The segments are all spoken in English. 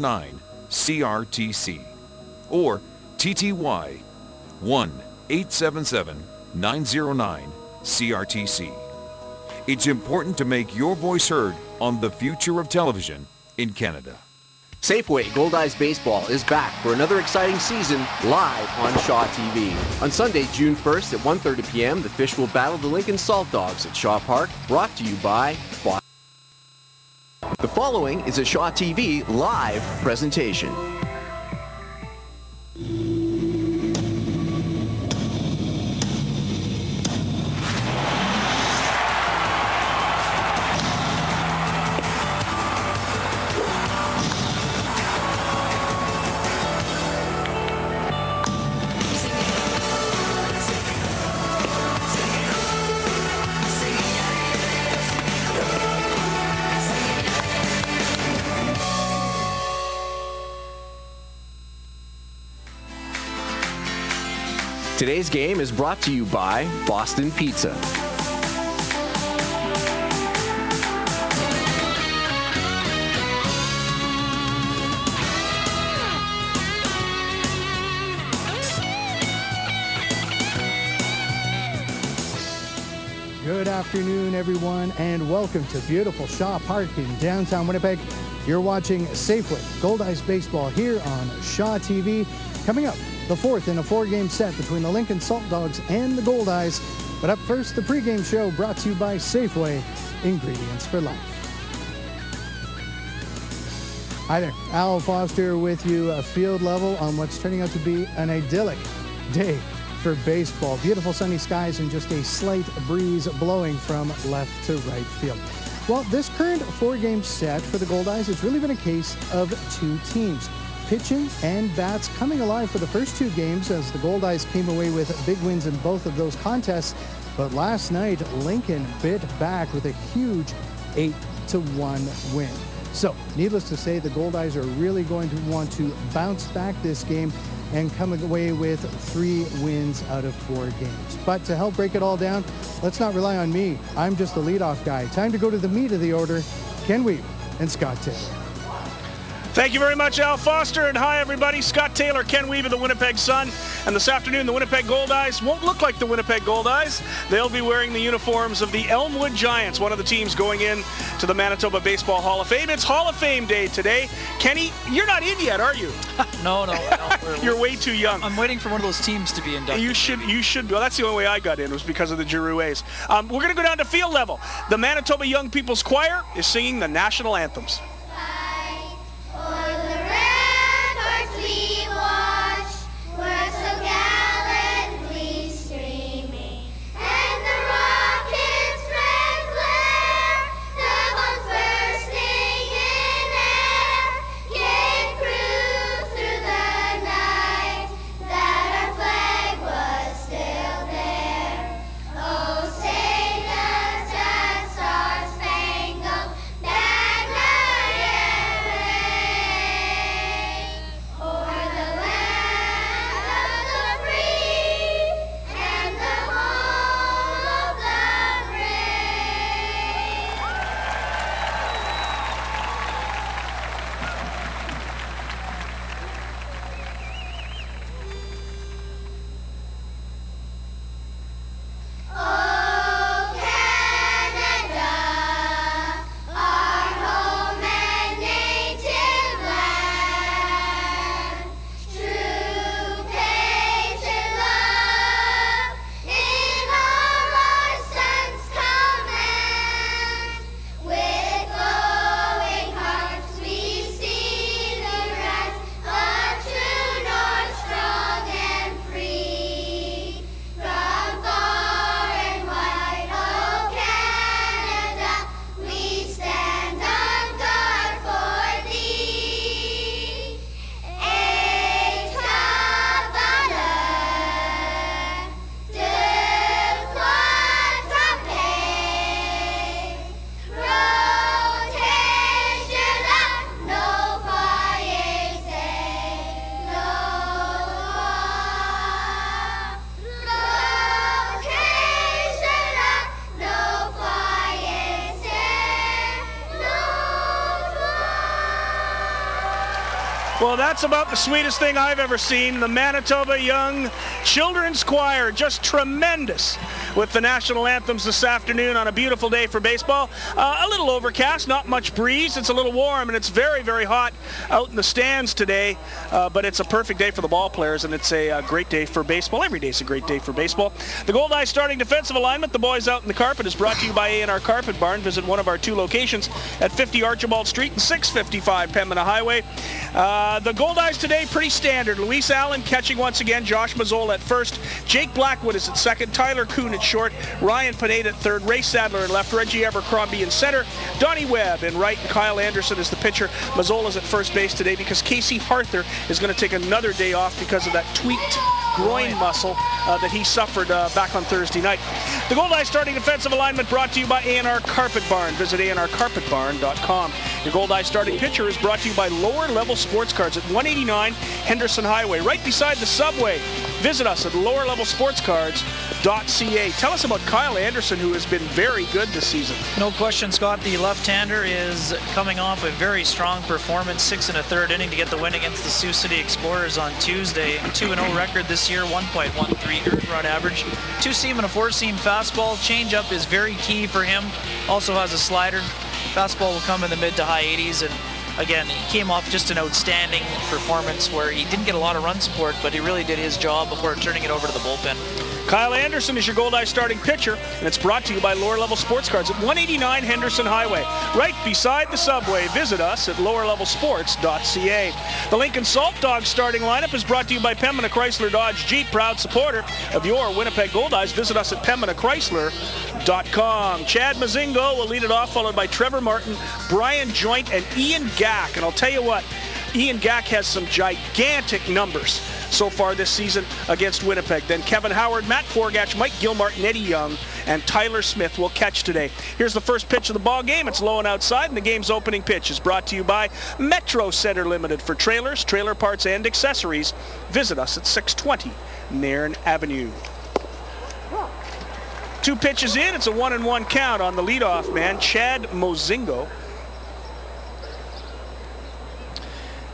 CRTC or TTY 1-877-909-CRTC. It's important to make your voice heard on the future of television in Canada. Safeway Goldeyes Baseball is back for another exciting season live on Shaw TV. On Sunday, June 1st at 1:30 p.m., the Fish will battle the Lincoln Saltdogs at Shaw Park, brought to you by Boston. The following is a Shaw TV live presentation. Today's game is brought to you by Boston Pizza. Good afternoon, everyone, and welcome to beautiful Shaw Park in downtown Winnipeg. You're watching Safeway Goldeyes Baseball here on Shaw TV. Coming up, the fourth in a four-game set between the Lincoln Saltdogs and the Goldeyes. But up first, the pregame show brought to you by Safeway, ingredients for life. Hi there, Al Foster with you, field level on what's turning out to be an idyllic day for baseball. Beautiful sunny skies and just a slight breeze blowing from left to right field. Well, this current four-game set for the Goldeyes has really been a case of two teams. Pitching and bats coming alive for the first two games as the Goldeyes came away with big wins in both of those contests. But last night, Lincoln bit back with a huge 8-1 win. So, needless to say, the Goldeyes are really going to want to bounce back this game and come away with 3 wins out of 4 games. But to help break it all down, let's not rely on me. I'm just the leadoff guy. Time to go to the meat of the order. Ken Weaver and Scott Taylor. Thank you very much, Al Foster, and hi, everybody. Scott Taylor, Ken Weaver, the Winnipeg Sun. And this afternoon, the Winnipeg Goldeyes won't look like the Winnipeg Goldeyes. They'll be wearing the uniforms of the Elmwood Giants, one of the teams going in to the Manitoba Baseball Hall of Fame. It's Hall of Fame Day today. Kenny, you're not in yet, are you? No. You're way too young. I'm waiting for one of those teams to be inducted. You should. Well, that's the only way I got in, was because of the Girouets. We're going to go down to field level. The Manitoba Young People's Choir is singing the national anthems. Well, that's about the sweetest thing I've ever seen. The Manitoba Young Children's Choir, just tremendous with the national anthems this afternoon on a beautiful day for baseball. A little overcast, not much breeze. It's a little warm, and it's very, very hot out in the stands today. But it's a perfect day for the ball players, and it's a great day for baseball. Every day is a great day for baseball. The Goldeyes starting defensive alignment, the boys out in the carpet, is brought to you by A&R Carpet Barn. Visit one of our 2 locations at 50 Archibald Street and 655 Pembina Highway. The Goldeyes today, pretty standard. Luis Allen catching once again. Josh Mazzola at first. Jake Blackwood is at second. Tyler Kuhn at short. Ryan Pineda at third. Ray Sadler in left. Reggie Abercrombie in center. Donnie Webb in right. And Kyle Anderson is the pitcher. Mazzola's at first base today because Casey Harther is going to take another day off because of that tweaked groin muscle that he suffered back on Thursday night. The Goldeyes starting defensive alignment brought to you by A&R Carpet Barn. Visit ANRCarpetBarn.com. Your Goldeyes starting pitcher is brought to you by Lower Level Sports Cards at 189 Henderson Highway, right beside the subway. Visit us at lowerlevelsportscards.ca. Tell us about Kyle Anderson, who has been very good this season. No question, Scott. The left-hander is coming off a very strong performance, 6 1/3 inning to get the win against the Sioux City Explorers on Tuesday. 2-0 record this year, 1.13 earned run average, 2-seam and a 4-seam fastball. Changeup is very key for him. Also has a slider. Fastball will come in the mid to high 80s, and again, he came off just an outstanding performance where he didn't get a lot of run support, but he really did his job before turning it over to the bullpen. Kyle Anderson is your Goldeyes starting pitcher, and it's brought to you by Lower Level Sports Cards at 189 Henderson Highway, right beside the subway. Visit us at lowerlevelsports.ca. The Lincoln Saltdogs starting lineup is brought to you by Pembina Chrysler Dodge Jeep, proud supporter of your Winnipeg Goldeyes. Visit us at PembinaChrysler.com. Chad Mazingo will lead it off, followed by Trevor Martin, Brian Joint, and Ian Gack. And I'll tell you what, Ian Gack has some gigantic numbers so far this season against Winnipeg. Then Kevin Howard, Matt Forgatch, Mike Gilmartin, Eddie Young, and Tyler Smith will catch today. Here's the first pitch of the ball game. It's low and outside, and the game's opening pitch is brought to you by Metro Center Limited for trailers, trailer parts, and accessories. Visit us at 620 Nairn Avenue. 2 pitches in. It's a 1-1 count on the leadoff man, Chad Mozingo.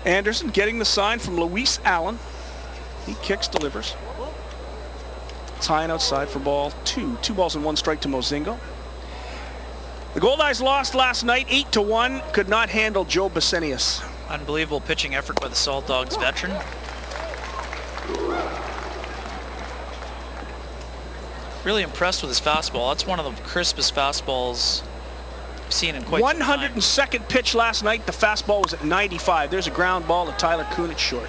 Anderson getting the sign from Luis Allen. He kicks, delivers. It's high and outside for ball 2. 2 balls and 1 strike to Mozingo. The Goldeyes lost last night 8-1. Could not handle Joe Basenius. Unbelievable pitching effort by the Saltdogs veteran. Really impressed with his fastball. That's one of the crispest fastballs I've seen in quite some time. 102nd pitch last night. The fastball was at 95. There's a ground ball to Tyler Kuhn at short.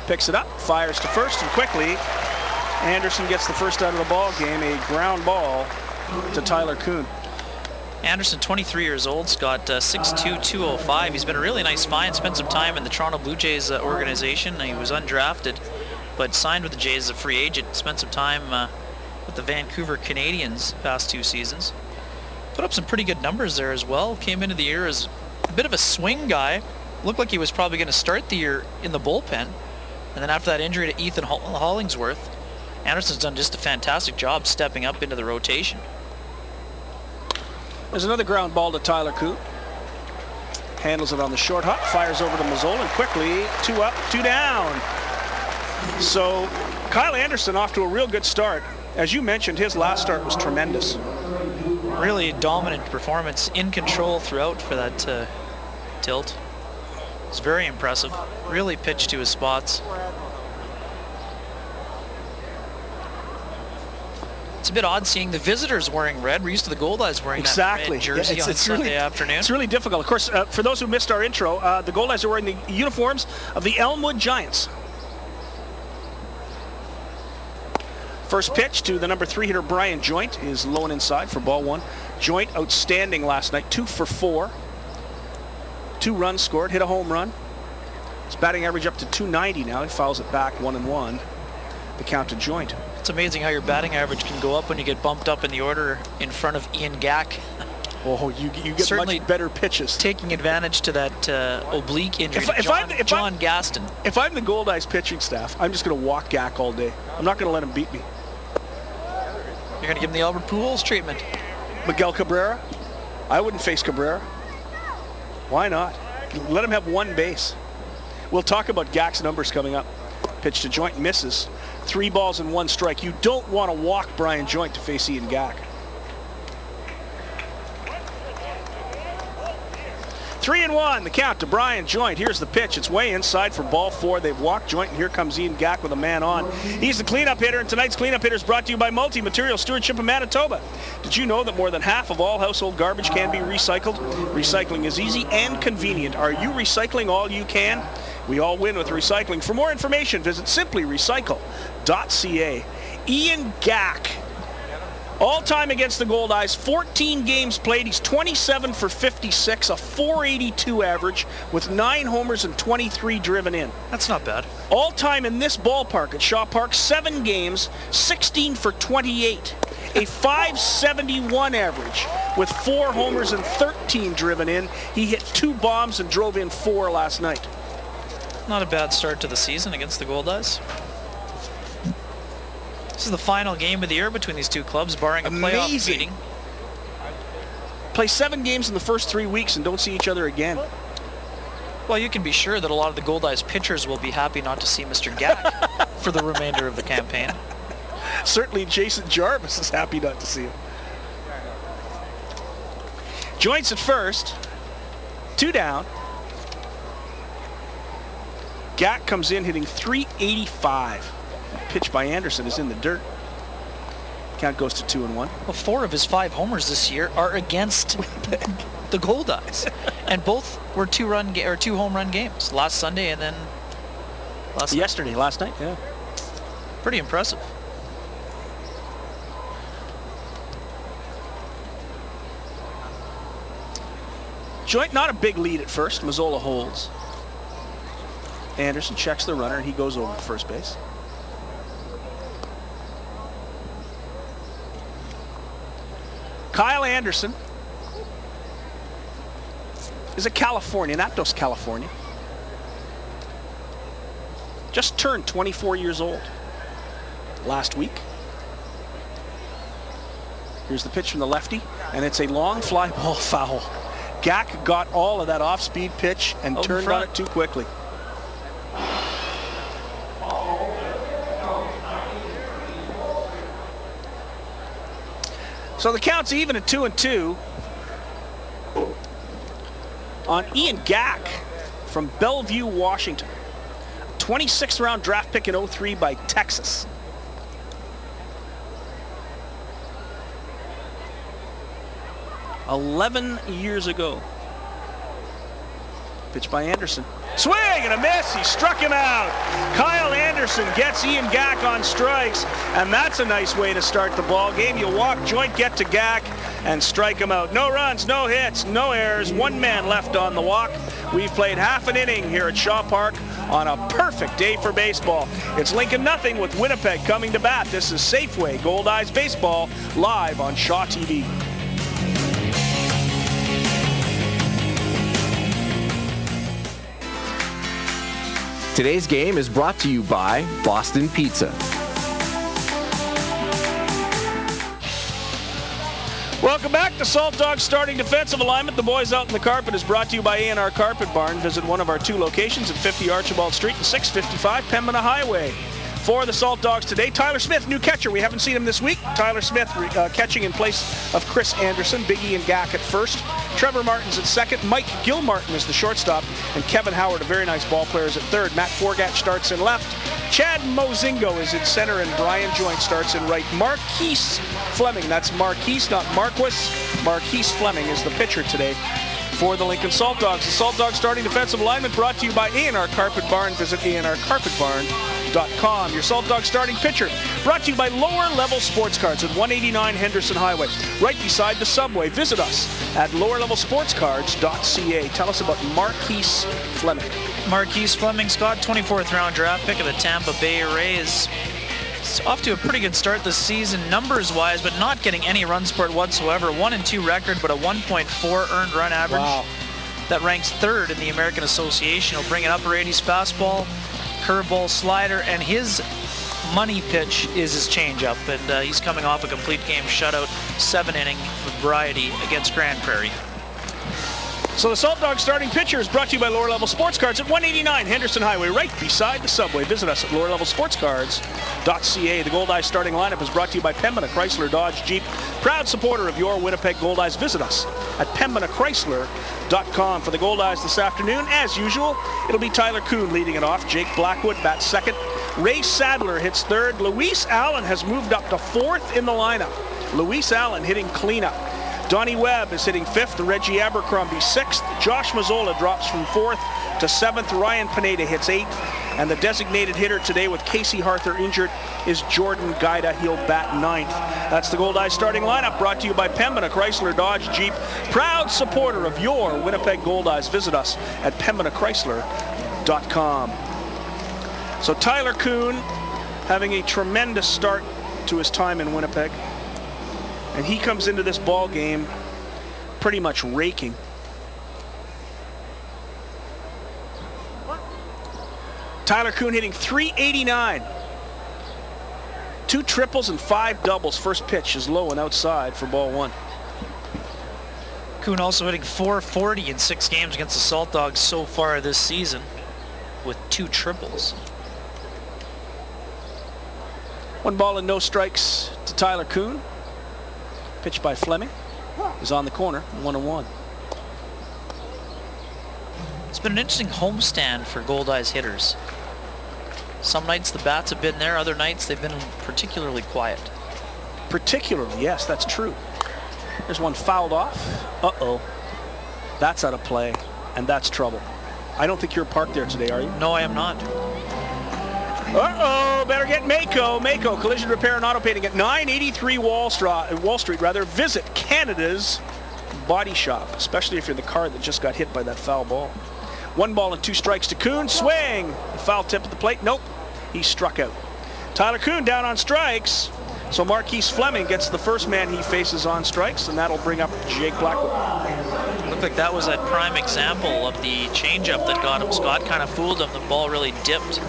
Picks it up, fires to first, and quickly Anderson gets the first out of the ball game. A ground ball to Tyler Kuhn. Anderson, 23 years old, Scott, 6'2", 205. He's been a really nice find. Spent some time in the Toronto Blue Jays organization. He was undrafted, but signed with the Jays as a free agent. Spent some time with the Vancouver Canadians past 2 seasons. Put up some pretty good numbers there as well. Came into the year as a bit of a swing guy. Looked like he was probably going to start the year in the bullpen. And then after that injury to Ethan Hollingsworth, Anderson's done just a fantastic job stepping up into the rotation. There's another ground ball to Tyler Kuhn. Handles it on the short hop, fires over to Mazzola, and quickly 2 up, 2 down. So Kyle Anderson off to a real good start. As you mentioned, his last start was tremendous. Really dominant performance, in control throughout for that tilt. It's very impressive. Really pitched to his spots. It's a bit odd seeing the visitors wearing red. We're used to the Goldeyes wearing that red jersey on Sunday afternoon. It's really difficult. Of course, for those who missed our intro, the Goldeyes are wearing the uniforms of the Elmwood Giants. First pitch to the number 3 hitter, Brian Joint, is low and inside for ball 1. Joint outstanding last night, 2 for 4. 2 runs scored, hit a home run. His batting average up to 290 now. He fouls it back 1-1. The count to Joint. It's amazing how your batting average can go up when you get bumped up in the order in front of Ian Gack. Oh, you get certainly much better pitches. Taking advantage to that oblique injury to John Gaston. If I'm the Goldeyes pitching staff, I'm just going to walk Gack all day. I'm not going to let him beat me. You're going to give him the Albert Pujols treatment. Miguel Cabrera? I wouldn't face Cabrera. Why not? Let him have 1 base. We'll talk about Gak's numbers coming up. Pitch to Joint, misses. 3 balls and 1 strike. You don't want to walk Brian Joint to face Ian Gak. 3-1, the count to Brian Joint. Here's the pitch. It's way inside for ball 4. They've walked Joint, and here comes Ian Gak with a man on. He's the cleanup hitter, and tonight's cleanup hitter is brought to you by Multi-Material Stewardship of Manitoba. Did you know that more than half of all household garbage can be recycled? Recycling is easy and convenient. Are you recycling all you can? We all win with recycling. For more information, visit simplyrecycle.ca. Ian Gak, all-time against the Goldeyes, 14 games played. He's 27 for 56, a .482 average with 9 homers and 23 driven in. That's not bad. All-time in this ballpark at Shaw Park, 7 games, 16 for 28, a .571 average with 4 homers and 13 driven in. He hit 2 bombs and drove in 4 last night. Not a bad start to the season against the Goldeyes. This is the final game of the year between these two clubs, barring a playoff meeting. Play 7 games in the first 3 weeks and don't see each other again. Well, you can be sure that a lot of the Goldeyes pitchers will be happy not to see Mr. Gak for the remainder of the campaign. Certainly Jason Jarvis is happy not to see him. Joints at first. 2 down. Gak comes in hitting .385. Pitch by Anderson is in the dirt. Count goes to 2-1. Well, 4 of his 5 homers this year are against the Goldeyes, and both were 2 home run games. Last Sunday and then last night. Yeah. Pretty impressive. Joint not a big lead at first. Mazzola holds. Anderson checks the runner and he goes over to first base. Kyle Anderson is a Californian, Aptos, California. Just turned 24 years old last week. Here's the pitch from the lefty, and it's a long fly ball foul. Gak got all of that off-speed pitch and turned on it too quickly. So the count's even at 2-2 on Ian Gak from Bellevue, Washington. 26th round draft pick in 03 by Texas. "11 years ago. Pitch by Anderson. Swing and a miss. He struck him out. Kyle Anderson gets Ian Gak on strikes, and that's a nice way to start the ball game. You walk Joint, get to Gak, and strike him out. No runs, no hits, no errors. 1 man left on the walk. We've played half an inning here at Shaw Park on a perfect day for baseball. It's Lincoln 0 with Winnipeg coming to bat. This is Safeway Goldeyes Baseball live on Shaw TV. Today's game is brought to you by Boston Pizza. Welcome back to Saltdogs starting defensive alignment. The boys out in the carpet is brought to you by A&R Carpet Barn. Visit one of our 2 locations at 50 Archibald Street and 655 Pembina Highway. For the Saltdogs today, Tyler Smith, new catcher. We haven't seen him this week. Tyler Smith catching in place of Chris Anderson. Big Ian Gak at first. Trevor Martin's at second. Mike Gilmartin is the shortstop. And Kevin Howard, a very nice ball player, is at third. Matt Forgat starts in left. Chad Mozingo is at center, and Brian Joint starts in right. Marquise Fleming, that's Marquise, not Marquis. Marquise Fleming is the pitcher today for the Lincoln Saltdogs. The Saltdogs starting defensive alignment brought to you by A&R Carpet Barn. Visit anrcarpetbarn.com. Your Saltdogs starting pitcher brought to you by Lower Level Sports Cards at 189 Henderson Highway, right beside the subway. Visit us at lowerlevelsportscards.ca. Tell us about Marquise Fleming. Marquise Fleming, Scott, 24th round draft pick of the Tampa Bay Rays. It's off to a pretty good start this season numbers-wise, but not getting any run support whatsoever. 1-2 record, but a 1.4 earned run average. Wow. That ranks 3rd in the American Association. He'll bring an upper 80s fastball, curveball, slider, and his money pitch is his changeup. And he's coming off a complete game shutout, 7-inning variety against Grand Prairie. So the Saltdogs starting pitcher is brought to you by Lower Level Sports Cards at 189 Henderson Highway, right beside the subway. Visit us at lowerlevelsportscards.ca. The Goldeyes starting lineup is brought to you by Pembina Chrysler Dodge Jeep, proud supporter of your Winnipeg Goldeyes. Visit us at pemminachrysler.com. For the Goldeyes this afternoon, as usual, it'll be Tyler Kuhn leading it off. Jake Blackwood bats second. Ray Sadler hits third. Luis Allen has moved up to fourth in the lineup. Luis Allen hitting cleanup. Donnie Webb is hitting fifth. Reggie Abercrombie sixth. Josh Mazzola drops from fourth to seventh. Ryan Pineda hits eighth. And the designated hitter today with Casey Harther injured is Jordan Gaida. He'll bat ninth. That's the Goldeyes starting lineup brought to you by Pembina Chrysler Dodge Jeep, proud supporter of your Winnipeg Goldeyes. Visit us at pemminachrysler.com. So Tyler Kuhn having a tremendous start to his time in Winnipeg. And he comes into this ball game pretty much raking. Tyler Kuhn hitting .389. 2 triples and 5 doubles. First pitch is low and outside for ball one. Kuhn also hitting .440 in 6 games against the Saltdogs so far this season with 2 triples. 1 ball and no strikes to Tyler Kuhn. Pitch by Fleming is on the corner, 1-1. It's been an interesting homestand for Goldeyes hitters. Some nights the bats have been there, other nights they've been particularly quiet. Particularly, yes, that's true. There's one fouled off. Uh-oh. That's out of play, and that's trouble. I don't think you're parked there today, are you? No, I am not. Uh-oh, better get Mako. Mako, collision repair and auto painting at 983 Wall Street. Visit Canada's body shop, especially if you're the car that just got hit by that foul ball. 1 ball and 2 strikes to Kuhn. Swing. Foul tip at the plate. Nope. He struck out. Tyler Kuhn down on strikes. So Marquise Fleming gets the first man he faces on strikes, and that'll bring up Jake Blackwood. Looked like that was that prime example of the changeup that got him. Scott kind of fooled him. The ball really dipped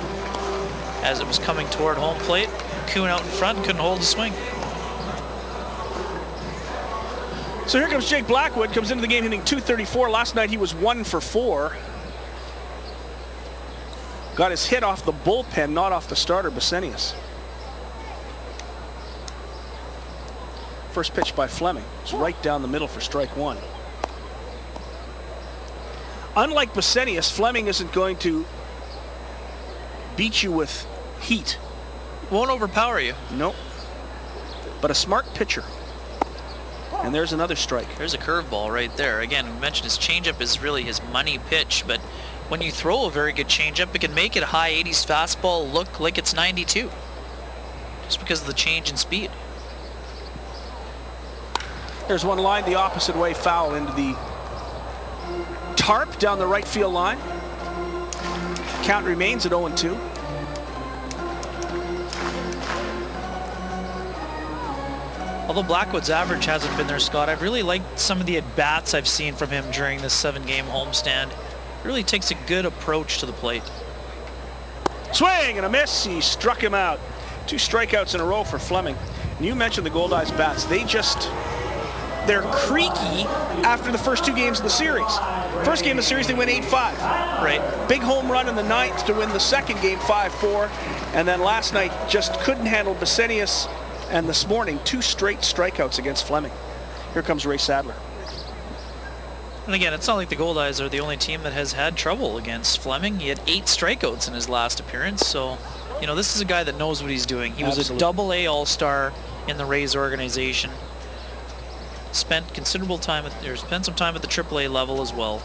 as it was coming toward home plate. Kuhn out in front, couldn't hold the swing. So here comes Jake Blackwood, comes into the game hitting .234. Last night he was 1 for 4. Got his hit off the bullpen, not off the starter, Besenius. First pitch by Fleming. It's right down the middle for strike 1. Unlike Besenius, Fleming isn't going to beat you with heat. Won't overpower you. Nope. But a smart pitcher. And there's another strike. There's a curveball right there. Again, we mentioned his changeup is really his money pitch, but when you throw a very good changeup, it can make it a high 80s fastball look like it's 92. Just because of the change in speed. There's one line the opposite way, foul into the tarp down the right field line. Count remains at 0-2. Although Blackwood's average hasn't been there, Scott, I've really liked some of the at-bats I've seen from him during this 7-game homestand. He really takes a good approach to the plate. Swing and a miss. He struck him out. 2 strikeouts in a row for Fleming. And you mentioned the Goldeyes bats. They're creaky after the first 2 games of the series. First game of the series, they went 8-5. Right. Big home run in the 9th to win the second game 5-4. And then last night just couldn't handle Besenius. And this morning, 2 straight strikeouts against Fleming. Here comes Ray Sadler. And again, it's not like the Goldeyes are the only team that has had trouble against Fleming. He had 8 strikeouts in his last appearance. So, you know, this is a guy that knows what he's doing. He was a Double-A All-Star in the Rays organization. Spent considerable time spent some time at the AAA level as well.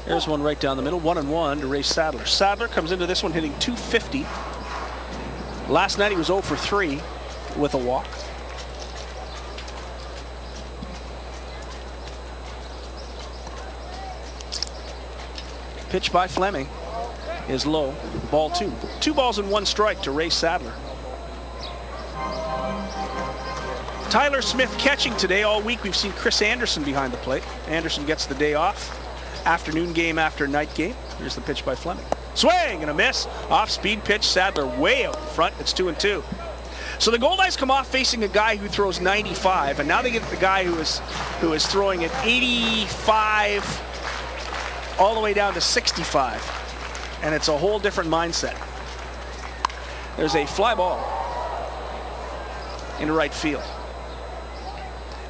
There's one right down the middle, 1-1 to Ray Sadler. Sadler comes into this one hitting .250. Last night he was 0 for 3 with a walk. Pitch by Fleming is low, ball 2. 2 balls and 1 strike to Ray Sadler. Tyler Smith catching today. All week we've seen Chris Anderson behind the plate. Anderson gets the day off. Afternoon game after night game. Here's the pitch by Fleming. Swing and a miss. Off-speed pitch. Sadler way out in front. It's 2-2. So the Goldeyes come off facing a guy who throws 95, and now they get the guy who is throwing at 85 all the way down to 65. And it's a whole different mindset. There's a fly ball into right field.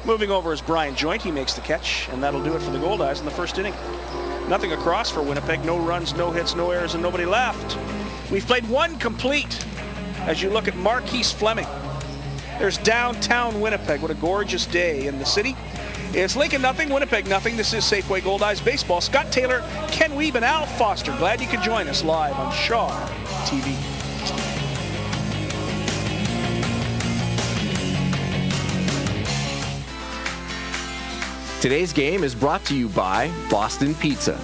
Moving over is Brian Joint. He makes the catch, and that'll do it for the Goldeyes in the first inning. Nothing across for Winnipeg. No runs, no hits, no errors, and nobody left. We've played one complete as you look at Marquise Fleming. There's downtown Winnipeg. What a gorgeous day in the city. It's Lincoln nothing, Winnipeg nothing. This is Safeway Goldeyes Baseball. Scott Taylor, Ken Wiebe, and Al Foster. Glad you could join us live on Shaw TV. Today's game is brought to you by Boston Pizza.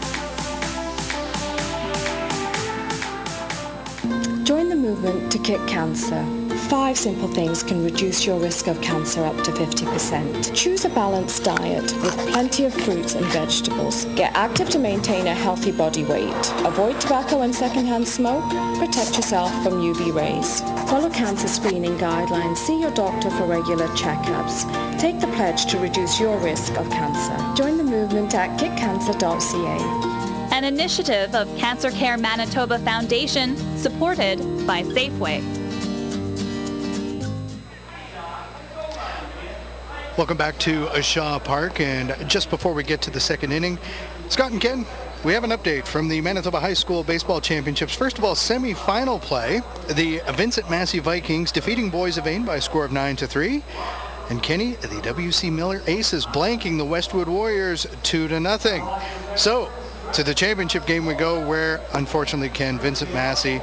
Join the movement to kick cancer. 5 simple things can reduce your risk of cancer up to 50%. Choose a balanced diet with plenty of fruits and vegetables. Get active to maintain a healthy body weight. Avoid tobacco and secondhand smoke. Protect yourself from UV rays. Follow cancer screening guidelines. See your doctor for regular checkups. Take the pledge to reduce your risk of cancer. Join the movement at kickcancer.ca. An initiative of Cancer Care Manitoba Foundation, supported by Safeway. Welcome back to Shaw Park, and just before we get to the second inning, Scott and Ken, we have an update from the Manitoba High School Baseball Championships. First of all, semi-final play, the Vincent Massey Vikings defeating Boys of Ain by a score of 9-3. And Kenny, the W.C. Miller Aces blanking the Westwood Warriors 2-0. So, to the championship game we go, where, unfortunately, Ken, Vincent Massey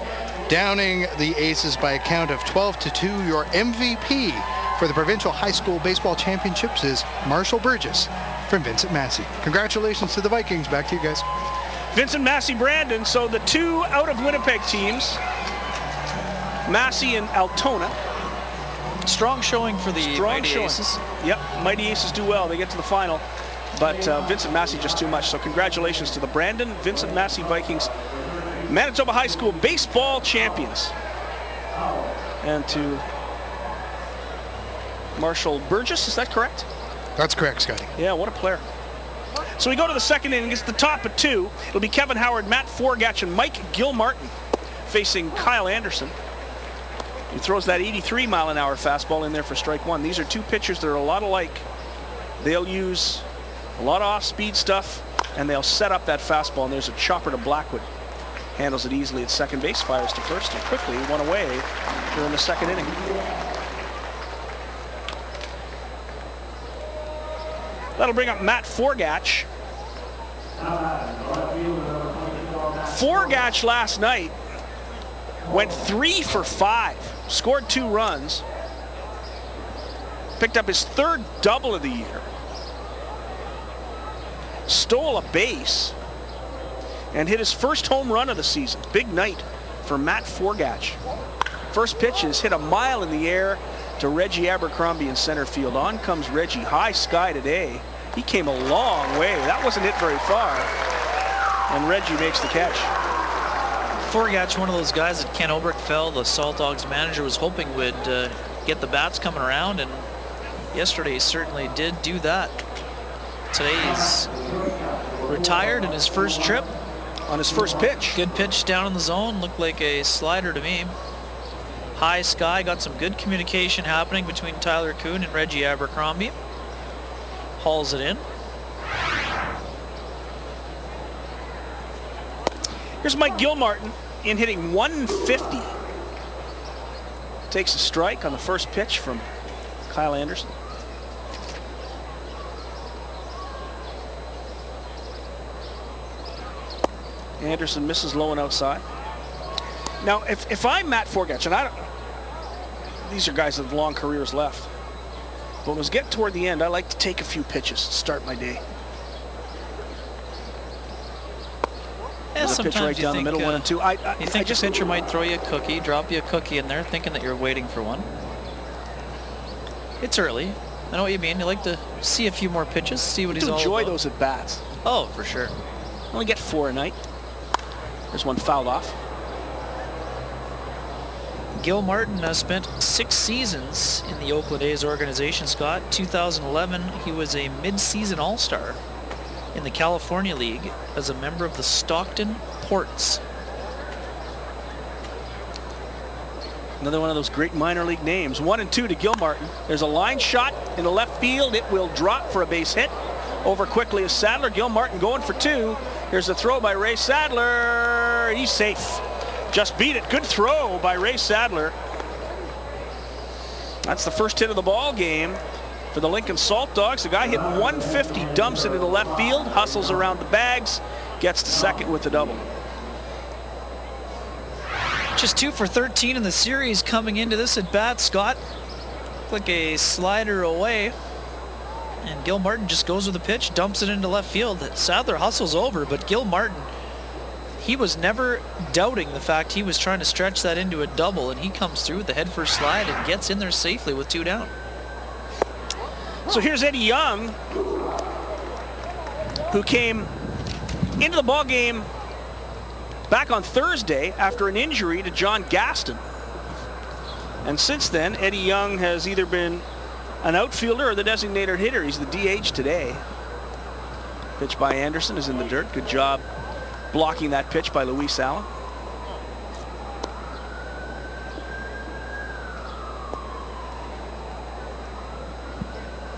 downing the Aces by a count of 12-2. Your MVP for the Provincial High School Baseball Championships is Marshall Burgess from Vincent Massey. Congratulations to the Vikings. Back to you guys. Vincent Massey, Brandon. So the two out of Winnipeg teams, Massey and Altona. Strong showing for the Mighty Aces. Yep, Mighty Aces do well. They get to the final. But Vincent Massey just too much. So congratulations to the Brandon Vincent Massey Vikings, Manitoba High School Baseball Champions. And to Marshall Burgess, is that correct? That's correct, Scotty. Yeah, what a player. So we go to the second inning. It's the top of 2. It'll be Kevin Howard, Matt Forgatch, and Mike Gilmartin facing Kyle Anderson. He throws that 83-mile-an-hour fastball in there for strike 1. These are two pitchers that are a lot alike. They'll use a lot of off-speed stuff, and they'll set up that fastball, and there's a chopper to Blackwood. Handles it easily at second base, fires to first, and quickly one away during the second inning. That'll bring up Matt Forgatch. Forgatch last night went 3 for 5, scored 2 runs, picked up his 3rd double of the year, stole a base, and hit his first home run of the season. Big night for Matt Forgatch. First pitch is hit a mile in the air to Reggie Abercrombie in center field. On comes Reggie, high sky today. He came a long way. That wasn't hit very far. And Reggie makes the catch. Forgatch, one of those guys that Ken Oberkfell, the Saltdogs manager, was hoping would get the bats coming around, and yesterday he certainly did do that. Today he's retired in his first trip. On his first pitch. Good pitch down in the zone, looked like a slider to me. High sky, got some good communication happening between Tyler Kuhn and Reggie Abercrombie. Hauls it in. Here's Mike Gilmartin in hitting 150. Takes a strike on the first pitch from Kyle Anderson. Anderson misses low and outside. Now, if I'm Matt Forgatch, and I don't, these are guys that have long careers left, but when it's getting toward the end, I like to take a few pitches to start my day. Yeah, There's a pitch right down the middle, 1 and 2. You think a pitcher might throw you a cookie, drop you a cookie in there, thinking that you're waiting for one. It's early. I know what you mean. You like to see a few more pitches, see what he's all about. Enjoy those at bats. Oh, for sure. Only get 4 a night. There's one fouled off. Gil Martin spent 6 seasons in the Oakland A's organization, Scott. 2011, he was a mid-season All-Star in the California League as a member of the Stockton Ports. Another one of those great minor league names. 1-2 to Gil Martin. There's a line shot in the left field. It will drop for a base hit. Over quickly is Sadler. Gil Martin going for 2. Here's a throw by Ray Sadler. He's safe. Just beat it. Good throw by Ray Sadler. That's the first hit of the ball game for the Lincoln Saltdogs. The guy hitting 150, dumps it into left field, hustles around the bags, gets to second with the double. Just 2 for 13 in the series coming into this at bat. Scott, like a slider away. And Gil Martin just goes with the pitch, dumps it into left field. Sadler hustles over, but Gil Martin, he was never doubting the fact he was trying to stretch that into a double, and he comes through with the head first slide and gets in there safely with 2 down. So here's Eddie Young, who came into the ball game back on Thursday after an injury to John Gaston. And since then, Eddie Young has either been an outfielder or the designated hitter. He's the DH today. Pitch by Anderson is in the dirt. Good job blocking that pitch by Luis Allen.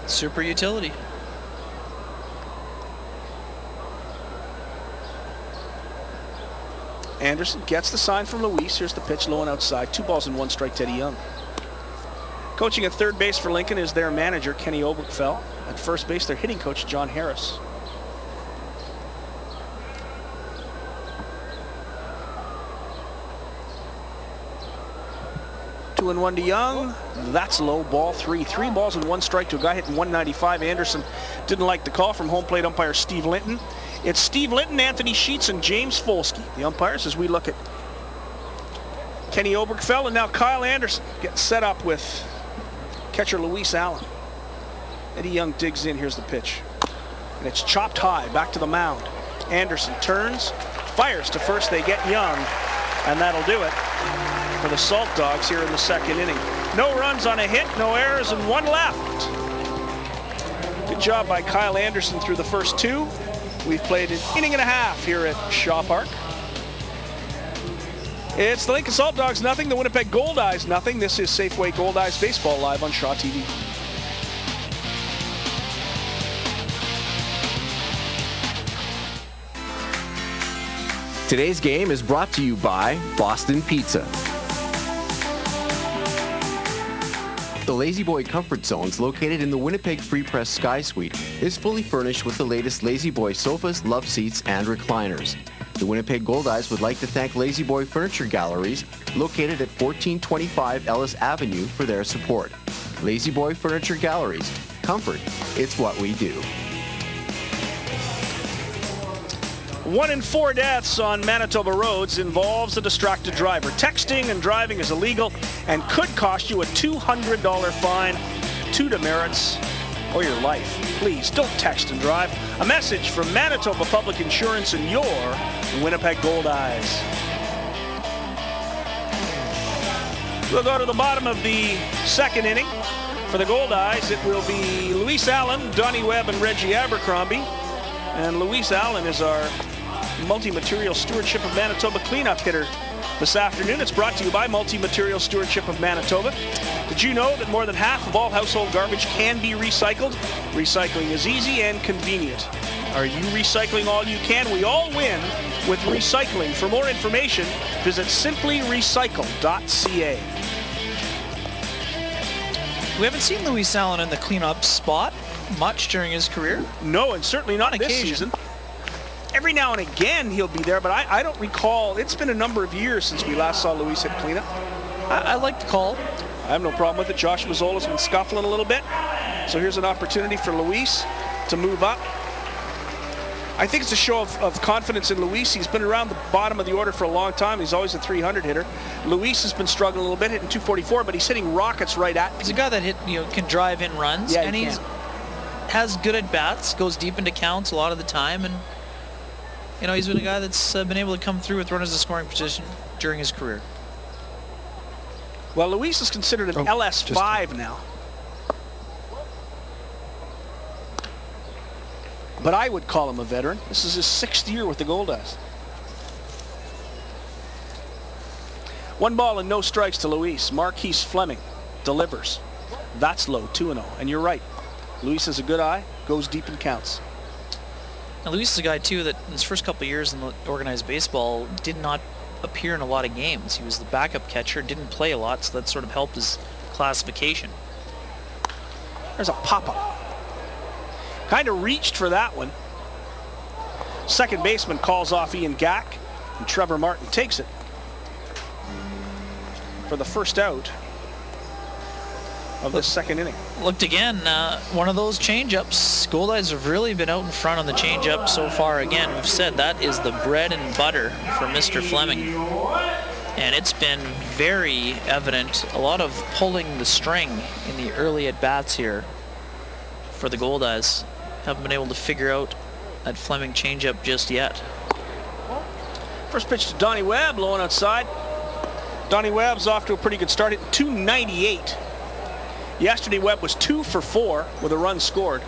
Super utility. Anderson gets the sign from Luis. Here's the pitch low and outside. 2 balls and 1 strike to Eddie Young. Coaching at third base for Lincoln is their manager, Kenny Oberkfell. At first base, their hitting coach, John Harris. Two and 1 to Young. That's low, ball 3. 3 balls and 1 strike to a guy hitting 195. Anderson didn't like the call from home plate umpire Steve Linton. It's Steve Linton, Anthony Sheets, and James Folsky, the umpires, as we look at Kenny Oberkfell and now Kyle Anderson getting set up with catcher Luis Allen. Eddie Young digs in. Here's the pitch. And it's chopped high, back to the mound. Anderson turns, fires to first. They get Young, and that'll do it for the Saltdogs here in the second inning. No runs on a hit, no errors, and 1 left. Good job by Kyle Anderson through the first 2. We've played an inning and a half here at Shaw Park. It's the Lincoln Saltdogs nothing, the Winnipeg Goldeyes nothing. This is Safeway Goldeyes Baseball live on Shaw TV. Today's game is brought to you by Boston Pizza. The Lazy Boy Comfort Zones, located in the Winnipeg Free Press Sky Suite, is fully furnished with the latest Lazy Boy sofas, love seats, and recliners. The Winnipeg Goldeyes would like to thank Lazy Boy Furniture Galleries, located at 1425 Ellis Avenue, for their support. Lazy Boy Furniture Galleries. Comfort, it's what we do. 1 in 4 deaths on Manitoba roads involves a distracted driver. Texting and driving is illegal and could cost you a $200 fine, 2 demerits, or your life. Please don't text and drive. A message from Manitoba Public Insurance and your Winnipeg Goldeyes. We'll go to the bottom of the second inning. For the Goldeyes, it will be Luis Allen, Donnie Webb, and Reggie Abercrombie. And Luis Allen is our Multi-Material Stewardship of Manitoba cleanup hitter this afternoon. It's brought to you by Multi-Material Stewardship of Manitoba. Did you know that more than half of all household garbage can be recycled? Recycling is easy and convenient. Are you recycling all you can? We all win with recycling. For more information, visit simplyrecycle.ca. We haven't seen Luis Allen in the cleanup spot much during his career. No, and certainly not this season. Every now and again he'll be there, but I don't recall. It's been a number of years since we last saw Luis hit cleanup. I like the call. I have no problem with it. Josh Mazzola's been scuffling a little bit. So here's an opportunity for Luis to move up. I think it's a show of confidence in Luis. He's been around the bottom of the order for a long time. He's always a 300 hitter. Luis has been struggling a little bit, hitting 244, but he's hitting rockets right at. He's a guy that can drive in runs, yeah, and he's has good at bats, goes deep into counts a lot of the time, and he's been a guy that's been able to come through with runners in scoring position during his career. Well, Luis is considered an LS5 now. But I would call him a veteran. This is his 6th year with the Goldeyes. 1 ball and no strikes to Luis. Marquise Fleming delivers. That's low, 2-0. And you're right. Luis has a good eye, goes deep and counts. Now, Luis is a guy, too, that in his first couple of years in the organized baseball did not appear in a lot of games. He was the backup catcher, didn't play a lot, so that sort of helped his classification. There's a pop-up. Kind of reached for that one. Second baseman calls off Ian Gack, and Trevor Martin takes it for the first out of this second inning. Looked again, one of those changeups. Goldeyes have really been out in front on the changeup so far. Again, we've said that is the bread and butter for Mr. Fleming. And it's been very evident, a lot of pulling the string in the early at-bats here for the Goldeyes. Haven't been able to figure out that Fleming changeup just yet. First pitch to Donnie Webb, low and outside. Donnie Webb's off to a pretty good start, hitting .298. Yesterday, Webb was 2 for 4 with a run scored.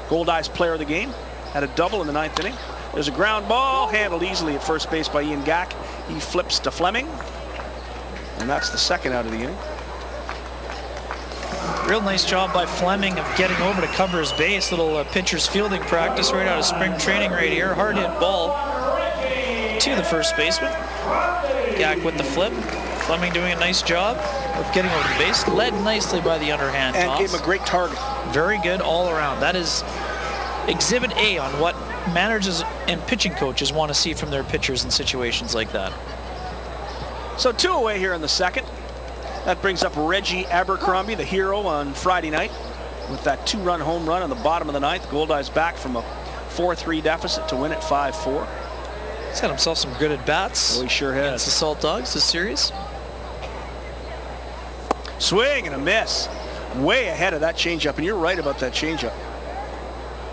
Goldeyes player of the game, had a double in the 9th inning. There's a ground ball, handled easily at first base by Ian Gack. He flips to Fleming, and that's the second out of the inning. Real nice job by Fleming of getting over to cover his base. Little pitcher's fielding practice right out of spring training right here. Hard hit ball to the first baseman. Gack with the flip. Fleming doing a nice job of getting over the base. Led nicely by the underhand and toss. gave him a great target. Very good all around. That is exhibit A on what managers and pitching coaches want to see from their pitchers in situations like that. So 2 away here in the second. That brings up Reggie Abercrombie, the hero on Friday night, with that 2-run home run on the bottom of the 9th. Goldeyes back from a 4-3 deficit to win at 5-4. He's had himself some good at-bats. Oh, he sure has. Against the Saltdogs this series. Swing and a miss. Way ahead of that changeup, and you're right about that changeup.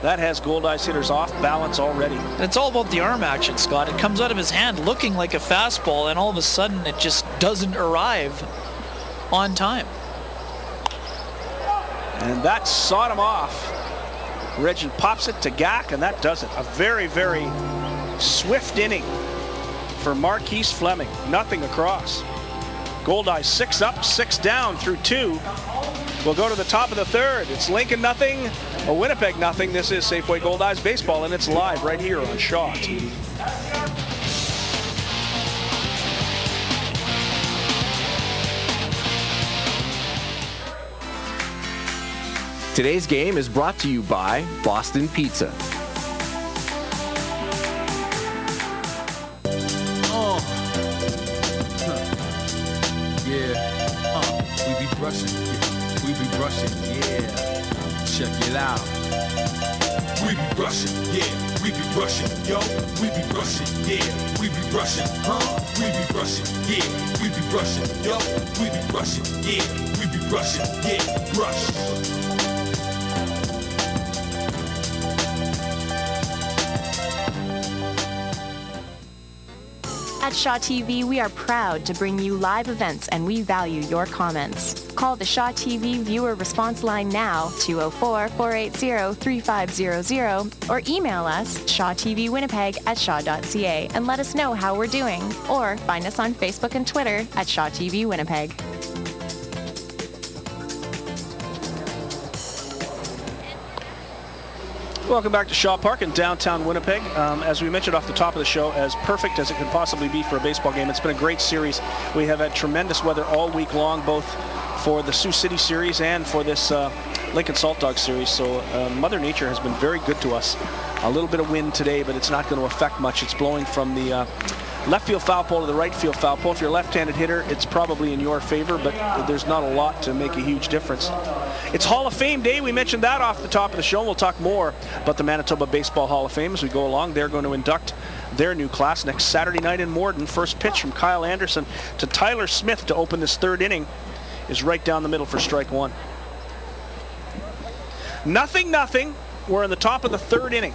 That has Goldeyes hitters off balance already. And it's all about the arm action, Scott. It comes out of his hand looking like a fastball, and all of a sudden it just doesn't arrive on time. And that sawed him off. Reggie pops it to Gack, and that does it. A very, very swift inning for Marquise Fleming. Nothing across. Goldeyes 6 up, 6 down through 2. We'll go to the top of the 3rd. It's Lincoln nothing, Winnipeg nothing. This is Safeway Goldeyes Baseball, and it's live right here on Shaw TV. Today's game is brought to you by Boston Pizza. We be brushing, yeah. Check it out. We be brushing, yeah. We be brushing, yo. We be brushing, yeah. We be brushing, We be brushing, yeah. We be brushing, yo. We be brushing, yeah. We be brushing, yeah. Brush. At Shaw TV, we are proud to bring you live events, and we value your comments. Call the Shaw TV viewer response line now, 204-480-3500, or email us, shawtvwinnipeg@shaw.ca, and let us know how we're doing. Or find us on Facebook and Twitter at Shaw TV Winnipeg. Welcome back to Shaw Park in downtown Winnipeg. As we mentioned off the top of the show, as perfect as it can possibly be for a baseball game, it's been a great series. We have had tremendous weather all week long, both for the Sioux City series and for this Lincoln Saltdogs series. So Mother Nature has been very good to us. A little bit of wind today, but it's not going to affect much. It's blowing from the left field foul pole to the right field foul pole. If you're a left-handed hitter, it's probably in your favor, but there's not a lot to make a huge difference. It's Hall of Fame Day. We mentioned that off the top of the show. We'll talk more about the Manitoba Baseball Hall of Fame as we go along. They're going to induct their new class next Saturday night in Morden. First pitch from Kyle Anderson to Tyler Smith to open this 3rd inning is right down the middle for strike 1. 0-0. We're in the top of the 3rd inning.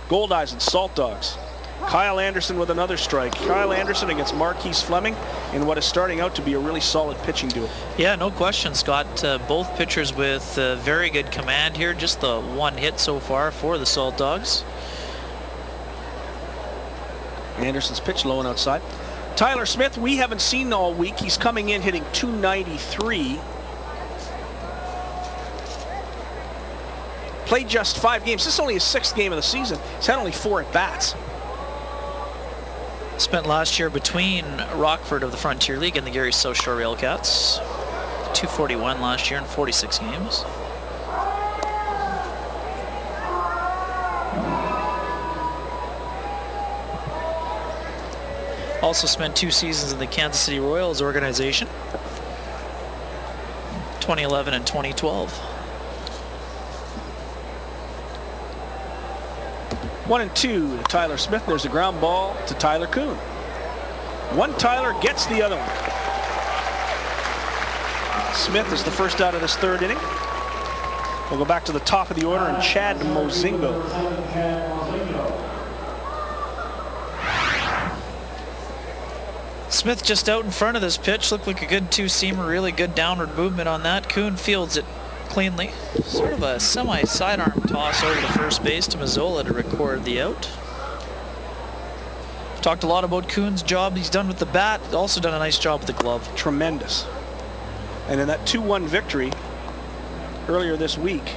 Goldeyes and Saltdogs Kyle Anderson with another strike. Kyle Anderson against Marquise Fleming in what is starting out to be a really solid pitching duel. Yeah, no question, Scott. Both pitchers with very good command here. Just the one hit so far for the Saltdogs. Anderson's pitch low and outside. Tyler Smith, we haven't seen all week. He's coming in hitting .293. Played just 5 games. This is only his 6th game of the season. He's had only 4 at-bats. Spent last year between Rockford of the Frontier League and the Gary South Shore Railcats. .241 last year in 46 games. Also spent 2 seasons in the Kansas City Royals organization, 2011 and 2012. 1-2 to Tyler Smith. There's a ground ball to Tyler Kuhn. One Tyler gets the other one. Smith is the first out of this 3rd inning. We'll go back to the top of the order and Chad Mozingo. Smith just out in front of this pitch. Looked like a good 2-seamer, really good downward movement on that. Kuhn fields it cleanly. Sort of a semi-sidearm toss over to first base to Mazzola to record the out. Talked a lot about Kuhn's job he's done with the bat. Also done a nice job with the glove. Tremendous. And in that 2-1 victory earlier this week,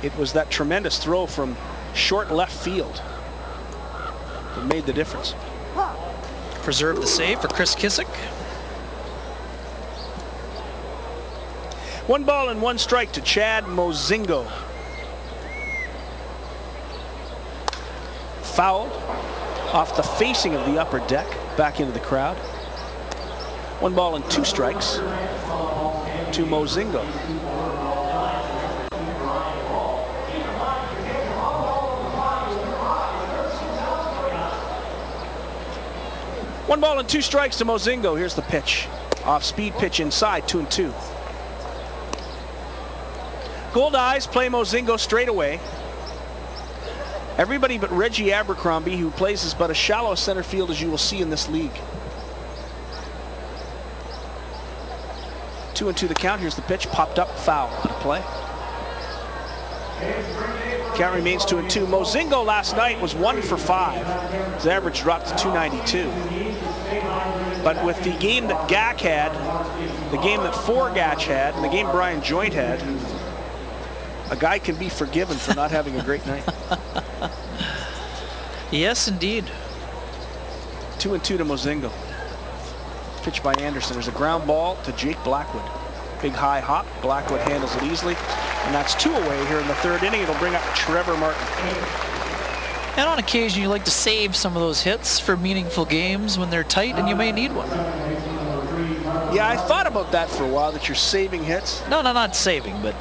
it was that tremendous throw from short left field that made the difference. Preserved the save for Chris Kissick. 1 ball and 1 strike to Chad Mozingo. Fouled off the facing of the upper deck, back into the crowd. 1 ball and 2 strikes to Mozingo. One ball and 2 strikes to Mozingo. Here's the pitch. Off speed pitch inside, 2-2. Goldeyes play Mozingo straight away. Everybody but Reggie Abercrombie, who plays as but a shallow center field as you will see in this league. 2-2 the count. Here's the pitch. Popped up, foul. Out of play. Count remains 2-2. Mozingo last night was 1 for 5. His average dropped to .292. But with the game that Gak had, the game that Forgatch had, and the game Brian Joint had, a guy can be forgiven for not having a great night. Yes, indeed. 2-2 to Mozingo. Pitch by Anderson. There's a ground ball to Jake Blackwood. Big high hop. Blackwood handles it easily. And that's 2 away here in the 3rd inning. It'll bring up Trevor Martin. And on occasion, you like to save some of those hits for meaningful games when they're tight, and you may need one. Yeah, I thought about that for a while, that you're saving hits. No, not saving, but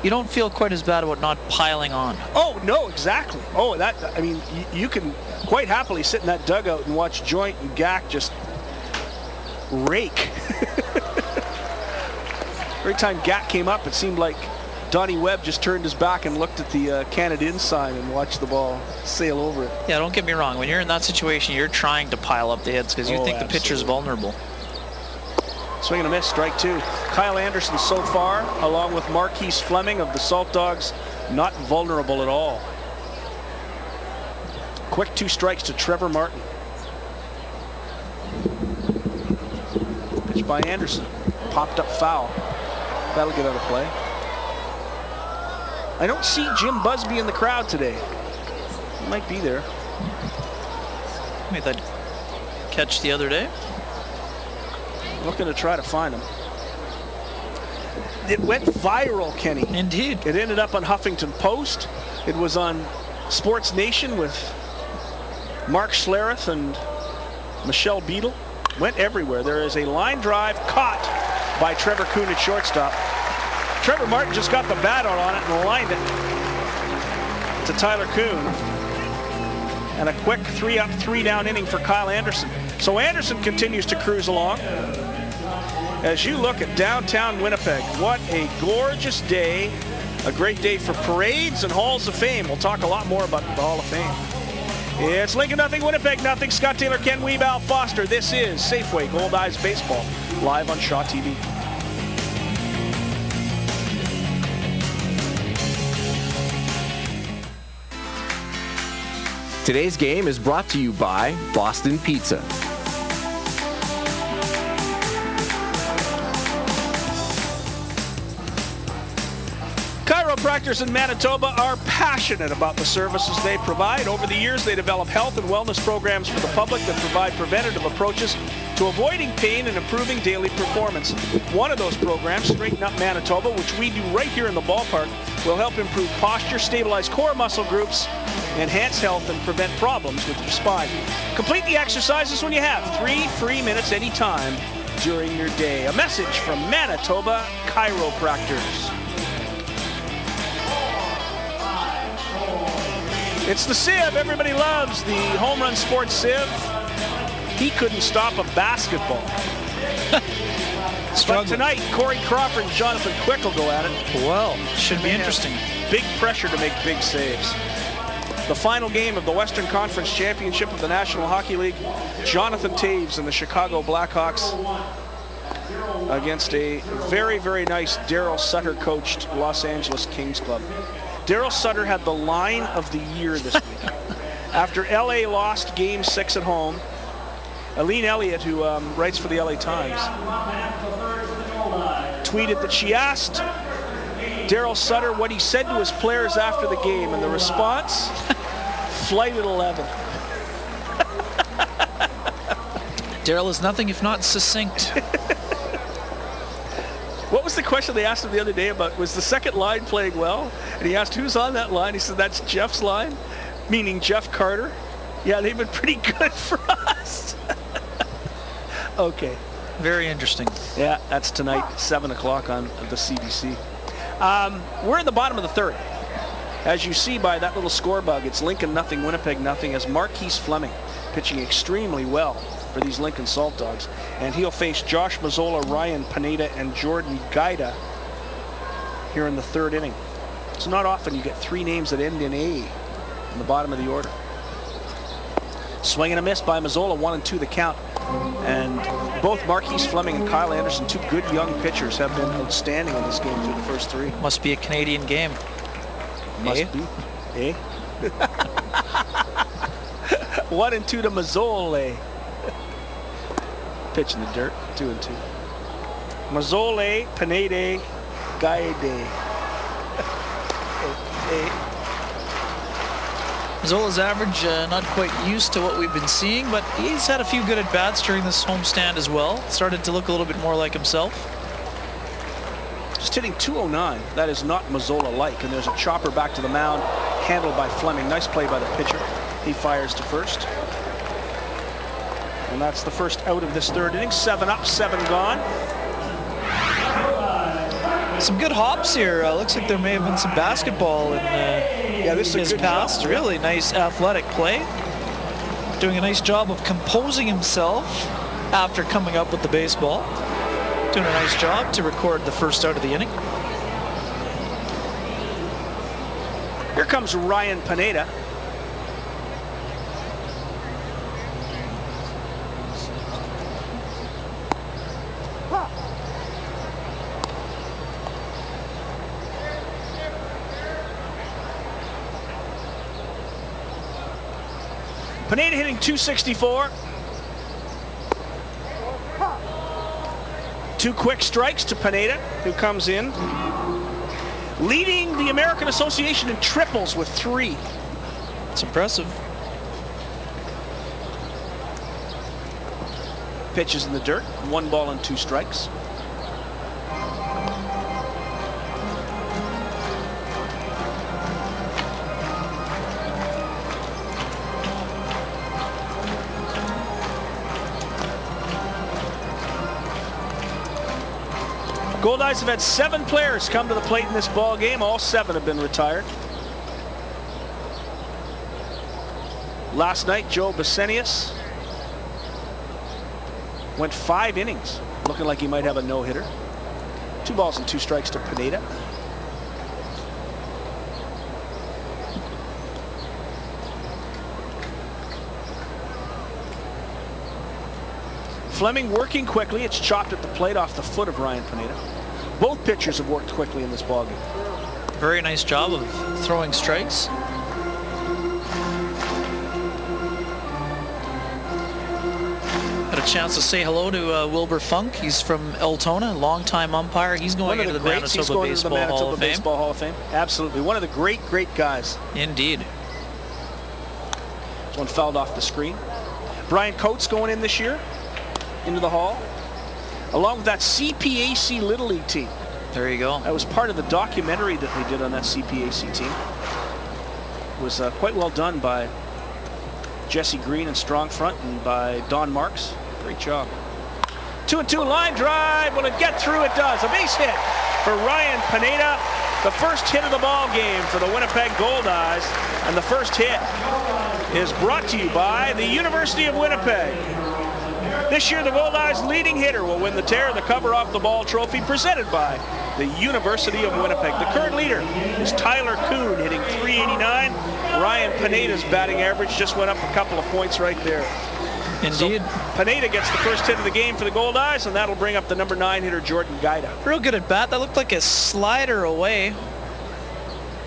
you don't feel quite as bad about not piling on. Oh, no, exactly. Oh, that, I mean, you can quite happily sit in that dugout and watch Joint and Gak just rake. Every time Gak came up, it seemed like Donnie Webb just turned his back and looked at the Canada sign and watched the ball sail over it. Yeah, don't get me wrong. When you're in that situation, you're trying to pile up the hits because you think the pitcher's vulnerable. Swing and a miss, strike 2. Kyle Anderson so far, along with Marquise Fleming of the Saltdogs, not vulnerable at all. Quick 2 strikes to Trevor Martin. Pitch by Anderson. Popped up foul. That'll get out of play. I don't see Jim Busby in the crowd today. He might be there. Made that catch the other day. Looking to try to find him. It went viral, Kenny. Indeed. It ended up on Huffington Post. It was on Sports Nation with Mark Schlereth and Michelle Beadle. Went everywhere. There is a line drive caught by Trevor Kuhn at shortstop. Trevor Martin just got the bat out on it and lined it to Tyler Kuhn. And a quick 3-up, 3-down inning for Kyle Anderson. So Anderson continues to cruise along. As you look at downtown Winnipeg, what a gorgeous day. A great day for parades and halls of fame. We'll talk a lot more about the Hall of Fame. It's Lincoln nothing, Winnipeg nothing. Scott Taylor, Ken Wiebe, Al Foster. This is Safeway Goldeyes Baseball, live on Shaw TV. Today's game is brought to you by Boston Pizza. Chiropractors in Manitoba are passionate about the services they provide. Over the years, they develop health and wellness programs for the public that provide preventative approaches to avoiding pain and improving daily performance. One of those programs, Straighten Up Manitoba, which we do right here in the ballpark, will help improve posture, stabilize core muscle groups, enhance health, and prevent problems with your spine. Complete the exercises when you have 3 free minutes anytime during your day. A message from Manitoba Chiropractors. It's the sieve everybody loves, the home run sports sieve. He couldn't stop a basketball. But tonight, Corey Crawford and Jonathan Quick will go at it. Well, should be interesting. Big pressure to make big saves. The final game of the Western Conference Championship of the National Hockey League, Jonathan Toews and the Chicago Blackhawks against a very, very nice Daryl Sutter-coached Los Angeles Kings club. Daryl Sutter had the line of the year this week. After LA lost Game 6 at home, Aline Elliott, who writes for the LA Times, tweeted that she asked Daryl Sutter what he said to his players after the game, and the response, flight at 11. Daryl is nothing if not succinct. What was the question they asked him the other day about, was the second line playing well? And he asked, who's on that line? He said, that's Jeff's line, meaning Jeff Carter. Yeah, they've been pretty good for us. Okay. Very interesting. Yeah, that's tonight, 7 o'clock on the CBC. We're in the bottom of the third. As you see by that little score bug, it's Lincoln nothing, Winnipeg nothing, as Marquise Fleming pitching extremely well for these Lincoln Saltdogs. And he'll face Josh Mazzola, Ryan Pineda, and Jordan Gaida here in the third inning. It's not often you get 3 names that end in A in the bottom of the order. Swing and a miss by Mazzola, 1-2 the count. And both Marquise Fleming and Kyle Anderson, 2 good young pitchers, have been outstanding in this game through the first 3. Must be a Canadian game. Must be. Eh? 1-2 to Mazzola. Pitch in the dirt, 2-2. Mazzola, Pineda, Gaide. Mazzola's average not quite used to what we've been seeing, but he's had a few good at-bats during this homestand as well. Started to look a little bit more like himself. Just hitting .209. That is not Mazzola-like. And there's a chopper back to the mound, handled by Fleming. Nice play by the pitcher. He fires to first. And that's the first out of this third inning. 7 up, 7 gone. Some good hops here. Looks like there may have been some basketball in this his past. Really nice athletic play. Doing a nice job of composing himself after coming up with the baseball. Doing a nice job to record the first out of the inning. Here comes Ryan Pineda. Pineda hitting .264. 2 quick strikes to Pineda, who comes in, leading the American Association in triples with 3. It's impressive. Pitches in the dirt, 1 ball and 2 strikes. Goldeyes have had 7 players come to the plate in this ball game. All 7 have been retired. Last night, Joe Basenius went 5 innings, looking like he might have a no-hitter. 2 balls and 2 strikes to Pineda. Fleming working quickly. It's chopped at the plate off the foot of Ryan Pineda. Both pitchers have worked quickly in this ballgame. Very nice job of throwing strikes. Got a chance to say hello to Wilbur Funk. He's from Eltona, longtime umpire. He's going into the Manitoba Baseball Hall of Fame. Absolutely. One of the great guys. Indeed. This one fouled off the screen. Brian Coates going in this year into the Hall, along with that CPAC Little League team. There you go. That was part of the documentary that they did on that CPAC team. It was quite well done by Jesse Green and Strong Front and by Don Marks. Great job. 2-2 line drive. Will it get through? It does. A base hit for Ryan Pineda. The first hit of the ball game for the Winnipeg Goldeyes. And the first hit is brought to you by the University of Winnipeg. This year, the Goldeyes' leading hitter will win the Tear the Cover Off the Ball trophy presented by the University of Winnipeg. The current leader is Tyler Kuhn, hitting .389. Ryan Pineda's batting average just went up a couple of points right there. Indeed. So Pineda gets the first hit of the game for the Goldeyes, and that'll bring up the number 9 hitter, Jordan Guida. Real good at bat. That looked like a slider away.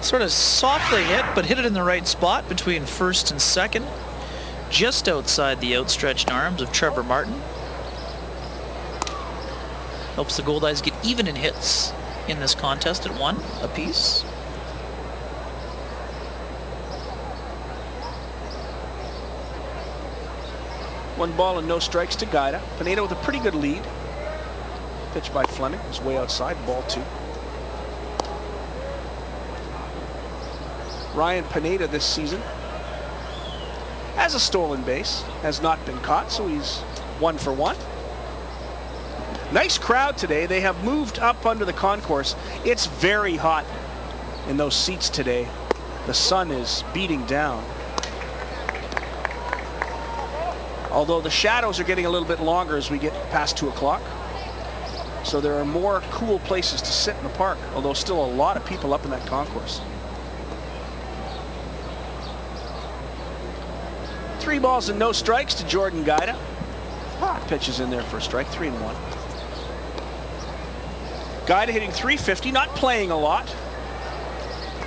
Sort of softly hit, but hit it in the right spot between first and second. Just outside the outstretched arms of Trevor Martin. Helps the Goldeyes get even in hits in this contest at 1 apiece. One ball and no strikes to Guida. Pineda with a pretty good lead. Pitch by Fleming is way outside, ball 2. Ryan Pineda this season has a stolen base, has not been caught, so he's 1 for 1. Nice crowd today. They have moved up under the concourse. It's very hot in those seats today. The sun is beating down. Although the shadows are getting a little bit longer as we get past 2 o'clock. So there are more cool places to sit in the park, although still a lot of people up in that concourse. 3 balls and no strikes to Jordan Guida. Pitches in there for a strike, 3-1. Guida hitting .350, not playing a lot.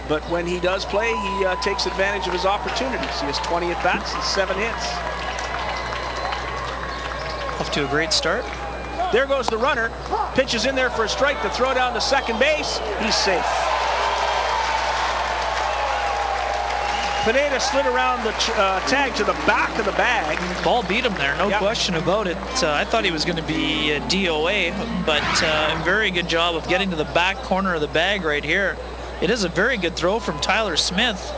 But when he does play, he takes advantage of his opportunities. He has 20 at-bats and 7 hits. Off to a great start. There goes the runner. Pitches in there for a strike to throw down to second base. He's safe. Pineda slid around the tag to the back of the bag. Ball beat him there, no question about it. I thought he was going to be DOA, but a very good job of getting to the back corner of the bag right here. It is a very good throw from Tyler Smith.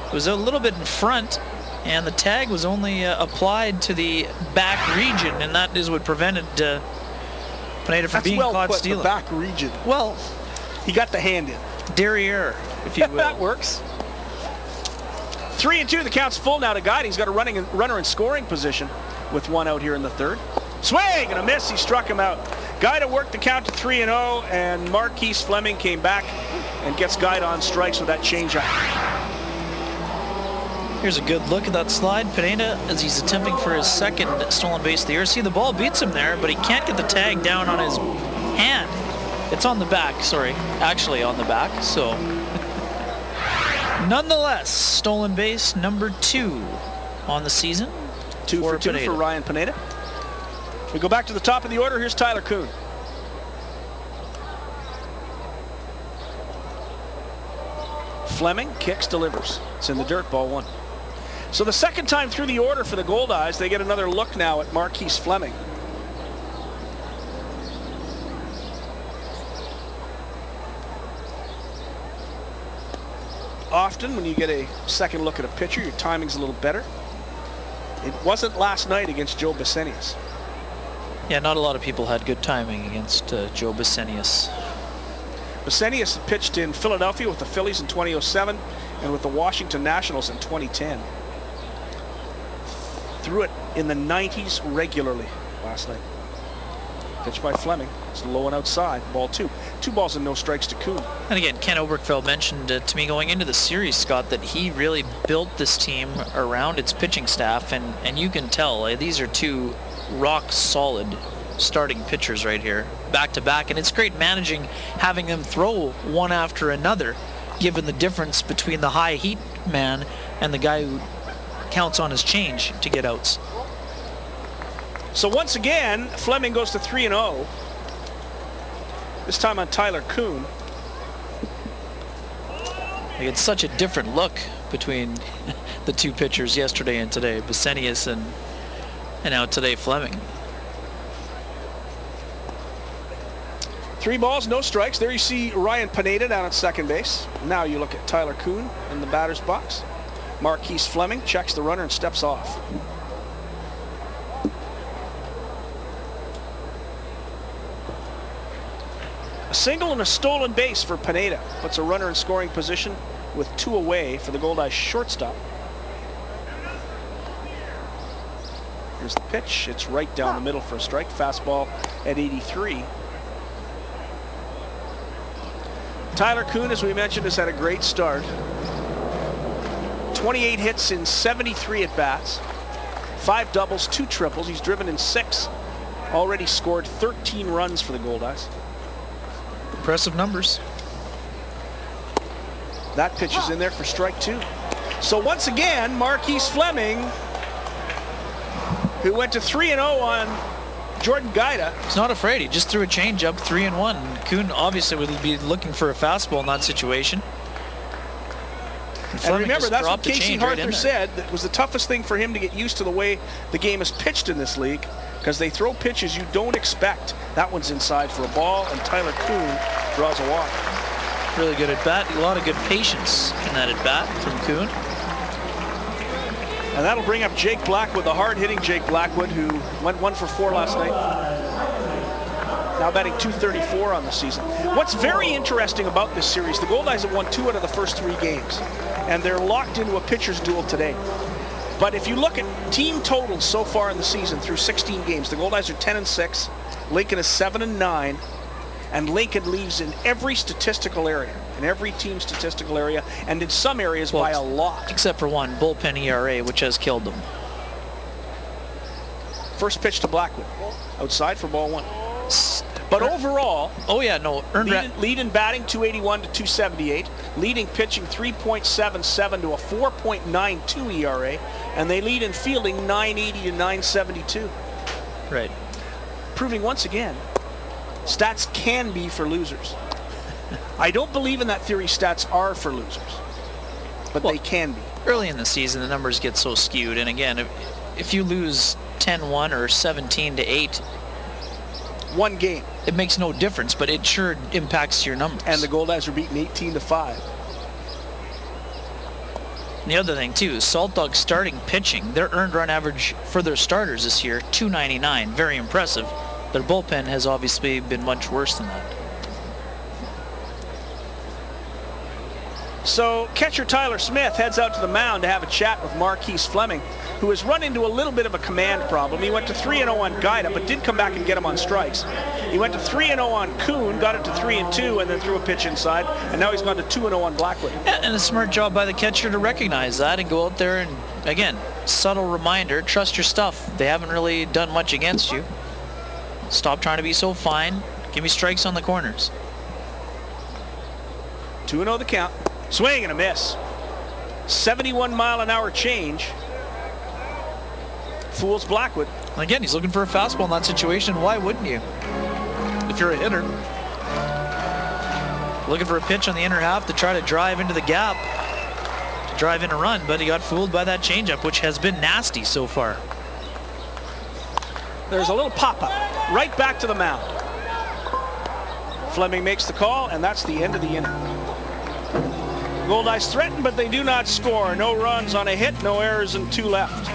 It was a little bit in front, and the tag was only applied to the back region, and that is what prevented Pineda from being caught stealing. The back region. Well, he got the hand in. Derriere, if you will. That works. 3-2, the count's full now to Guida. He's got a runner in scoring position with 1 out here in the 3rd. Swing and a miss, he struck him out. Guida worked the count to 3-0, and Marquise Fleming came back and gets Guida on strikes with that changeup. Here's a good look at that slide. Pineda, as he's attempting for his 2nd stolen base of the year. See, the ball beats him there, but he can't get the tag down on his hand. It's on the back, sorry. Actually on the back, so... Nonetheless, stolen base number 2 on the season. 2 for 2 for Ryan Pineda. We go back to the top of the order. Here's Tyler Kuhn. Fleming kicks, delivers. It's in the dirt, ball 1. So the 2nd time through the order for the Goldeyes, they get another look now at Marquise Fleming. Often when you get a second look at a pitcher, your timing's a little better. It wasn't last night against Joe Bissenius. Yeah, not a lot of people had good timing against Joe Bissenius. Bissenius pitched in Philadelphia with the Phillies in 2007 and with the Washington Nationals in 2010. Threw it in the 90s regularly last night. Pitch by Fleming. It's low and outside. Ball 2. 2 balls and no strikes to Kuhn. And again, Ken Oberkfeld mentioned to me going into the series, Scott, that he really built this team around its pitching staff, and you can tell these are 2 rock solid starting pitchers right here, back to back, and it's great managing having them throw one after another, given the difference between the high heat man and the guy who counts on his change to get outs. So once again, Fleming goes to 3-0. This time on Tyler Kuhn. It's such a different look between the two pitchers yesterday and today, Besenius and now today Fleming. 3 balls, no strikes. There you see Ryan Pineda down at second base. Now you look at Tyler Kuhn in the batter's box. Marquise Fleming checks the runner and steps off. A single and a stolen base for Pineda. Puts a runner in scoring position with 2 away for the Goldeyes shortstop. Here's the pitch. It's right down the middle for a strike. Fastball at 83. Tyler Kuhn, as we mentioned, has had a great start. 28 hits in 73 at-bats. 5 doubles, 2 triples. He's driven in 6. Already scored 13 runs for the Goldeyes. Impressive numbers. That pitch is in there for strike 2. So once again, Marquise Fleming, who went to 3-0 on Jordan Gaida. He's not afraid. He just threw a changeup, 3-1. Kuhn obviously would be looking for a fastball in that situation. And remember, that's what Casey Harther said. That was the toughest thing for him to get used to the way the game is pitched in this league, because they throw pitches you don't expect. That one's inside for a ball, and Tyler Kuhn draws a walk. Really good at bat. A lot of good patience in that at bat from Kuhn. And that'll bring up Jake Blackwood, the hard-hitting Jake Blackwood, who went 1 for 4 last night. Now batting .234 on the season. What's very interesting about this series, the Goldeyes have won 2 out of the first 3 games, and they're locked into a pitcher's duel today. But if you look at team totals so far in the season through 16 games, the Goldeyes are 10-6, Lincoln is 7-9, and Lincoln leads in every statistical area, in every team statistical area, and in some areas by a lot. Except for one, bullpen ERA, which has killed them. First pitch to Blackwood, outside for ball 1. But overall, lead in batting 281 to 278, leading pitching 3.77 to a 4.92 ERA, and they lead in fielding 980 to 972. Right. Proving once again, stats can be for losers. I don't believe in that theory stats are for losers, but they can be. Early in the season, the numbers get so skewed, and again, if you lose 10-1 or 17-8, one game, it makes no difference, but it sure impacts your numbers. And the Goldeyes are beaten 18-5. And the other thing too, Saltdogs starting pitching, their earned run average for their starters this year, 299, very impressive. Their bullpen has obviously been much worse than that. So catcher Tyler Smith heads out to the mound to have a chat with Marquise Fleming, who has run into a little bit of a command problem. He went to 3-0 on Gaida, but did come back and get him on strikes. He went to 3-0 on Kuhn, got it to 3-2, and then threw a pitch inside, and now he's gone to 2-0 on Blackwood. Yeah, and a smart job by the catcher to recognize that and go out there and, again, subtle reminder, trust your stuff. They haven't really done much against you. Stop trying to be so fine. Give me strikes on the corners. 2-0 the count. Swing and a miss. 71-mile-an-hour change. Fools Blackwood. Again, he's looking for a fastball in that situation. Why wouldn't you? If you're a hitter. Looking for a pitch on the inner half to try to drive into the gap. To drive in a run, but he got fooled by that changeup, which has been nasty so far. There's a little pop-up. Right back to the mound. Fleming makes the call, and that's the end of the inning. Goldeyes threaten, but they do not score. No runs on a hit, no errors, and 2 left.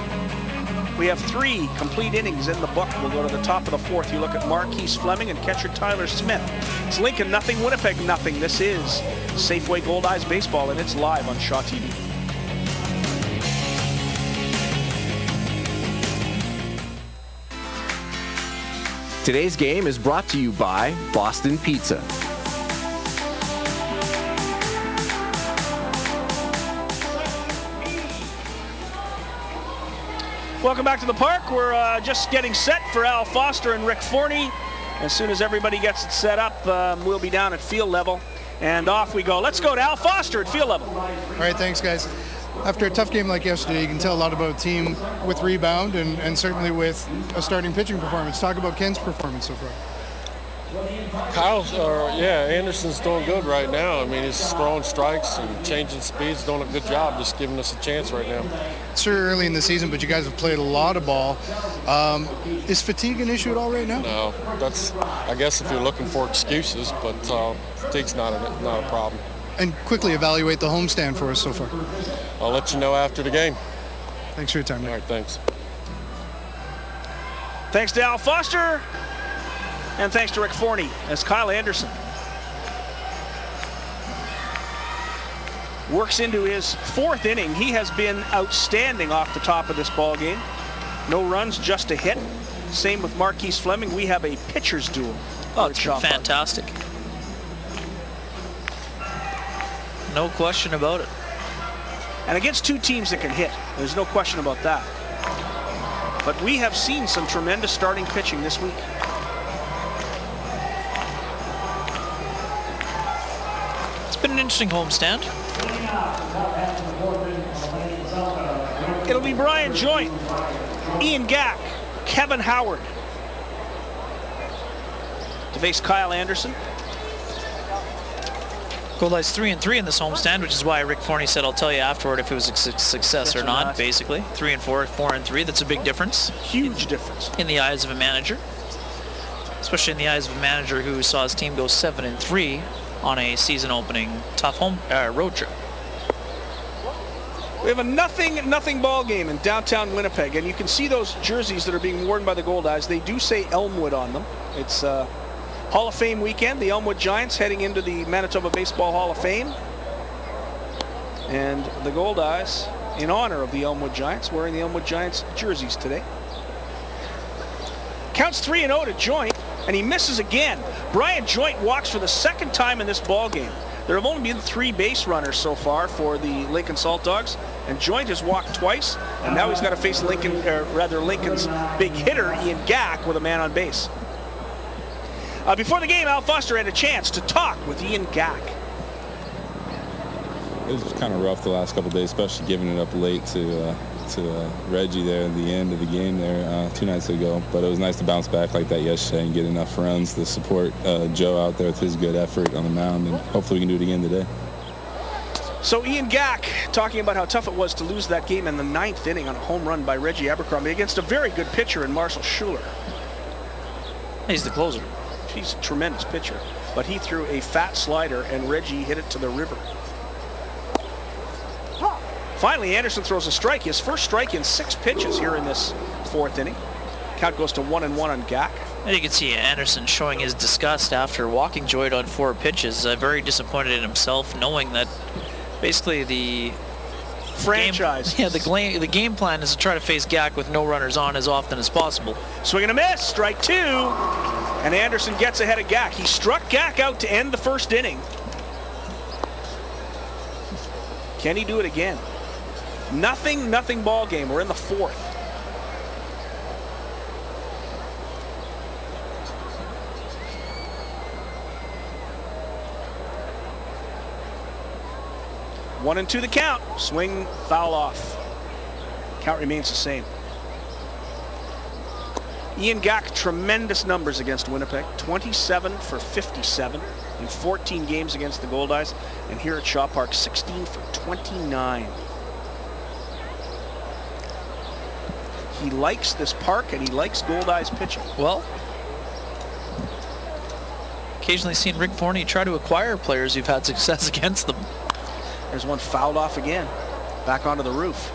We have 3 complete innings in the book. We'll go to the top of the 4th. You look at Marquise Fleming and catcher Tyler Smith. It's Lincoln nothing, Winnipeg nothing. This is Safeway Goldeyes Baseball, and it's live on Shaw TV. Today's game is brought to you by Boston Pizza. Welcome back to the park. We're just getting set for Al Foster and Rick Forney. As soon as everybody gets it set up, we'll be down at field level. And off we go. Let's go to Al Foster at field level. All right, thanks, guys. After a tough game like yesterday, you can tell a lot about a team with rebound and certainly with a starting pitching performance. Talk about Ken's performance so far. Anderson's doing good right now. I mean, he's throwing strikes and changing speeds, doing a good job, just giving us a chance right now. It's sure early in the season, but you guys have played a lot of ball. Is fatigue an issue at all right now? No, that's, I guess, if you're looking for excuses, but fatigue's not a problem. And quickly evaluate the homestand for us so far. I'll let you know after the game. Thanks for your time, Nick. All right, thanks. Thanks to Al Foster. And thanks to Rick Forney as Kyle Anderson works into his 4th inning. He has been outstanding off the top of this ball game. No runs, just a hit. Same with Marquise Fleming. We have a pitcher's duel. Oh, it's been fantastic. No question about it. And against 2 teams that can hit. There's no question about that. But we have seen some tremendous starting pitching this week. Been an interesting homestand. It'll be Brian Joint, Ian Gack, Kevin Howard to face Kyle Anderson. Goldeyes 3-3 in this homestand, which is why Rick Forney said, "I'll tell you afterward if it was a success or not." Basically, 3-4, 4-3. That's a big difference. Huge difference in the eyes of a manager, especially in the eyes of a manager who saw his team go 7-3. On a season-opening tough road trip. We have a nothing ball game in downtown Winnipeg, and you can see those jerseys that are being worn by the Goldeyes. They do say Elmwood on them. It's Hall of Fame weekend. The Elmwood Giants heading into the Manitoba Baseball Hall of Fame, and the Goldeyes, in honor of the Elmwood Giants, wearing the Elmwood Giants jerseys today. Counts 3-0 to Joint. And he misses again. Brian Joint walks for the 2nd time in this ball game. There have only been 3 base runners so far for the Lincoln Saltdogs, and Joint has walked twice, and now he's got to face Lincoln's big hitter, Ian Gack, with a man on base. Before the game, Al Foster had a chance to talk with Ian Gack. It was kind of rough the last couple of days, especially giving it up late to Reggie there at the end of the game there 2 nights ago. But it was nice to bounce back like that yesterday and get enough runs to support Joe out there with his good effort on the mound, and hopefully we can do it again today. So Ian Gack talking about how tough it was to lose that game in the 9th inning on a home run by Reggie Abercrombie against a very good pitcher in Marshall Schuler. He's the closer. He's a tremendous pitcher, but he threw a fat slider and Reggie hit it to the river. Finally, Anderson throws a strike. His first strike in 6 pitches here in this 4th inning. Count goes to 1-1 on Gack. And you can see Anderson showing his disgust after walking Joint on 4 pitches. Very disappointed in himself, knowing that basically the franchise. The game plan is to try to face Gack with no runners on as often as possible. Swing and a miss, strike 2. And Anderson gets ahead of Gack. He struck Gack out to end the 1st inning. Can he do it again? Nothing ball game. We're in the 4th. One and 2 the count. Swing, foul off. Count remains the same. Ian Gack, tremendous numbers against Winnipeg. 27 for 57 in 14 games against the Goldeyes. And here at Shaw Park, 16 for 29. He likes this park, and he likes Goldeyes pitching. Well, occasionally seen Rick Forney try to acquire players who've had success against them. There's one fouled off again. Back onto the roof.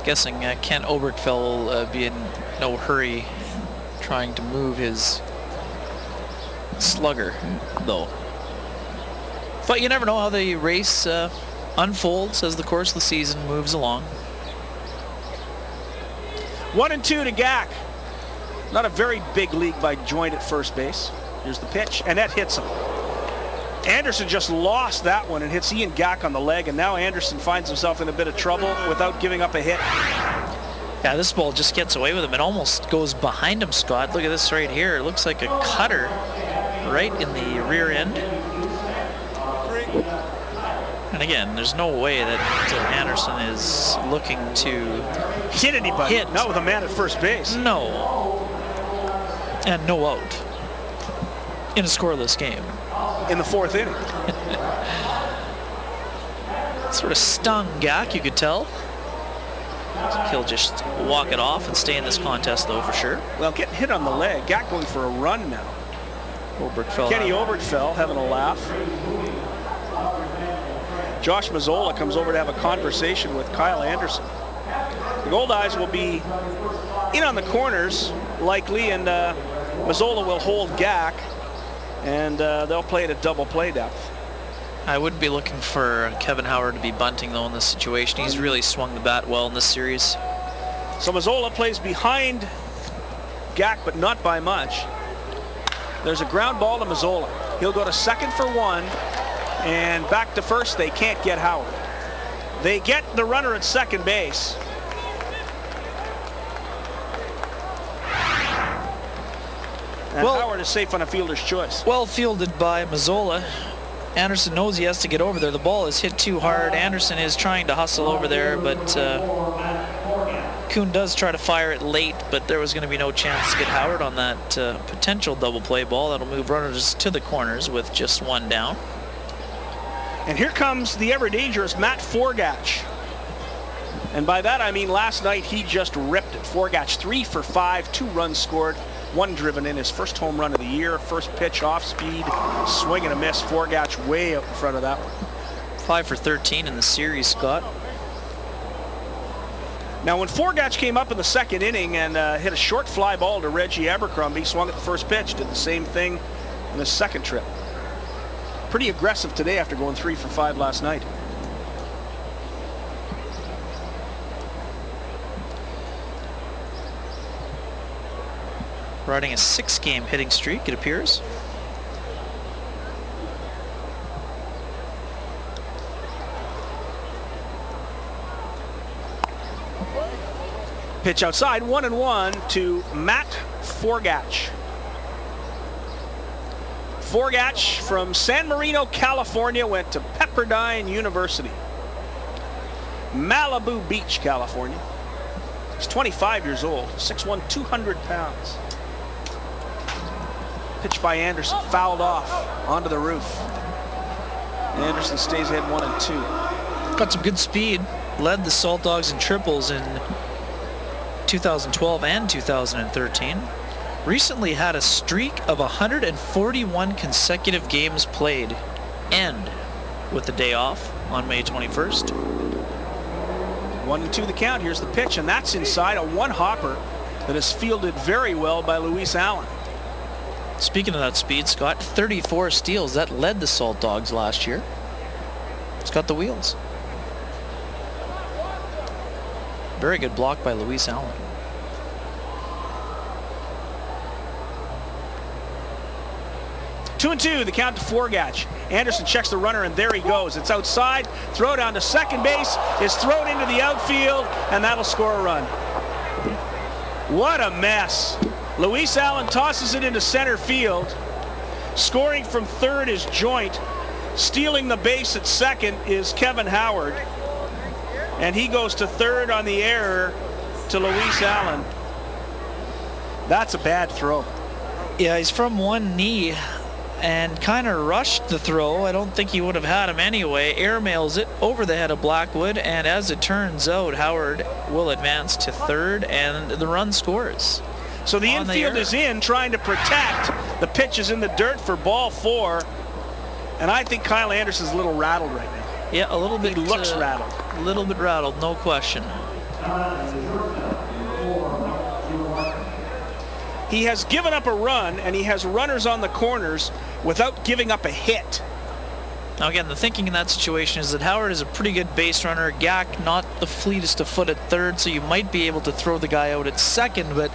Guessing Kent Oberkfell will be in no hurry trying to move his slugger, though. But you never know how the race unfolds as the course of the season moves along. 1 and 2 to Gack. Not a very big league by Joint at first base. Here's the pitch, and that hits him. Anderson just lost that one and hits Ian Gack on the leg, and now Anderson finds himself in a bit of trouble without giving up a hit. Yeah, this ball just gets away with him. It almost goes behind him, Scott. Look at this right here. It looks like a cutter right in the rear end. And again, there's no way that Anderson is looking to hit anybody. Not with a man at first base. No. And no out in a scoreless game. In the fourth inning. Sort of stung Gack, you could tell. He'll just walk it off and stay in this contest, though, for sure. Well, getting hit on the leg. Gack going for a run now. Kenny Obergfell having a laugh. Josh Mazzola comes over to have a conversation with Kyle Anderson. The Goldeyes will be in on the corners, likely, and Mazzola will hold Gack, and they'll play it at double play depth. I would be looking for Kevin Howard to be bunting, though, in this situation. He's really swung the bat well in this series. So Mazzola plays behind Gack, but not by much. There's a ground ball to Mazzola. He'll go to second for one, and back to first. They can't get Howard. They get the runner at second base. And Howard is safe on a fielder's choice. Well fielded by Mazzola. Anderson knows he has to get over there. The ball is hit too hard. Anderson is trying to hustle over there, but Kuhn does try to fire it late, but there was going to be no chance to get Howard on that potential double play ball. That'll move runners to the corners with just one down. And here comes the ever-dangerous Matt Forgatch. And by that I mean last night he just ripped it. Forgatch 3 for 5, 2 runs scored, 1 driven in, his first home run of the year. First pitch off speed, swing and a miss. Forgatch way out in front of that one. 5 for 13 in the series, Scott. Now when Forgatch came up in the second inning and hit a short fly ball to Reggie Abercrombie, swung at the first pitch, did the same thing in the second trip. Pretty aggressive today after going 3 for 5 last night. Riding a 6-game hitting streak, it appears. Pitch outside, 1-1 to Matt Forgatch. Forgatch from San Marino, California, went to Pepperdine University. Malibu Beach, California. He's 25 years old, 6'1", 200 pounds. Pitch by Anderson, fouled off onto the roof. Anderson stays ahead 1-2. Got some good speed. Led the Saltdogs in triples in 2012 and 2013. Recently had a streak of 141 consecutive games played, end with the day off on May 21st. 1-2 the count. Here's the pitch, and that's inside, a one-hopper that is fielded very well by Luis Allen. Speaking of that speed, Scott, 34 steals. That led the Saltdogs last year. It's got the wheels. Very good block by Luis Allen. Two and two, the count to Forgatch. Anderson checks the runner, and there he goes. It's outside. Throw down to second base is thrown into the outfield, and that'll score a run. What a mess. Luis Allen tosses it into center field. Scoring from third is Joint. Stealing the base at second is Kevin Howard. And he goes to third on the error to Luis Allen. That's a bad throw. Yeah, he's from one knee and kind of rushed the throw. I don't think he would have had him anyway. Airmails it over the head of Blackwood, and as it turns out, Howard will advance to third, and the run scores. So the infield is in, trying to protect. The pitch is in the dirt for ball 4. And I think Kyle Anderson's a little rattled right now. Yeah, a little bit. He looks rattled. A little bit rattled, no question. He has given up a run, and he has runners on the corners without giving up a hit. Now again, the thinking in that situation is that Howard is a pretty good base runner. Gack not the fleetest of foot at third, so you might be able to throw the guy out at second, but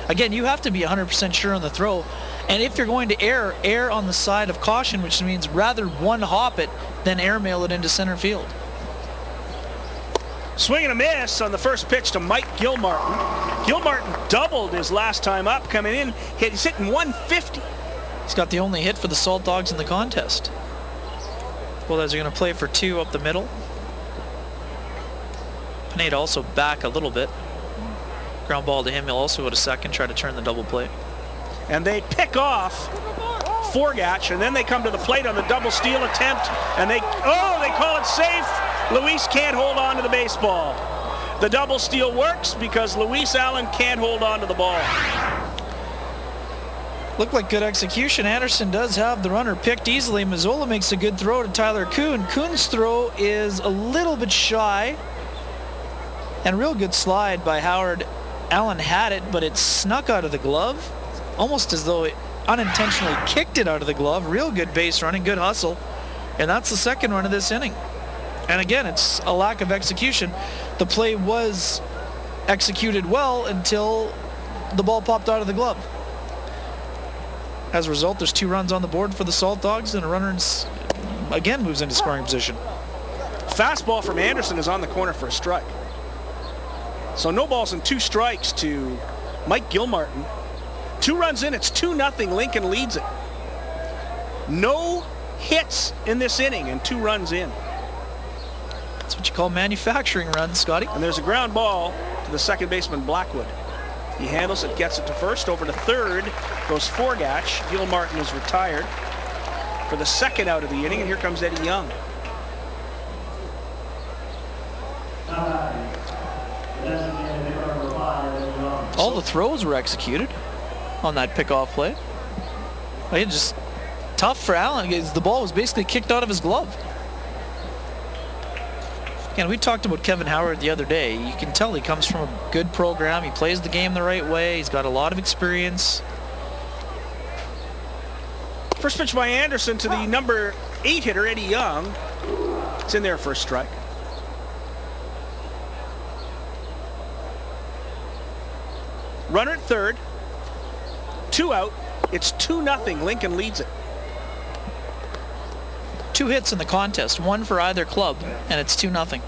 Again, you have to be 100% sure on the throw. And if you're going to err on the side of caution, which means rather one hop it than airmail it into center field. Swing and a miss on the first pitch to Mike Gilmartin. Gilmartin doubled his last time up, coming in. He's hitting 150. He's got the only hit for the Saltdogs in the contest. Goldeyes are going to play for 2 up the middle. Pineda also back a little bit. Ground ball to him. He'll also go to second, try to turn the double play. And they pick off Forgatch, and then they come to the plate on the double steal attempt, and they call it safe. Luis can't hold on to the baseball. The double steal works because Luis Allen can't hold on to the ball. Looked like good execution. Anderson does have the runner picked easily. Mazzola makes a good throw to Tyler Kuhn. Kuhn's throw is a little bit shy. And real good slide by Howard. Allen had it, but it snuck out of the glove. Almost as though it unintentionally kicked it out of the glove. Real good base running, good hustle. And that's the second run of this inning. And again, it's a lack of execution. The play was executed well until the ball popped out of the glove. As a result, there's 2 runs on the board for the Saltdogs, and a runner again moves into scoring position. Fastball from Anderson is on the corner for a strike. So no balls and 2 strikes to Mike Gilmartin. 2 runs in, it's 2-0. Lincoln leads it. No hits in this inning and 2 runs in. That's what you call manufacturing runs, Scotty. And there's a ground ball to the second baseman, Blackwood. He handles it, gets it to first, over to third goes Forgatch. Gilmartin is retired for the second out of the inning, and here comes Eddie Young. All the throws were executed on that pickoff play. It's just tough for Allen because the ball was basically kicked out of his glove. Again, we talked about Kevin Howard the other day. You can tell he comes from a good program. He plays the game the right way. He's got a lot of experience. First pitch by Anderson to the number 8 hitter, Eddie Young. It's in there for a strike. Runner at third. 2 out. It's 2-0. Lincoln leads it. 2 hits in the contest, 1 for either club, and it's 2-0.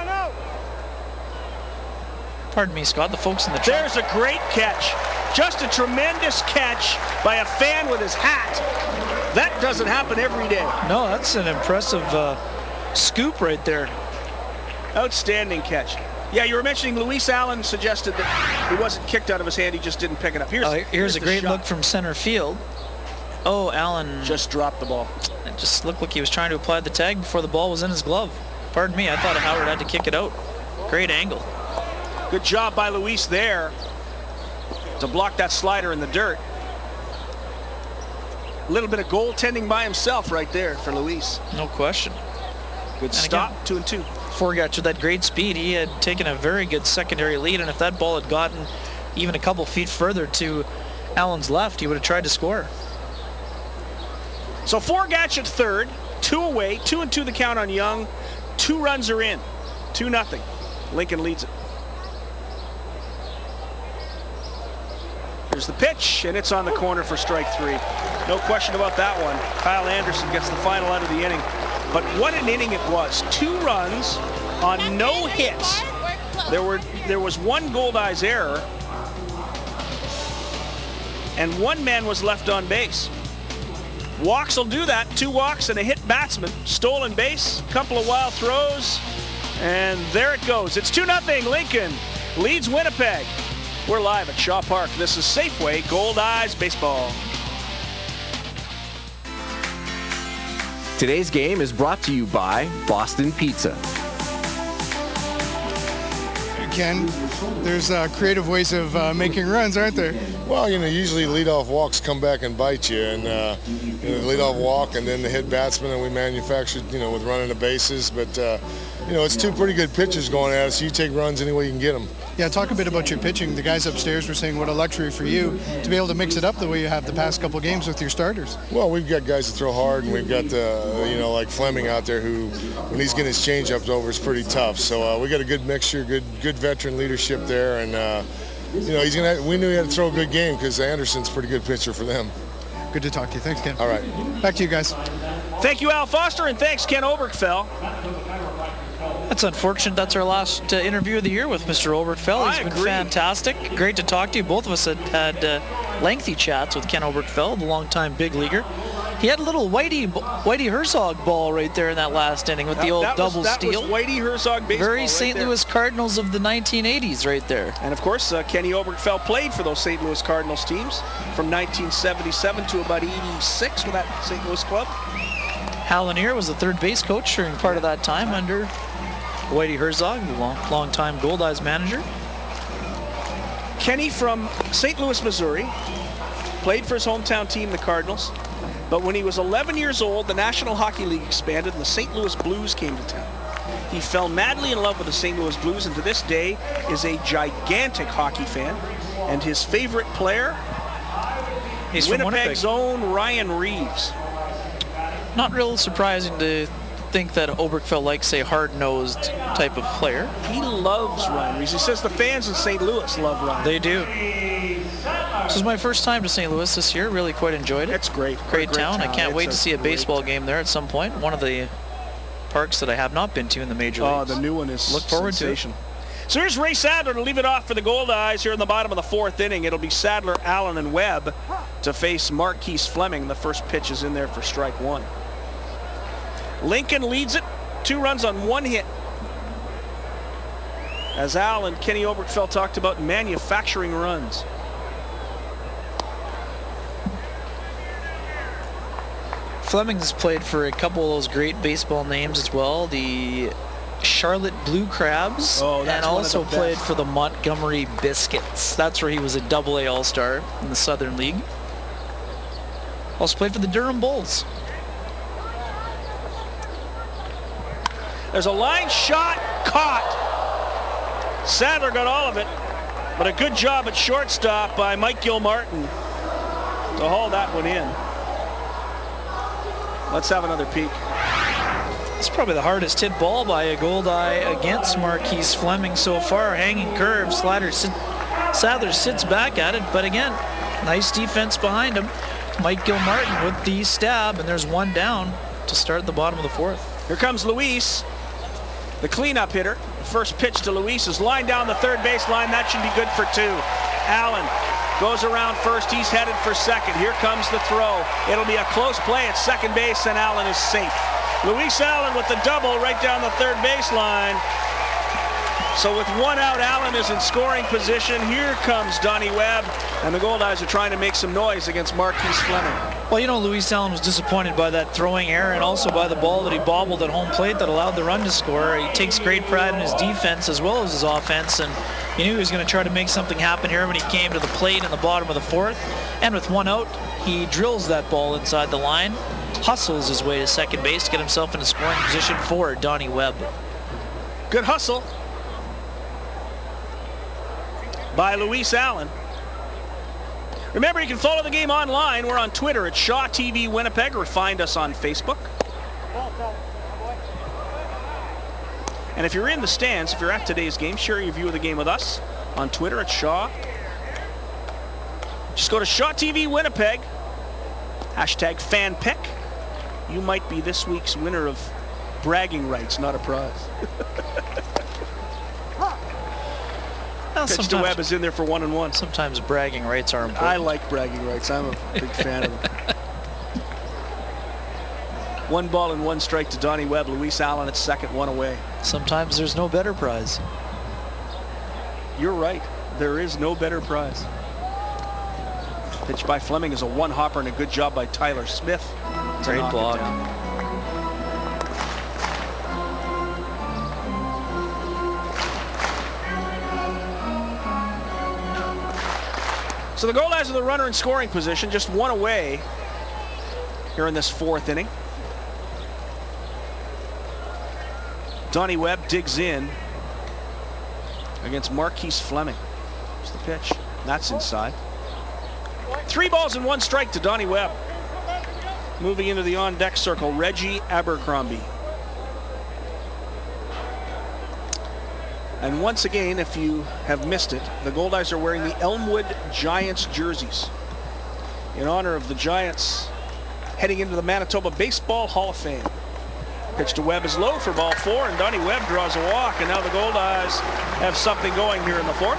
No. Pardon me, Scott, the folks in the truck. There's a great catch. Just a tremendous catch by a fan with his hat. That doesn't happen every day. No, that's an impressive scoop right there. Outstanding catch. Yeah, you were mentioning Luis Allen suggested that he wasn't kicked out of his hand, he just didn't pick it up. Here's a great look from center field. Oh, Allen just dropped the ball. It just looked like he was trying to apply the tag before the ball was in his glove. Pardon me, I thought Howard had to kick it out. Great angle. Good job by Luis there to block that slider in the dirt. A little bit of goaltending by himself right there for Luis. No question. Good stop, 2-2. Forgatch with that great speed, he had taken a very good secondary lead, and if that ball had gotten even a couple feet further to Allen's left, he would have tried to score. So Forgatch at third, 2 away, 2-2 the count on Young. 2 runs are in, 2-0. Lincoln leads it. Here's the pitch, and it's on the corner for strike 3. No question about that one. Kyle Anderson gets the final out of the inning. But what an inning it was. 2 runs on no hits. There was 1 Goldeyes error, and 1 man was left on base. Walks will do that. 2 walks and a hit batsman. Stolen base, couple of wild throws, and there it goes. It's 2-0. Lincoln leads Winnipeg. We're live at Shaw Park. This is Safeway Goldeyes Baseball. Today's game is brought to you by Boston Pizza. Ken, there's creative ways of making runs, aren't there? Well, usually leadoff walks come back and bite you, and the leadoff walk and then the hit batsman, and we manufactured, with running the bases. But it's two pretty good pitchers going at it, so you take runs any way you can get them. Yeah, talk a bit about your pitching. The guys upstairs were saying what a luxury for you to be able to mix it up the way you have the past couple games with your starters. Well, we've got guys that throw hard, and we've got, like Fleming out there who, when he's getting his changeups over, is pretty tough. So we got a good mixture, good veteran leadership there, and we knew he had to throw a good game because Anderson's a pretty good pitcher for them. Good to talk to you. Thanks, Ken. All right. Back to you guys. Thank you, Al Foster, and thanks, Ken Oberkfell. That's unfortunate. That's our last interview of the year with Mr. Oberkfell. He's been fantastic. Great to talk to you. Both of us had lengthy chats with Ken Oberkfell, the longtime big leaguer. He had a little Whitey Herzog ball right there in that last inning with the old double steal. That was Whitey Herzog baseball. Very St. Louis Cardinals of the 1980s right there. And of course, Kenny Oberkfell played for those St. Louis Cardinals teams from 1977 to about 86 with that St. Louis club. Hal Lanier was the third base coach during part of that time under Whitey Herzog, the long-time Goldeyes manager. Kenny from St. Louis, Missouri, played for his hometown team, the Cardinals. But when he was 11 years old, the National Hockey League expanded and the St. Louis Blues came to town. He fell madly in love with the St. Louis Blues and to this day is a gigantic hockey fan. And his favorite player, Winnipeg's own Ryan Reeves. Not real surprising to think that Oberkfell likes a hard-nosed type of player. He loves Ryan Reeves. He says the fans in St. Louis love Ryan. They do. This is my first time to St. Louis this year. Really quite enjoyed it. It's great. Great town. I can't wait to see a baseball game there at some point. One of the parks that I have not been to in the major leagues. Oh, the new one is Look forward sensation. To it. So here's Ray Sadler to leave it off for the Goldeyes here in the bottom of the fourth inning. It'll be Sadler, Allen, and Webb to face Marquise Fleming. The first pitch is in there for strike one. Lincoln leads it, 2 runs on 1 hit. As Al and Kenny Oberkfell talked about manufacturing runs. Fleming's played for a couple of those great baseball names as well. The Charlotte Blue Crabs, and also played for the Montgomery Biscuits. That's where he was a Double-A All-Star in the Southern League. Also played for the Durham Bulls. There's a line shot, caught. Sadler got all of it, but a good job at shortstop by Mike Gilmartin to haul that one in. Let's have another peek. It's probably the hardest hit ball by a Goldeye against Marquise Fleming so far. Hanging curve. Sadler sits back at it, but again, nice defense behind him. Mike Gilmartin with the stab, and there's one down to start the bottom of the fourth. Here comes Luis, the cleanup hitter. The first pitch to Luis is lined down the third base line. That should be good for 2. Allen goes around first. He's headed for second. Here comes the throw. It'll be a close play at second base, and Allen is safe. Luis Allen with the double right down the third baseline. So with 1 out, Allen is in scoring position. Here comes Donnie Webb, and the Goldeyes are trying to make some noise against Marquise Fleming. Well, you know, Luis Allen was disappointed by that throwing error and also by the ball that he bobbled at home plate that allowed the run to score. He takes great pride in his defense as well as his offense, and he knew he was going to try to make something happen here when he came to the plate in the bottom of the fourth. And with 1 out, he drills that ball inside the line, hustles his way to second base to get himself in a scoring position for Donnie Webb. Good hustle by Luis Allen. Remember, you can follow the game online. We're on Twitter at Shaw TV Winnipeg, or find us on Facebook. And if you're in the stands, if you're at today's game, share your view of the game with us on Twitter at Shaw. Just go to Shaw TV Winnipeg, #FanPick. You might be this week's winner of bragging rights, not a prize. Pitch to Webb is in there for 1-1. Sometimes bragging rights are important. I like bragging rights. I'm a big fan of them. 1 ball and 1 strike to Donnie Webb. Luis Allen at second, 1 away. Sometimes there's no better prize. You're right. There is no better prize. Pitch by Fleming is a 1-hopper and a good job by Tyler Smith. Great block. So the Goldeyes are the runner in scoring position, just 1 away here in this 4th inning. Donnie Webb digs in against Marquise Fleming. Here's the pitch. That's inside. 3 balls and 1 strike to Donnie Webb. Moving into the on-deck circle, Reggie Abercrombie. And once again, if you have missed it, the Goldeyes are wearing the Elmwood Giants jerseys in honor of the Giants heading into the Manitoba Baseball Hall of Fame. Pitch to Webb is low for ball 4, and Donnie Webb draws a walk, and now the Goldeyes have something going here in the 4th.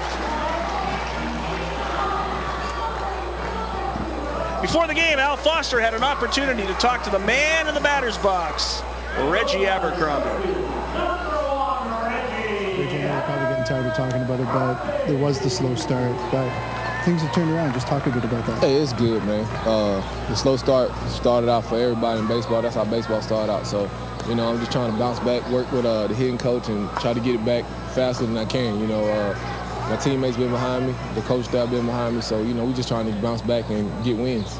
Before the game, Al Foster had an opportunity to talk to the man in the batter's box, Reggie Abercrombie. Reggie and I are probably getting tired of talking about it, but there was the slow start, but things have turned around. Just talk a bit about that. Hey, it's good, man. The slow start started out for everybody in baseball. That's how baseball started out. So, you know, I'm just trying to bounce back, work with the hitting coach, and try to get it back faster than I can. You know, my teammates been behind me, the coach staff been behind me. So, you know, we're just trying to bounce back and get wins.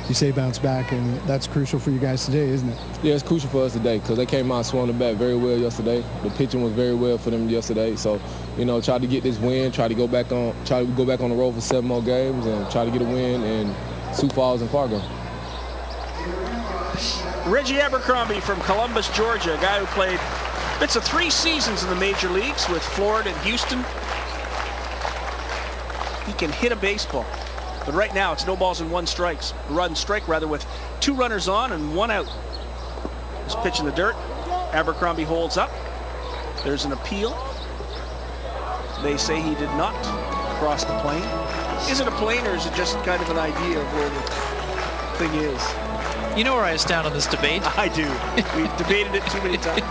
You say bounce back, and that's crucial for you guys today, isn't it? Yeah, it's crucial for us today because they came out swung the bat very well yesterday. The pitching was very well for them yesterday. So, you know, try to get this win, try to go back on the road for 7 more games, and try to get a win in Sioux Falls and Fargo. Reggie Abercrombie from Columbus, Georgia, a guy who played bits of 3 seasons in the major leagues with Florida and Houston. He can hit a baseball. But right now, it's no balls and 1 strike, with 2 runners on and 1 out. This pitch in the dirt. Abercrombie holds up. There's an appeal. They say he did not cross the plane. Is it a plane, or is it just kind of an idea of where the thing is? You know where I stand on this debate? I do. We've debated it too many times.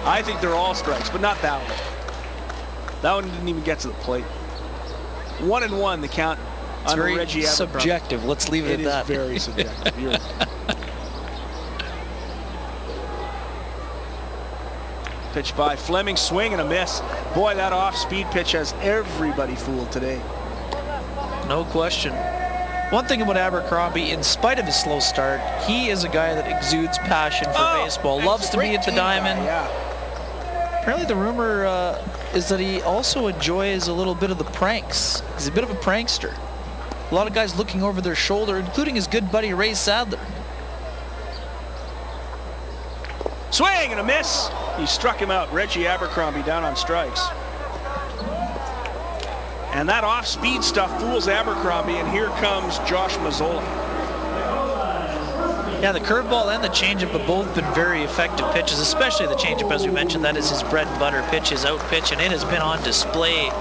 I think they're all strikes, but not that one. That one didn't even get to the plate. 1-1, the count. It's very subjective. Let's leave it at that. It is very subjective. You're right. Pitch by Fleming, swing and a miss. Boy, that off-speed pitch has everybody fooled today. No question. One thing about Abercrombie, in spite of his slow start, he is a guy that exudes passion for baseball. Loves to be at the diamond. Yeah. Apparently the rumor is that he also enjoys a little bit of the pranks. He's a bit of a prankster. A lot of guys looking over their shoulder, including his good buddy Ray Sadler. Swing and a miss. He struck him out. Reggie Abercrombie down on strikes. And that off-speed stuff fools Abercrombie, and here comes Josh Mazzola. Yeah, the curveball and the changeup have both been very effective pitches, especially the changeup, as we mentioned. That is his bread and butter pitch, his out pitch, and it has been on display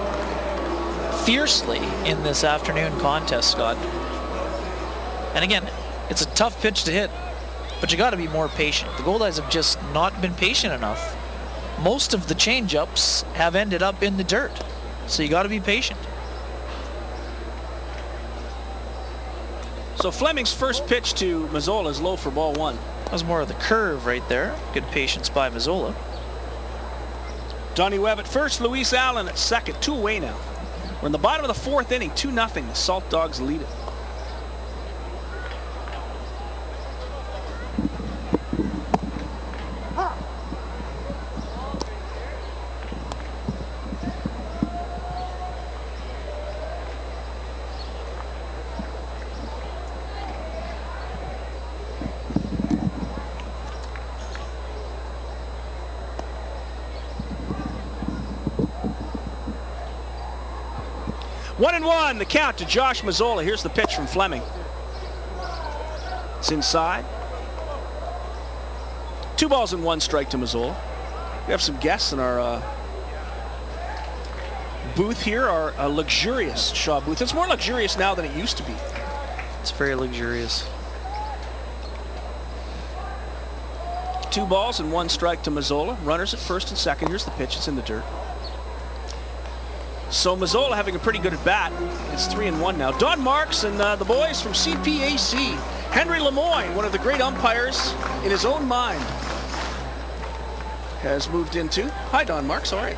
fiercely in this afternoon contest, Scott. And again, it's a tough pitch to hit, but you got to be more patient. The Goldeyes have just not been patient enough. Most of the changeups have ended up in the dirt, so you got to be patient. So Fleming's first pitch to Mazzola is low for ball 1. That was more of the curve right there. Good patience by Mazzola. Donnie Webb at first, Luis Allen at second. 2 away now. We're in the bottom of the 4th inning, 2-0. The Saltdogs lead it. One and one, the count to Josh Mazzola. Here's the pitch from Fleming. It's inside. 2 balls and 1 strike to Mazzola. We have some guests in our booth here, our luxurious Shaw booth. It's more luxurious now than it used to be. It's very luxurious. 2 balls and 1 strike to Mazzola. Runners at first and second. Here's the pitch. It's in the dirt. So Mazzola having a pretty good at bat. It's 3-1 now. Don Marks and the boys from CPAC. Henry Lemoyne, one of the great umpires in his own mind, has moved into. Hi, Don Marks. How are you?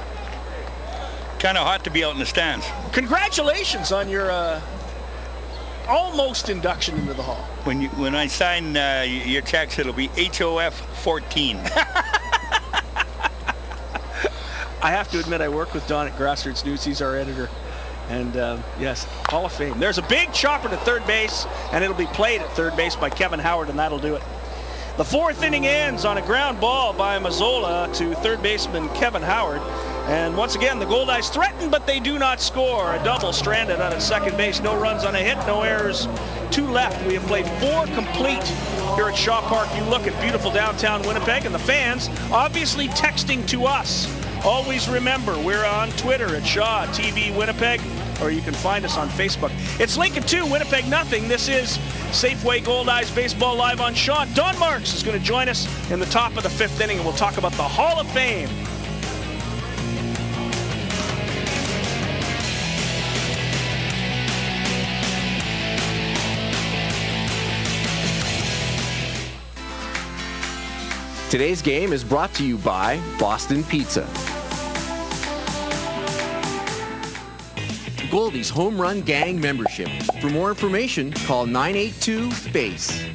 Kind of hot to be out in the stands. Congratulations on your almost induction into the hall. When I sign your checks, it'll be HOF 14. I have to admit, I work with Don at Grassroots News. He's our editor. And yes, Hall of Fame. There's a big chopper to third base, and it'll be played at third base by Kevin Howard, and that'll do it. The fourth inning ends on a ground ball by Mazzola to third baseman Kevin Howard. And once again, the Goldeyes threaten, but they do not score. A double stranded out at second base. No runs on a hit, no errors. 2 left. We have played 4 complete here at Shaw Park. You look at beautiful downtown Winnipeg, and the fans obviously texting to us. Always remember, we're on Twitter at Shaw TV Winnipeg, or you can find us on Facebook. It's Lincoln 2, Winnipeg nothing. This is Safeway Goldeyes Baseball Live on Shaw. Don Marks is going to join us in the top of the 5th inning, and we'll talk about the Hall of Fame. Today's game is brought to you by Boston Pizza. Goldeyes Home Run Gang membership. For more information, call 982-BASE.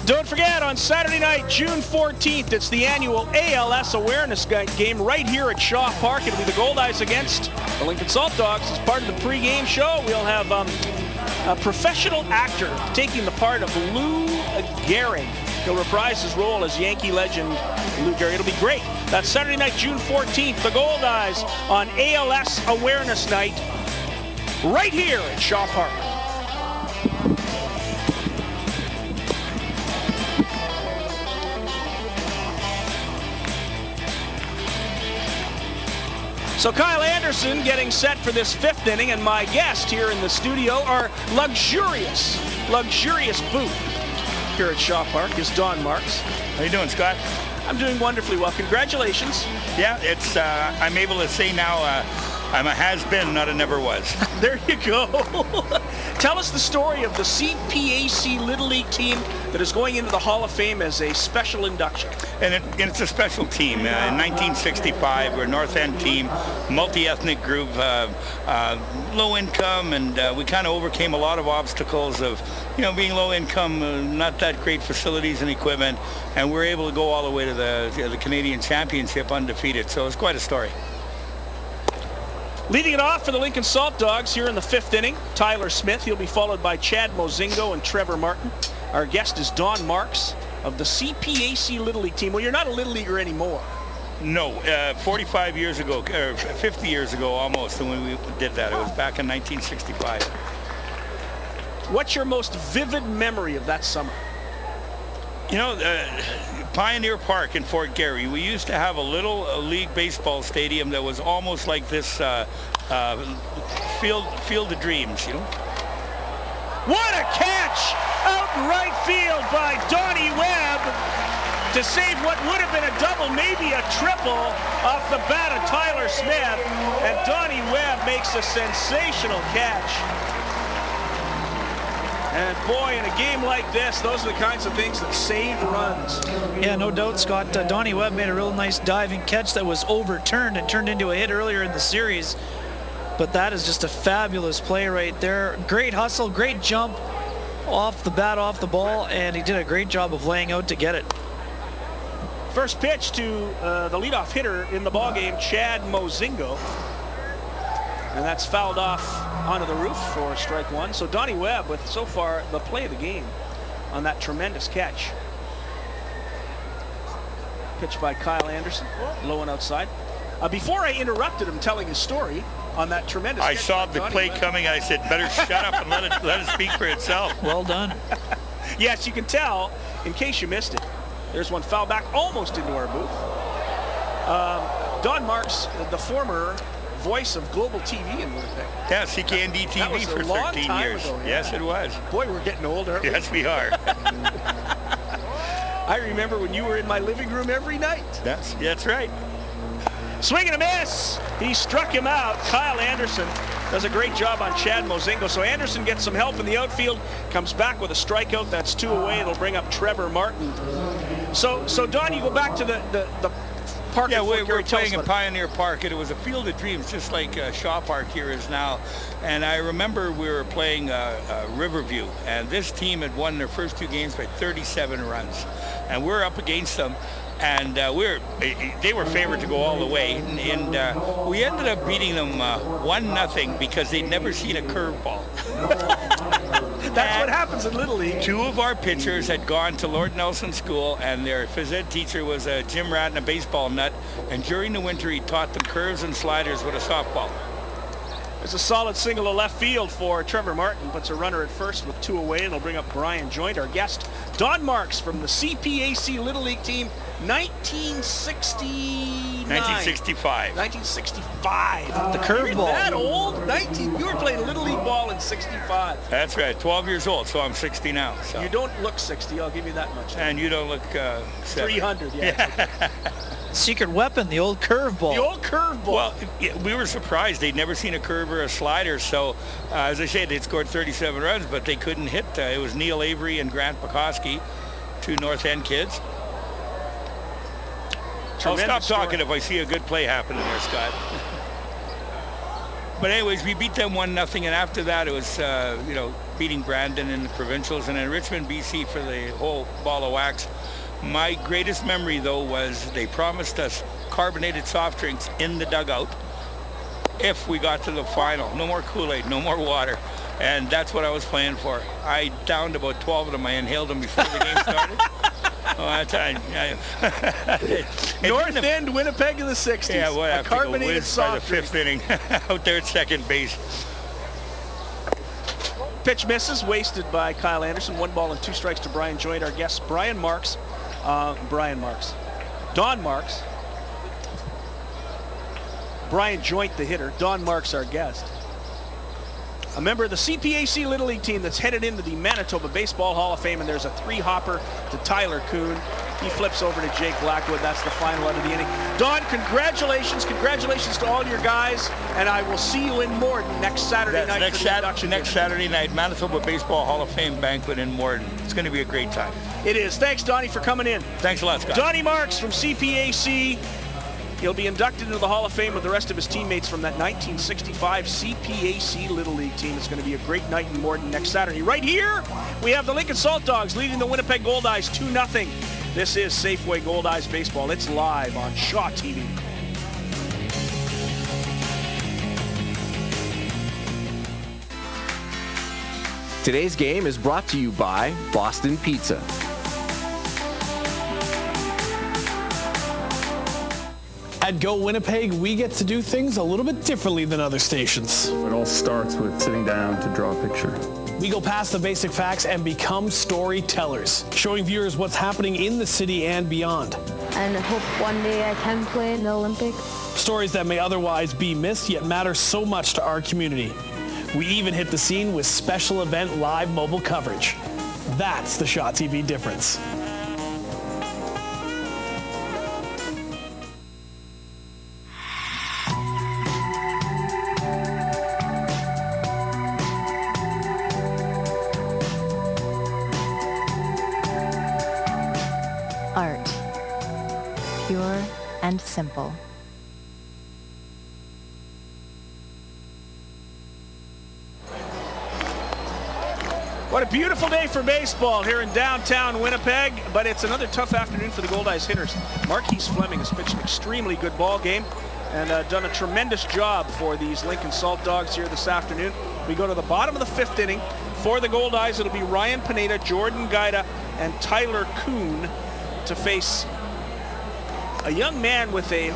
Don't forget, on Saturday night, June 14th, it's the annual ALS Awareness game right here at Shaw Park. It'll be the Goldeyes against the Lincoln Saltdogs. As part of the pregame show, we'll have a professional actor taking the part of Lou Gehrig. He'll reprise his role as Yankee legend Lou Gehrig. It'll be great. That's Saturday night, June 14th. The Goldeyes on ALS Awareness Night right here at Shaw Park. So Kyle Anderson getting set for this 5th inning, and my guest here in the studio, our luxurious booth here at Shaw Park, is Don Marks. How you doing, Scott? I'm doing wonderfully well. Congratulations. Yeah, it's I'm able to say now I'm a has-been, not a never was. There you go. Tell us the story of the CPAC Little League team that is going into the Hall of Fame as a special induction. And it's a special team. In 1965, we're a North End team, multi-ethnic group, low income, and we kind of overcame a lot of obstacles of, being low income, not that great facilities and equipment, and we're able to go all the way to the Canadian Championship undefeated. So it's quite a story. Leading it off for the Lincoln Saltdogs here in the 5th inning, Tyler Smith. He'll be followed by Chad Mozingo and Trevor Martin. Our guest is Don Marks of the CPAC Little League team. Well, you're not a Little Leaguer anymore. No, 45 years ago, or 50 years ago almost, when we did that. It was back in 1965. What's your most vivid memory of that summer? Pioneer Park in Fort Garry, we used to have a little league baseball stadium that was almost like this field of dreams, What a catch out in right field by Donnie Webb to save what would have been a double, maybe a triple off the bat of Tyler Smith. And Donnie Webb makes a sensational catch. And boy, in a game like this, those are the kinds of things that save runs. Yeah, no doubt, Scott. Donnie Webb made a real nice diving catch that was overturned and turned into a hit earlier in the series. But that is just a fabulous play right there. Great hustle, great jump off the bat, off the ball, and he did a great job of laying out to get it. First pitch to the leadoff hitter in the ballgame, Chad Mozingo. And that's fouled off onto the roof for strike 1. So Donnie Webb with, so far, the play of the game on that tremendous catch. Pitch by Kyle Anderson, low and outside. Before I interrupted him telling his story on that tremendous I catch saw by the Donnie play Webb. coming, and I said, better shut up and let it speak for itself. Well done. Yes, you can tell, in case you missed it, there's one foul back almost into our booth. Don Marks, the former voice of Global TV in Winnipeg. Yeah, CKND TV for 13 years. Ago, yeah. Yes, it was. Boy, we're getting older, aren't we? Yes, we are. I remember when you were in my living room every night. That's right. Swing and a miss. He struck him out. Kyle Anderson does a great job on Chad Mozingo. So Anderson gets some help in the outfield, comes back with a strikeout. That's 2 away. It'll bring up Trevor Martin. So Don, you go back to the park. Yeah, we're playing in Pioneer Park, and it was a field of dreams, just like Shaw Park here is now. And I remember we were playing Riverview, and this team had won their first 2 games by 37 runs. And we're up against them, and they were favored to go all the way. And we ended up beating them 1-0 because they'd never seen a curveball. That's what happens in Little League. 2 of our pitchers had gone to Lord Nelson School, and their phys ed teacher was a gym rat and a baseball nut. And during the winter, he taught them curves and sliders with a softball. There's a solid single to left field for Trevor Martin. Puts a runner at first with 2 away. It'll bring up Brian Joint, our guest. Don Marks from the CPAC Little League team, 1965. 1965. The curveball. You're that old? You were playing Little League ball in 65. That's right. 12 years old, so I'm 60 now. So. You don't look 60, I'll give you that much. And you don't look 300, yeah. Secret weapon, the old curveball. The old curveball. Well, we were surprised. They'd never seen a curve or a slider. So, as I said, they'd scored 37 runs, but they couldn't hit. It was Neil Avery and Grant Pekoski, 2 North End kids. I'll stop talking if I see a good play happening there, Scott. But anyways, we beat them 1-0, and after that it was, beating Brandon in the provincials, and then Richmond, BC for the whole ball of wax. My greatest memory, though, was they promised us carbonated soft drinks in the dugout if we got to the final. No more Kool-Aid, no more water. And that's what I was playing for. I downed about 12 of them. I inhaled them before the game started. North End, Winnipeg in the 60s. Yeah, what a carbonated soft by the 5th inning out there at second base. Pitch misses, wasted by Kyle Anderson. 1 ball and 2 strikes to Brian Joint, our guest. Don Marks. Brian Joint, the hitter. Don Marks, our guest. A member of the CPAC Little League team that's headed into the Manitoba Baseball Hall of Fame, and there's a 3-hopper to Tyler Kuhn. He flips over to Jake Blackwood. That's the final out of the inning. Don, congratulations. Congratulations to all your guys, and I will see you in Morden next Saturday night. Next Saturday night, Manitoba Baseball Hall of Fame banquet in Morden. It's going to be a great time. It is. Thanks, Donnie, for coming in. Thanks a lot, Scott. Donnie Marks from CPAC. He'll be inducted into the Hall of Fame with the rest of his teammates from that 1965 CPAC Little League team. It's going to be a great night in Morden next Saturday. Right here, we have the Lincoln Saltdogs leading the Winnipeg Goldeyes 2-0. This is Safeway Goldeyes Baseball. It's live on Shaw TV. Today's game is brought to you by Boston Pizza. At Go Winnipeg, we get to do things a little bit differently than other stations. It all starts with sitting down to draw a picture. We go past the basic facts and become storytellers, showing viewers what's happening in the city and beyond. And I hope one day I can play in the Olympics. Stories that may otherwise be missed yet matter so much to our community. We even hit the scene with special event live mobile coverage. That's the Shaw TV difference. Art. Pure and simple. What a beautiful day for baseball here in downtown Winnipeg, but it's another tough afternoon for the Goldeyes hitters. Marquise Fleming has pitched an extremely good ball game and done a tremendous job for these Lincoln Saltdogs here this afternoon. We go to the bottom of the 5th inning. For the Goldeyes, it'll be Ryan Pineda, Jordan Gaida, and Tyler Kuhn to face a young man with a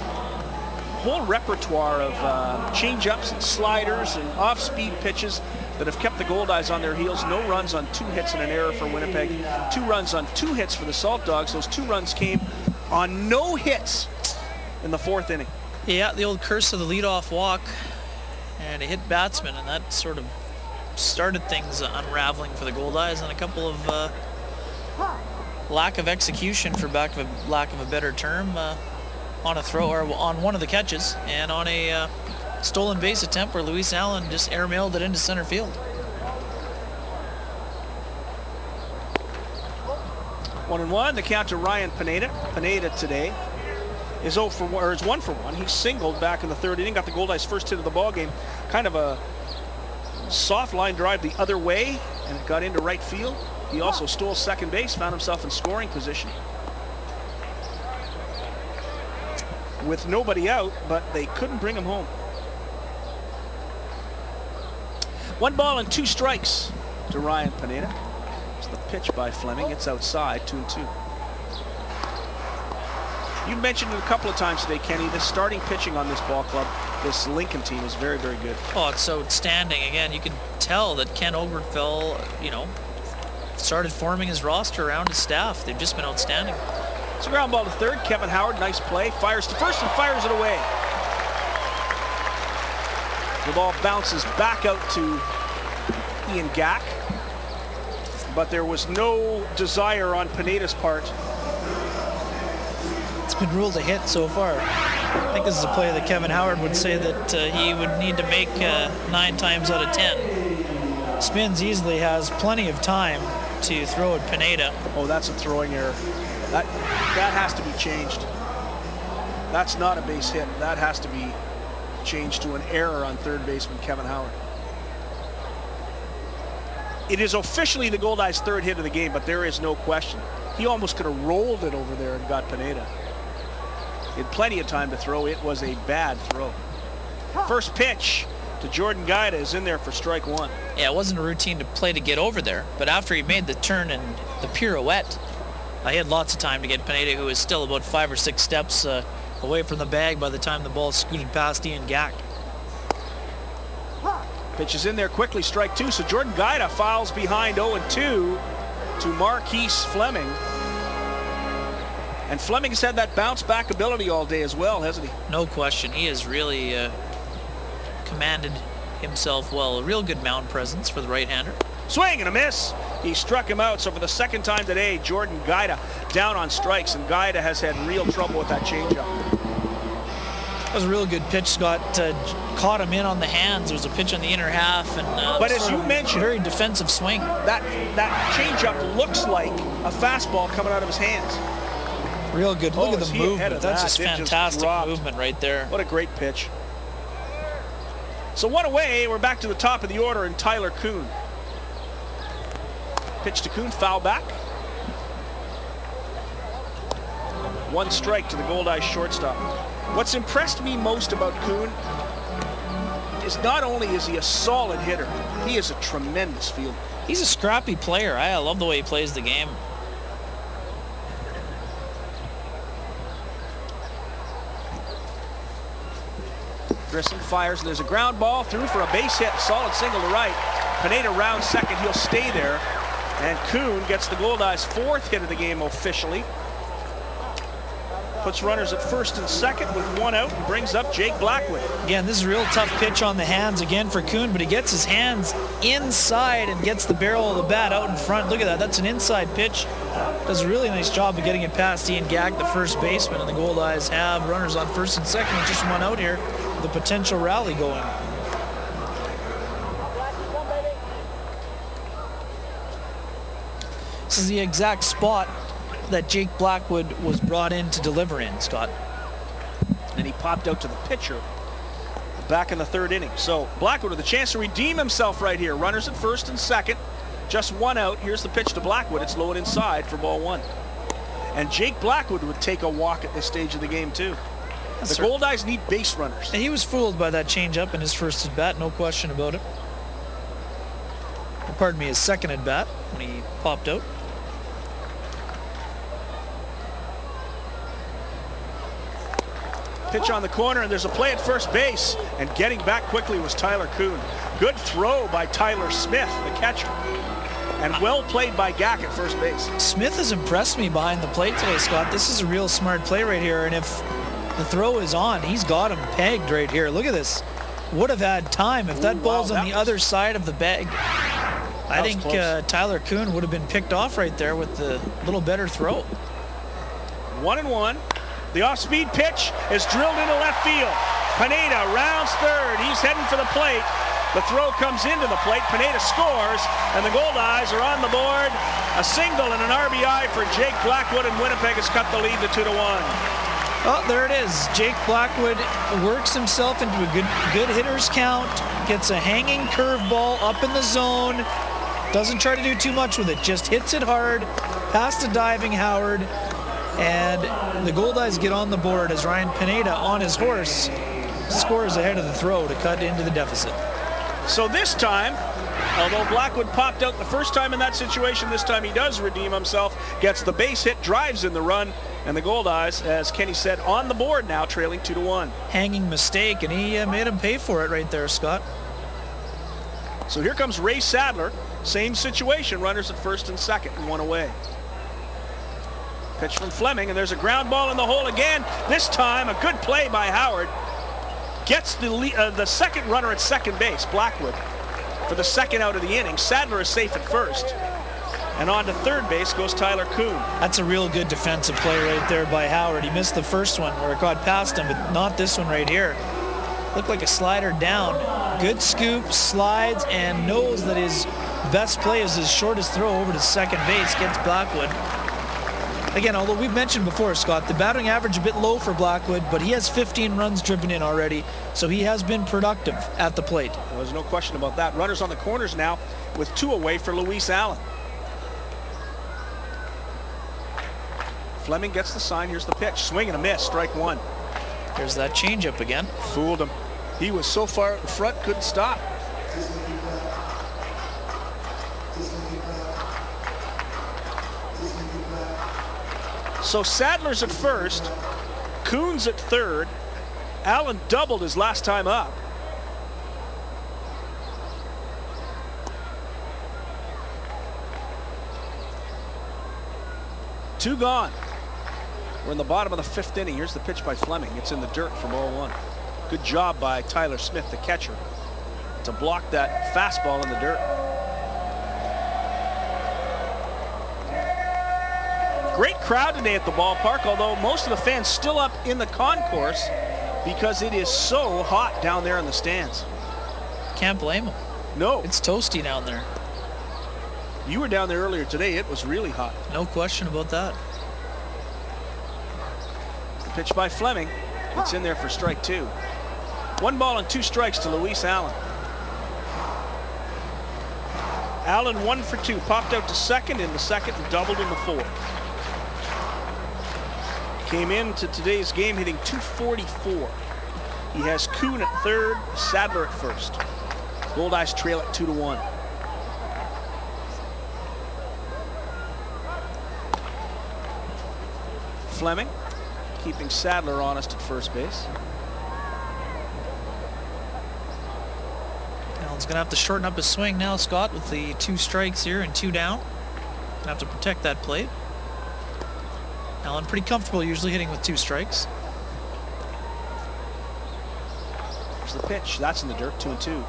whole repertoire of change-ups and sliders and off-speed pitches that have kept the Goldeyes on their heels. No runs on 2 hits and an error for Winnipeg. 2 runs on 2 hits for the Saltdogs. Those 2 runs came on no hits in the 4th inning. Yeah, the old curse of the leadoff walk and a hit batsman, and that sort of started things unraveling for the Goldeyes, and a couple of lack of execution, for lack of a better term, on a throw or on one of the catches, and on a stolen base attempt where Luis Allen just airmailed it into center field. 1-1, the count to Ryan Pineda. Pineda today is 1 for 1. He singled back in the third inning, got the Goldeyes' first hit of the ball game. Kind of a soft line drive the other way, and it got into right field. He also stole second base, found himself in scoring position with nobody out, but they couldn't bring him home. 1 ball and 2 strikes to Ryan Pineda. It's the pitch by Fleming. It's outside, 2-2. You mentioned it a couple of times today, Kenny, the starting pitching on this ball club, this Lincoln team, is very, very good. Oh, it's outstanding. Again, you can tell that Ken Oberfell, started forming his roster around his staff. They've just been outstanding. It's a ground ball to third. Kevin Howard, nice play. Fires to first and fires it away. The ball bounces back out to Ian Gack, but there was no desire on Pineda's part. It's been ruled a hit so far. I think this is a play that Kevin Howard would say that he would need to make 9 times out of 10. Spins easily has plenty of time to throw at Pineda. Oh, that's a throwing error. That has to be changed. That's not a base hit. That has to be changed to an error on third baseman Kevin Howard. It is officially the Goldeyes' third hit of the game, but there is no question. He almost could have rolled it over there and got Pineda. He had plenty of time to throw. It was a bad throw. First pitch to Jordan Guida is in there for strike 1. Yeah, it wasn't a routine to play to get over there, but after he made the turn and the pirouette, he had lots of time to get Pineda, who was still about 5 or 6 steps away from the bag by the time the ball scooted past Ian Gack. Pitch is in there quickly, strike 2. So Jordan Guida fouls behind 0-2 to Marquise Fleming. And Fleming has had that bounce back ability all day as well, hasn't he? No question. He has really commanded himself well. A real good mound presence for the right-hander. Swing and a miss. He struck him out. So for the second time today, Jordan Guida down on strikes, and Guida has had real trouble with that changeup. That was a real good pitch, Scott. Caught him in on the hands. It was a pitch on the inner half, and but as you mentioned, very defensive swing. That changeup looks like a fastball coming out of his hands. Real good. Look at the movement. That's just fantastic movement right there. What a great pitch. So 1 away. We're back to the top of the order, and Tyler Kuhn. Pitch to Kuhn, foul back. 1 strike to the Goldeyes shortstop. What's impressed me most about Kuhn is not only is he a solid hitter, he is a tremendous fielder. He's a scrappy player. I love the way he plays the game. Grissom fires, and there's a ground ball through for a base hit. Solid single to right. Pineda rounds second. He'll stay there. And Kuhn gets the Goldeyes' 4th hit of the game officially. Puts runners at first and second with 1 out and brings up Jake Blackwood. Again, this is a real tough pitch on the hands again for Kuhn, but he gets his hands inside and gets the barrel of the bat out in front. Look at that. That's an inside pitch. Does a really nice job of getting it past Ian Gack, the first baseman, and the Goldeyes have runners on first and second with just 1 out here. The potential rally going. This is the exact spot that Jake Blackwood was brought in to deliver in, Scott. And he popped out to the pitcher back in the 3rd inning. So Blackwood with a chance to redeem himself right here. Runners at first and second. Just 1 out. Here's the pitch to Blackwood. It's low and inside for ball 1. And Jake Blackwood would take a walk at this stage of the game too. The Goldeyes need base runners. And he was fooled by that changeup in his first at bat, no question about it. Or pardon me, his second at bat when he popped out. Pitch on the corner, and there's a play at first base. And getting back quickly was Tyler Kuhn. Good throw by Tyler Smith, the catcher. And well played by Gack at first base. Smith has impressed me behind the plate today, Scott. This is a real smart play right here. And if the throw is on, he's got him pegged right here. Look at this. Would have had time if that ball's on the other side of the bag. I think Tyler Kuhn would have been picked off right there with the little better throw. 1-1. The off-speed pitch is drilled into left field. Pineda rounds third. He's heading for the plate. The throw comes into the plate. Pineda scores, and the Goldeyes are on the board. A single and an RBI for Jake Blackwood, and Winnipeg has cut the lead to 2-1. Oh, there it is. Jake Blackwood works himself into a good hitter's count, gets a hanging curveball up in the zone, doesn't try to do too much with it, just hits it hard, past the diving Howard, and the Goldeyes get on the board as Ryan Pineda on his horse scores ahead of the throw to cut into the deficit. So this time, although Blackwood popped out the first time in that situation, this time he does redeem himself, gets the base hit, drives in the run, and the Goldeyes, as Kenny said, on the board now, trailing 2-1. Hanging mistake, and he made him pay for it right there, Scott. So here comes Ray Sadler. Same situation, runners at first and second, and one away. Pitch from Fleming, and there's a ground ball in the hole again. This time, a good play by Howard. Gets the second runner at second base, Blackwood, for the second out of the inning. Sadler is safe at first. And on to third base goes Tyler Kuhn. That's a real good defensive play right there by Howard. He missed the first one, or it got past him, but not this one right here. Looked like a slider down. Good scoop, slides, and knows that his best play is his shortest throw over to second base, gets Blackwood. Again, although we've mentioned before, Scott, the batting average a bit low for Blackwood, but he has 15 runs driven in already, so he has been productive at the plate. Well, there's no question about that. Runners on the corners now with two away for Luis Allen. Fleming gets the sign. Here's the pitch. Swing and a miss. Strike one. There's that changeup again. Fooled him. He was so far out in front, couldn't stop. So Sadler's at first. Kuhn's at third. Allen doubled his last time up. Two gone. We're in the bottom of the fifth inning. Here's the pitch by Fleming. It's in the dirt for ball one. Good job by Tyler Smith, the catcher, to block that fastball in the dirt. Great crowd today at the ballpark, although most of the fans still up in the concourse because it is so hot down there in the stands. Can't blame them. No. It's toasty down there. You were down there earlier today. It was really hot. No question about that. The pitch by Fleming. It's in there for strike two. 1 ball and 2 strikes to Luis Allen. Allen 1 for 2. Popped out to second in the second and doubled in the fourth. Came into today's game hitting .244. He has Kuhn at third, Sadler at first. Goldeyes trail at 2-1. Fleming keeping Sadler honest at first base. Allen's gonna have to shorten up his swing now, Scott, with the 2 strikes here and 2 down. Gonna have to protect that plate. Allen pretty comfortable usually hitting with 2 strikes. Here's the pitch. That's in the dirt, 2-2.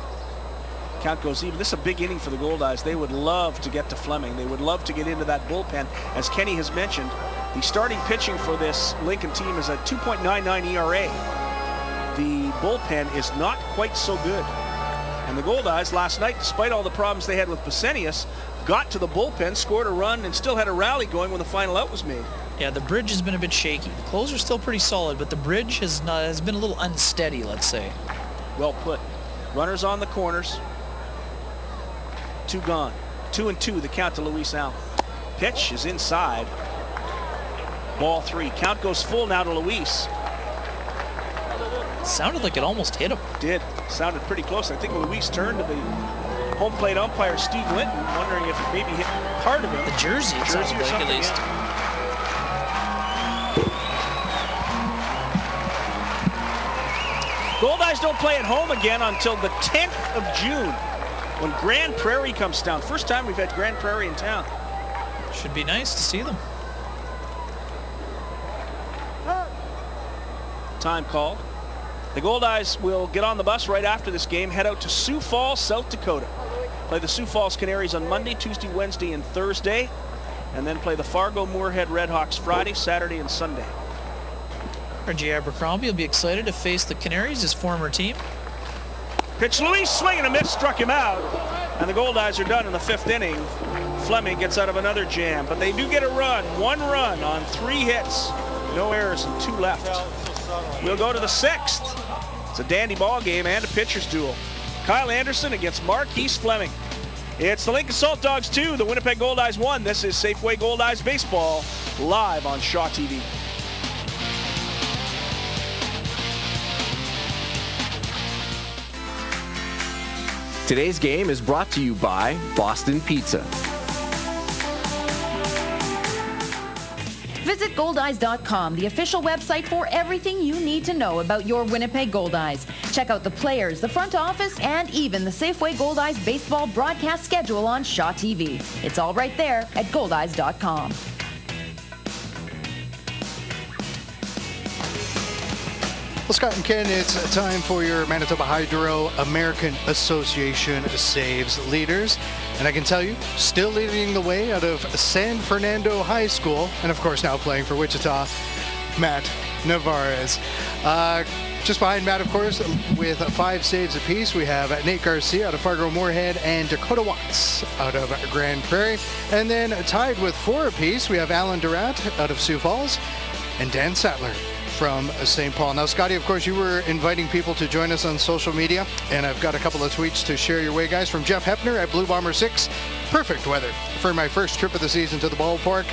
Count goes even. This is a big inning for the Goldeyes. They would love to get to Fleming. They would love to get into that bullpen. As Kenny has mentioned, the starting pitching for this Lincoln team is a 2.99 ERA. The bullpen is not quite so good. And the Goldeyes last night, despite all the problems they had with Pesenius, got to the bullpen, scored a run, and still had a rally going when the final out was made. Yeah, the bridge has been a bit shaky. The closer's still pretty solid, but the bridge has been a little unsteady, let's say. Well put. Runners on the corners. 2 gone. 2-2, the count to Luis Allen. Pitch is inside. Ball 3. Count goes full now to Luis. Sounded like it almost hit him. Did. Sounded pretty close. I think Luis turned to the home plate umpire, Steve Linton, wondering if it maybe hit part of it. The jersey, it sounded like at least. Goldeyes don't play at home again until the 10th of June when Grand Prairie comes to town. First time we've had Grand Prairie in town. Should be nice to see them. Time called. The Goldeyes will get on the bus right after this game, head out to Sioux Falls, South Dakota. Play the Sioux Falls Canaries on Monday, Tuesday, Wednesday, and Thursday, and then play the Fargo Moorhead Redhawks Friday, Saturday, and Sunday. Reggie Abercrombie will be excited to face the Canaries, his former team. Pitch, Luis, swing and a miss, struck him out, and the Goldeyes are done in the 5th inning. Fleming gets out of another jam, but they do get a run, 1 run on 3 hits. No errors and 2 left. We'll go to the 6th. It's a dandy ball game and a pitcher's duel. Kyle Anderson against Marquise Fleming. It's the Lincoln Saltdogs 2, the Winnipeg Goldeyes 1. This is Safeway Goldeyes Baseball, live on Shaw TV. Today's game is brought to you by Boston Pizza. Visit Goldeyes.com, the official website for everything you need to know about your Winnipeg Goldeyes. Check out the players, the front office, and even the Safeway Goldeyes baseball broadcast schedule on Shaw TV. It's all right there at Goldeyes.com. Well, Scott and Ken, it's time for your Manitoba Hydro American Association Saves Leaders. And I can tell you, still leading the way out of San Fernando High School, and of course now playing for Wichita, Matt Navarez. Just behind Matt, of course, with 5 saves apiece, we have Nate Garcia out of Fargo-Moorhead and Dakota Watts out of Grand Prairie. And then tied with 4 apiece, we have Alan Durant out of Sioux Falls and Dan Sattler from St. Paul. Now, Scotty, of course, you were inviting people to join us on social media, and I've got a couple of tweets to share your way, guys, from Jeff Hepner at Blue Bomber 6. Perfect weather for my first trip of the season to the ballpark.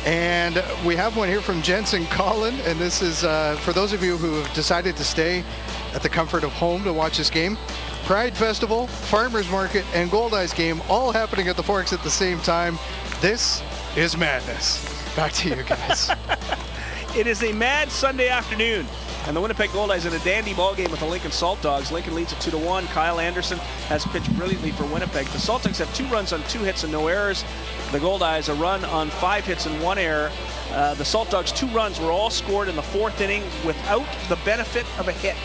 And we have one here from Jensen Collin, and this is for those of you who have decided to stay at the comfort of home to watch this game. Pride Festival, Farmers Market, and Goldeyes game all happening at the Forks at the same time. This is madness. Back to you guys. It is a mad Sunday afternoon, and the Winnipeg Goldeyes in a dandy ball game with the Lincoln Saltdogs. Lincoln leads it 2-1. Kyle Anderson has pitched brilliantly for Winnipeg. The Saltdogs have 2 runs on 2 hits and no errors. The Goldeyes a run on 5 hits and 1 error. The Saltdogs' 2 runs were all scored in the 4th inning without the benefit of a hit.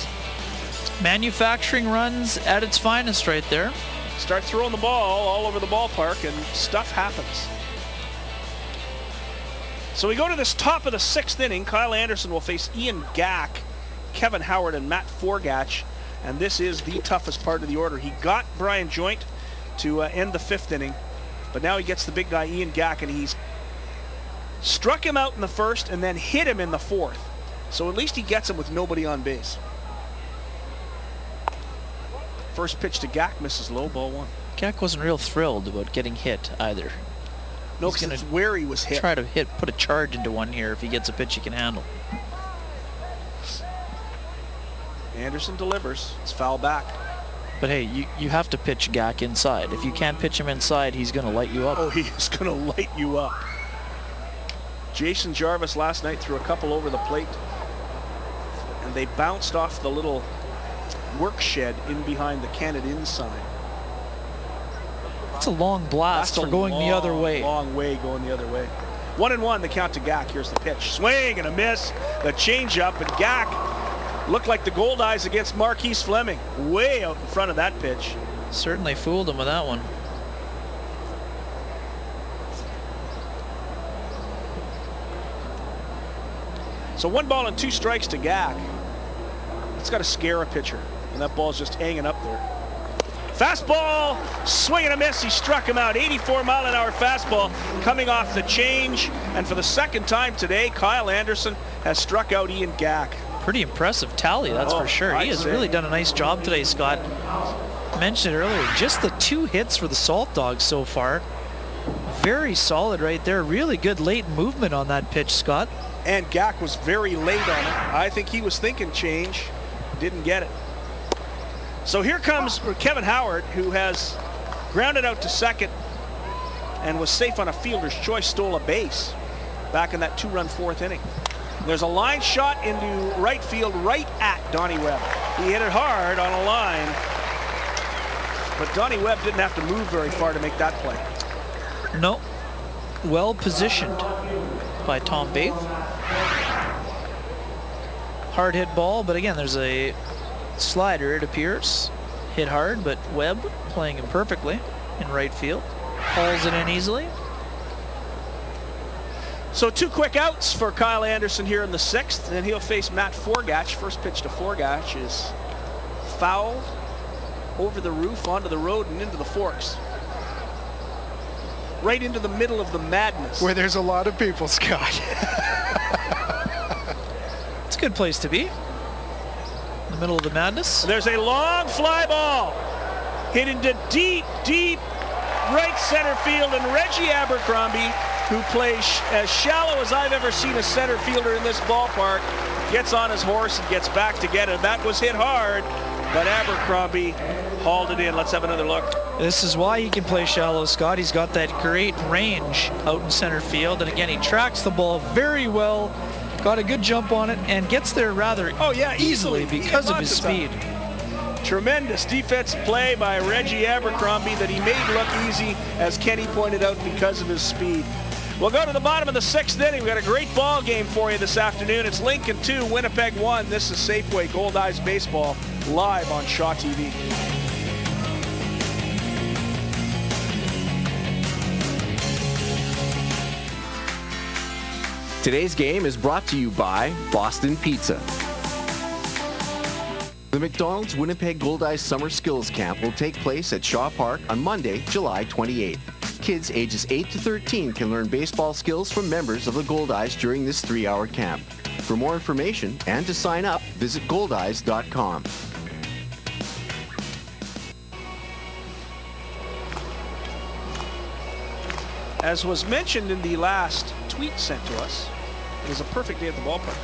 Manufacturing runs at its finest right there. Start throwing the ball all over the ballpark, and stuff happens. So we go to this top of the 6th inning. Kyle Anderson will face Ian Gack, Kevin Howard, and Matt Forgach. And this is the toughest part of the order. He got Brian Joint to end the 5th inning, but now he gets the big guy Ian Gack, and he's struck him out in the 1st and then hit him in the 4th. So at least he gets him with nobody on base. First pitch to Gack misses low, ball 1. Gack wasn't real thrilled about getting hit either. No, because it's where he was hit. Try to put a charge into one here if he gets a pitch he can handle. Anderson delivers. It's foul back. But hey, you have to pitch Gack inside. If you can't pitch him inside, he's going to light you up. Oh, he's going to light you up. Jason Jarvis last night threw a couple over the plate, and they bounced off the little work shed in behind the Canada Inn sign. That's a long blast for going the other way. Long way going the other way. 1-1, the count to Gack. Here's the pitch. Swing and a miss. The changeup, and Gack looked like the Goldeyes against Marquise Fleming. Way out in front of that pitch. Certainly fooled him with that one. So 1 ball and 2 strikes to Gack. It's got to scare a pitcher, and that ball's just hanging up there. Fastball, swing and a miss. He struck him out. 84-mile-an-hour fastball coming off the change. And for the 2nd time today, Kyle Anderson has struck out Ian Gack. Pretty impressive tally, that's for sure. He has really done a nice job today, Scott. I mentioned it earlier, just the 2 hits for the Saltdogs so far. Very solid right there. Really good late movement on that pitch, Scott. And Gack was very late on it. I think he was thinking change. Didn't get it. So here comes Kevin Howard, who has grounded out to 2nd and was safe on a fielder's choice, stole a base back in that 2-run 4th inning. There's a line shot into right field right at Donnie Webb. He hit it hard on a line, but Donnie Webb didn't have to move very far to make that play. No. Well positioned by Tom Baith. Hard hit ball, but again, there's a slider, it appears. Hit hard, but Webb playing him perfectly in right field. Hauls it in easily. So 2 quick outs for Kyle Anderson here in the 6th, and he'll face Matt Forgach. First pitch to Forgach is foul, over the roof, onto the road, and into the Forks. Right into the middle of the madness. Where there's a lot of people, Scott. a good place to be. In the middle of the madness. There's a long fly ball hit into deep, deep right center field, and Reggie Abercrombie, who plays as shallow as I've ever seen a center fielder in this ballpark, gets on his horse and gets back to get it. That was hit hard, but Abercrombie hauled it in. Let's have another look. This is why he can play shallow, Scott. He's got that great range out in center field, and again, he tracks the ball very well, got a good jump on it, and gets there rather easily because of his speed. Tremendous defensive play by Reggie Abercrombie that he made look easy, as Kenny pointed out, because of his speed. We'll go to the bottom of the 6th inning. We've got a great ball game for you this afternoon. It's Lincoln 2, Winnipeg 1. This is Safeway Goldeyes Baseball, live on Shaw TV. Today's game is brought to you by Boston Pizza. The McDonald's Winnipeg Goldeyes Summer Skills Camp will take place at Shaw Park on Monday, July 28th. Kids ages 8 to 13 can learn baseball skills from members of the Goldeyes during this 3-hour camp. For more information and to sign up, visit goldeyes.com. As was mentioned in the last tweet sent to us, it is a perfect day at the ballpark.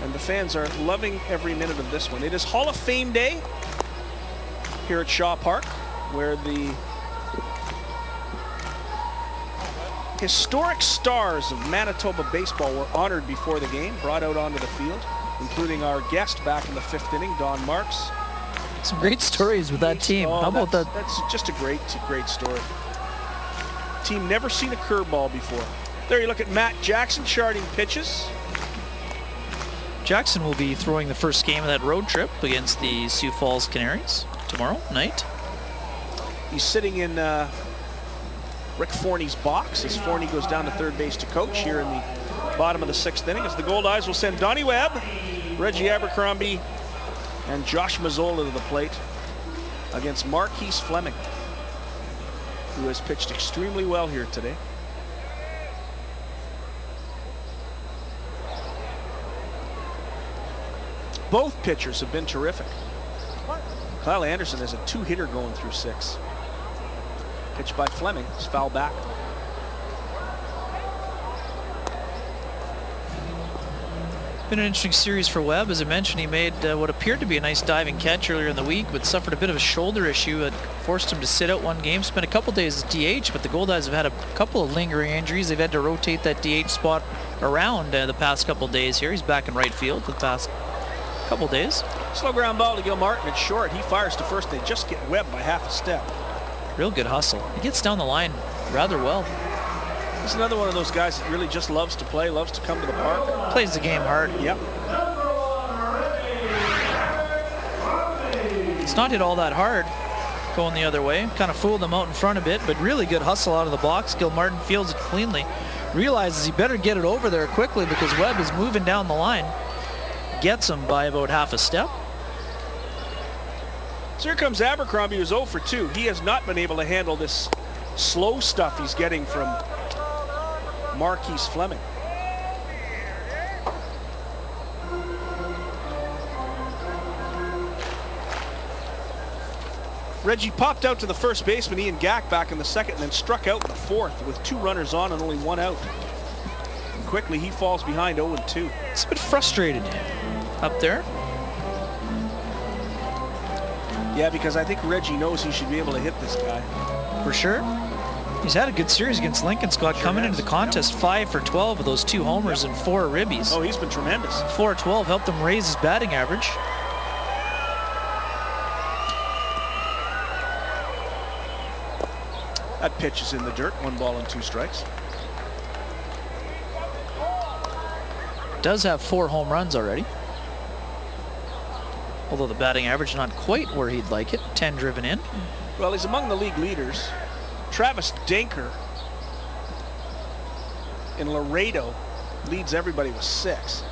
And the fans are loving every minute of this one. It is Hall of Fame Day here at Shaw Park, where the historic stars of Manitoba baseball were honored before the game, brought out onto the field, including our guest back in the 5th inning, Don Marks. Some great stories with that team. How about that? That's just a great story. Team never seen a curveball before. There you look at Matt Jackson charting pitches. Jackson will be throwing the first game of that road trip against the Sioux Falls Canaries tomorrow night. He's sitting in Rick Forney's box as Forney goes down to third base to coach here in the bottom of the 6th inning, as the Goldeyes will send Donnie Webb, Reggie Abercrombie, and Josh Mazzola to the plate against Marquise Fleming, who has pitched extremely well here today. Both pitchers have been terrific. Kyle Anderson has a 2-hitter going through 6. Pitch by Fleming, it's foul back. Been an interesting series for Webb. As I mentioned, he made what appeared to be a nice diving catch earlier in the week, but suffered a bit of a shoulder issue that forced him to sit out one game. Spent a couple days as DH, but the Goldeyes have had a couple of lingering injuries. They've had to rotate that DH spot around the past couple days here. He's back in right field for the past couple days. Slow ground ball to Gil Martin. It's short. He fires to first. They just get Webb by half a step. Real good hustle. He gets down the line rather well. He's another one of those guys that really just loves to play, loves to come to the park. Plays the game hard. Yep. It's not hit all that hard going the other way. Kind of fooled him out in front a bit, but really good hustle out of the box. Gil Martin fields it cleanly. Realizes he better get it over there quickly because Webb is moving down the line. Gets him by about half a step. So here comes Abercrombie, who's 0 for 2. He has not been able to handle this slow stuff he's getting from Marquise Fleming. Reggie popped out to the first baseman, Ian Gack, back in the 2nd, and then struck out in the 4th with 2 runners on and only 1 out. And quickly he falls behind 0-2. It's a bit frustrated up there. Yeah, because I think Reggie knows he should be able to hit this guy. For sure. He's had a good series against Lincoln, Scott. Sure coming into the contest, 5 for 12 with those 2 homers and 4 ribbies. Oh, he's been tremendous. 4-12 helped him raise his batting average. That pitch is in the dirt. 1 ball and 2 strikes. Does have 4 home runs already. Although the batting average not quite where he'd like it. 10 driven in. Well, he's among the league leaders. Travis Denker in Laredo leads everybody with 6.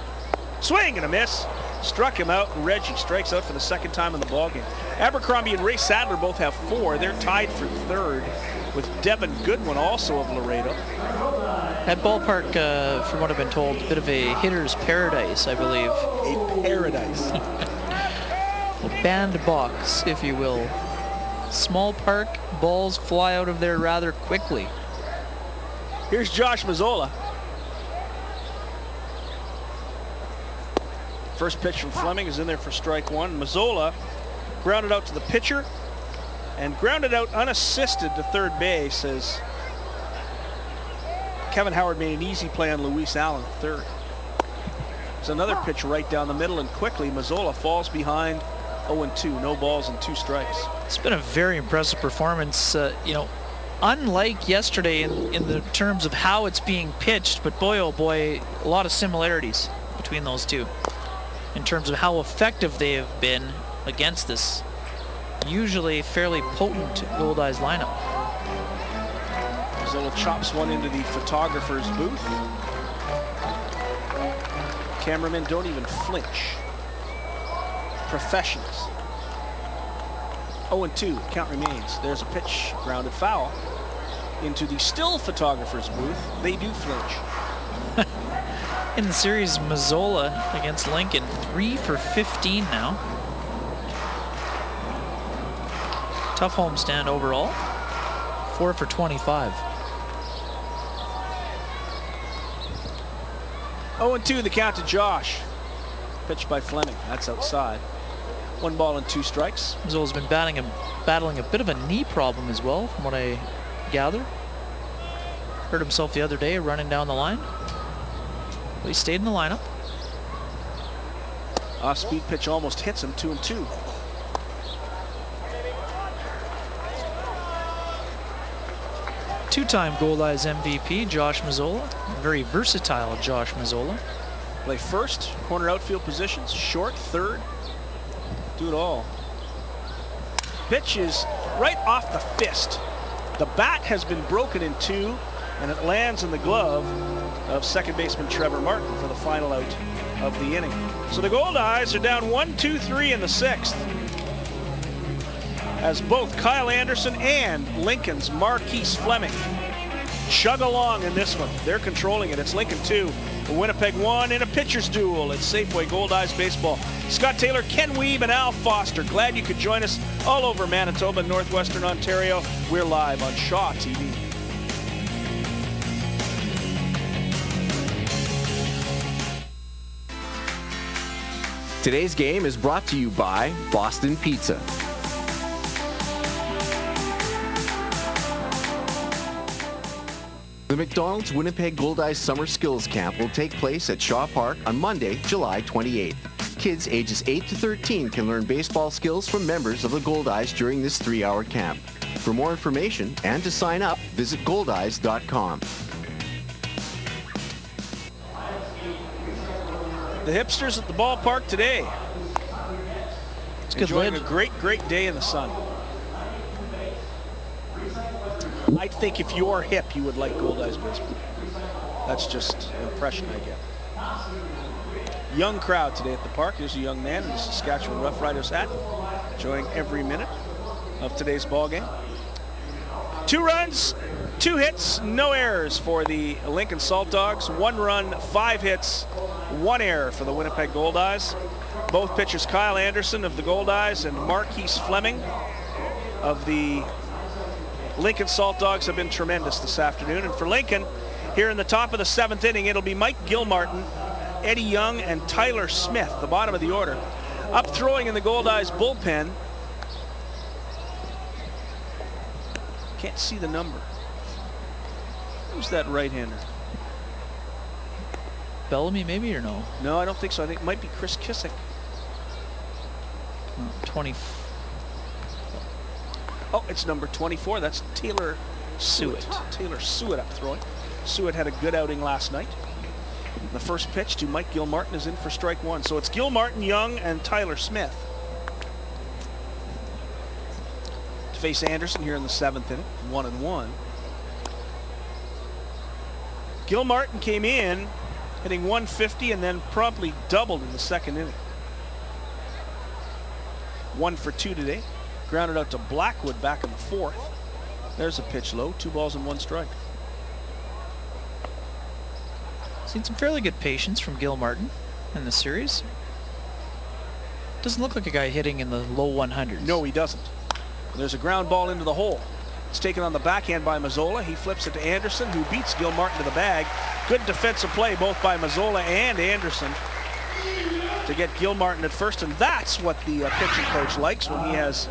Swing and a miss. Struck him out, and Reggie strikes out for the second time in the ballgame. Abercrombie and Ray Sadler both have 4. They're tied for third, with Devin Goodwin also of Laredo. That ballpark, from what I've been told, a bit of a hitter's paradise, I believe. A paradise. A bandbox, if you will. Small park, balls fly out of there rather quickly. Here's Josh Mazzola. First pitch from Fleming is in there for strike 1. Mazzola grounded out to the pitcher and grounded out unassisted to third base as Kevin Howard made an easy play on Luis Allen at third. There's another pitch right down the middle, and quickly Mazzola falls behind 0-2. No balls and 2 strikes. It's been a very impressive performance, unlike yesterday in the terms of how it's being pitched, but boy, oh boy, a lot of similarities between those two in terms of how effective they have been against this usually fairly potent Goldeyes lineup. Mazzola chops one into the photographer's booth. Cameramen don't even flinch. Professionals. 0-2, count remains. There's a pitch, grounded foul into the still photographer's booth. They do flinch. In the series, Mazzola against Lincoln, 3 for 15 now. Tough homestand overall. 4 for 25. 0-2, the count to Josh. Pitch by Fleming. That's outside. 1 ball and 2 strikes. Mazzola's been battling a bit of a knee problem as well, from what I gather. Hurt himself the other day running down the line. But he stayed in the lineup. Off-speed pitch almost hits him. 2-2. Two-time Goldeyes MVP, Josh Mazzola. Very versatile Josh Mazzola. Play first, corner outfield positions, short, third. Do it all. Pitch is right off the fist. The bat has been broken in 2, and it lands in the glove of second baseman Trevor Martin for the final out of the inning. So the Goldeyes are down 1-2-3 in the 6th, as both Kyle Anderson and Lincoln's Marquise Fleming chug along in this one. They're controlling it. It's Lincoln 2, Winnipeg 1 in a pitcher's duel. It's Safeway Goldeyes baseball. Scott Taylor, Ken Wiebe, and Al Foster. Glad you could join us all over Manitoba and Northwestern Ontario. We're live on Shaw TV. Today's game is brought to you by Boston Pizza. The McDonald's Winnipeg Goldeyes Summer Skills Camp will take place at Shaw Park on Monday, July 28th. Kids ages 8 to 13 can learn baseball skills from members of the Goldeyes during this 3-hour camp. For more information and to sign up, visit goldeyes.com. The hipsters at the ballpark today. It's good. Enjoying a great day in the sun. I think if you're hip, you would like Goldeyes baseball. That's just an impression I get. Young crowd today at the park. There's a young man in a Saskatchewan Rough Riders hat, enjoying every minute of today's ball game. 2 runs, 2 hits, no errors for the Lincoln Saltdogs. 1 run, 5 hits, 1 error for the Winnipeg Goldeyes. Both pitchers, Kyle Anderson of the Goldeyes and Marquise Fleming of the Lincoln Saltdogs, have been tremendous this afternoon. And for Lincoln, here in the top of the 7th inning, it'll be Mike Gilmartin, Eddie Young, and Tyler Smith, the bottom of the order. Up throwing in the Goldeyes bullpen. Can't see the number. Who's that right-hander? Bellamy maybe, or no? No, I don't think so. I think it might be Chris Kissick. 20. Oh, it's number 24. That's Taylor Suet. Taylor Suet up throwing. Suet had a good outing last night. The first pitch to Mike Gilmartin is in for strike 1. So it's Gilmartin, Young, and Tyler Smith to face Anderson here in the 7th inning, 1-1. Gilmartin came in hitting 150 and then promptly doubled in the 2nd inning. 1 for 2 today. Grounded out to Blackwood back in the 4th. There's a pitch low, 2 balls and 1 strike. Seen some fairly good patience from Gil Martin in the series. Doesn't look like a guy hitting in the low 100s. No, he doesn't. There's a ground ball into the hole. It's taken on the backhand by Mazzola. He flips it to Anderson, who beats Gil Martin to the bag. Good defensive play both by Mazzola and Anderson to get Gil Martin at first, and that's what the pitching coach likes when he has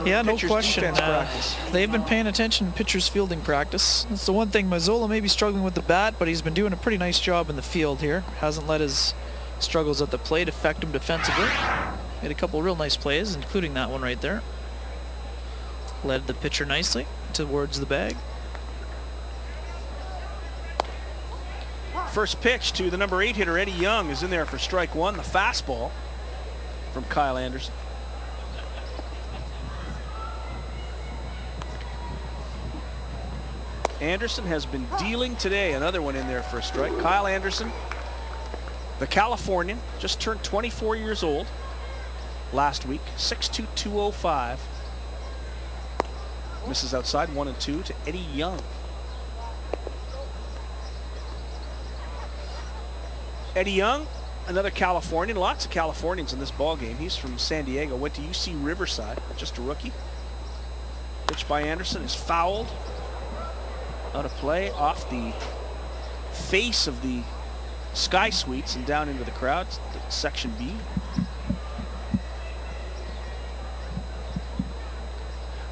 no pitcher's question. defense practice. They've been paying attention in pitcher's fielding practice. That's the one thing. Mazzola may be struggling with the bat, but he's been doing a pretty nice job in the field here. Hasn't let his struggles at the plate affect him defensively. Made a couple real nice plays, including that one right there. Led the pitcher nicely towards the bag. First pitch to the number 8 hitter, Eddie Young, is in there for strike 1. The fastball from Kyle Anderson. Anderson has been dealing today. Another one in there for a strike. Kyle Anderson, the Californian, just turned 24 years old last week. 6'2", 205. Misses outside, 1-2 to Eddie Young. Eddie Young, another Californian. Lots of Californians in this ball game. He's from San Diego. Went to UC Riverside, just a rookie. Pitch by Anderson is fouled. Out of play, off the face of the Sky Suites and down into the crowd, section B.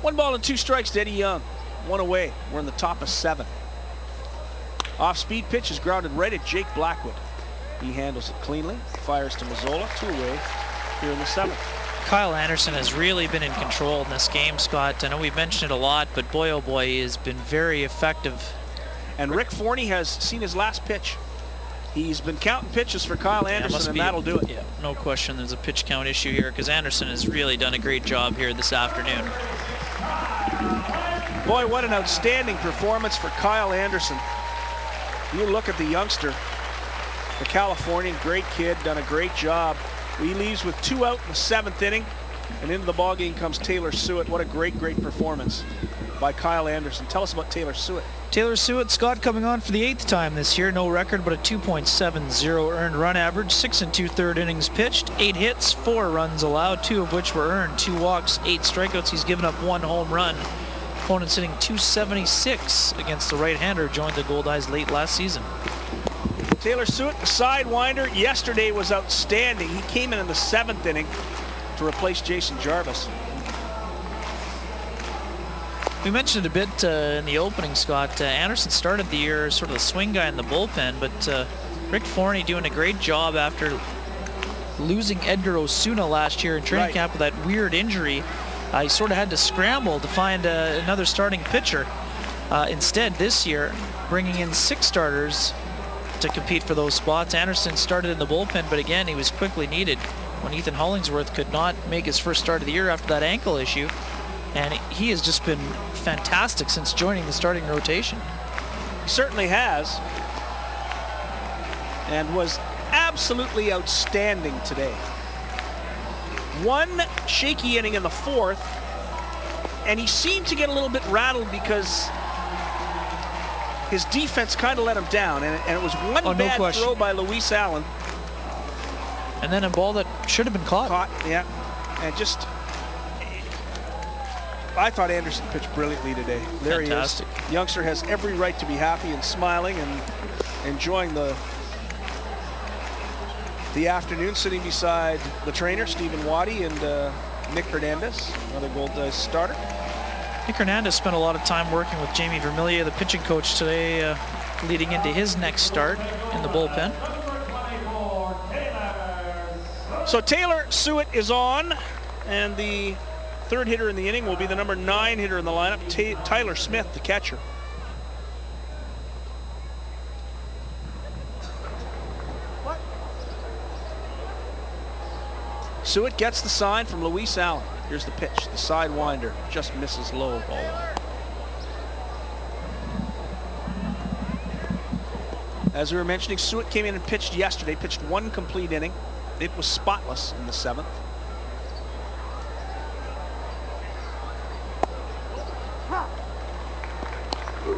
One ball and 2 strikes to Eddie Young. 1 away. We're in the top of 7. Off-speed pitch is grounded right at Jake Blackwood. He handles it cleanly, fires to Mazzola, 2 away here in the 7th. Kyle Anderson has really been in control in this game, Scott. I know we've mentioned it a lot, but boy, oh boy, he has been very effective. And Rick Forney has seen his last pitch. He's been counting pitches for Kyle Anderson, and that'll do it. Yeah, no question there's a pitch count issue here because Anderson has really done a great job here this afternoon. Boy, what an outstanding performance for Kyle Anderson. You look at the youngster, the Californian, great kid, done a great job. He leaves with 2 out in the 7th inning, and into the ballgame comes Taylor Suet. What a great, great performance by Kyle Anderson. Tell us about Taylor Suet. Taylor Suet, Scott, coming on for the 8th time this year. No record, but a 2.70 earned run average, 6 2/3 innings pitched, 8 hits, 4 runs allowed, 2 of which were earned, 2 walks, 8 strikeouts. He's given up 1 home run. Opponent hitting .276 against the right-hander, joined the Goldeyes late last season. Taylor Suet, the sidewinder, yesterday was outstanding. He came in the 7th inning to replace Jason Jarvis. We mentioned it a bit in the opening, Scott. Anderson started the year sort of the swing guy in the bullpen, but Rick Forney doing a great job after losing Edgar Osuna last year in training camp with that weird injury. He sort of had to scramble to find another starting pitcher. Instead, this year, bringing in 6 starters to compete for those spots. Anderson started in the bullpen, but again, he was quickly needed when Ethan Hollingsworth could not make his first start of the year after that ankle issue. And he has just been fantastic since joining the starting rotation. He certainly has. And was absolutely outstanding today. 1 shaky inning in the 4th, and he seemed to get a little bit rattled because his defense kind of let him down, and it was one bad throw by Luis Allen. And then a ball that should have been caught. Yeah. And just, I thought Anderson pitched brilliantly today. There Fantastic. He is. The youngster has every right to be happy and smiling and enjoying the afternoon, sitting beside the trainer, Stephen Waddy, and Nick Hernandez, another Goldeyes starter. Nick Hernandez spent a lot of time working with Jamie Vermillion, the pitching coach today, leading into his next start in the bullpen. So Taylor Suet is on, and the 3rd hitter in the inning will be the number 9 hitter in the lineup, Tyler Smith, the catcher. Suet gets the sign from Luis Allen. Here's the pitch, the sidewinder, just misses low, ball 1. As we were mentioning, Suet came in and pitched yesterday, pitched 1 complete inning. It was spotless in the 7th.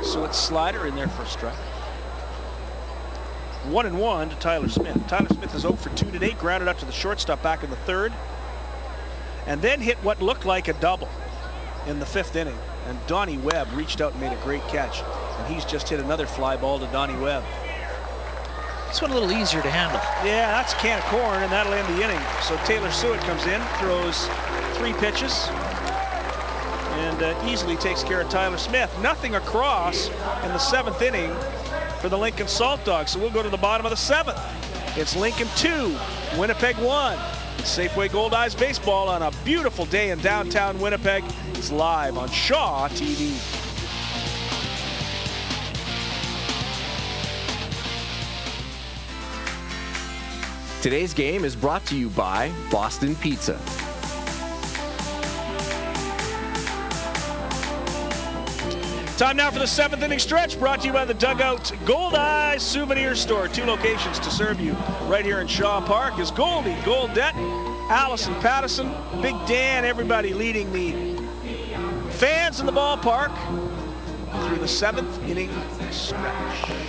So it's slider in there for a strike. 1-1 to Tyler Smith. Tyler Smith is 0 for 2 today, grounded out to the shortstop back in the third, and then hit what looked like a double in the 5th inning. And Donnie Webb reached out and made a great catch. And he's just hit another fly ball to Donnie Webb. This one a little easier to handle. Yeah, that's a can of corn, and that'll end the inning. So Taylor Suet comes in, throws 3 pitches, and easily takes care of Tyler Smith. Nothing across in the 7th inning for the Lincoln Saltdogs. So we'll go to the bottom of the 7th. It's Lincoln 2, Winnipeg 1. It's Safeway Goldeyes baseball on a beautiful day in downtown Winnipeg. It's live on Shaw TV. Today's game is brought to you by Boston Pizza. Time now for the 7th inning stretch, brought to you by the Dugout Goldeyes Souvenir Store. 2 locations to serve you right here in Shaw Park is Goldie, Goldette, Allison Pattison, Big Dan, everybody leading the fans in the ballpark through the 7th inning stretch.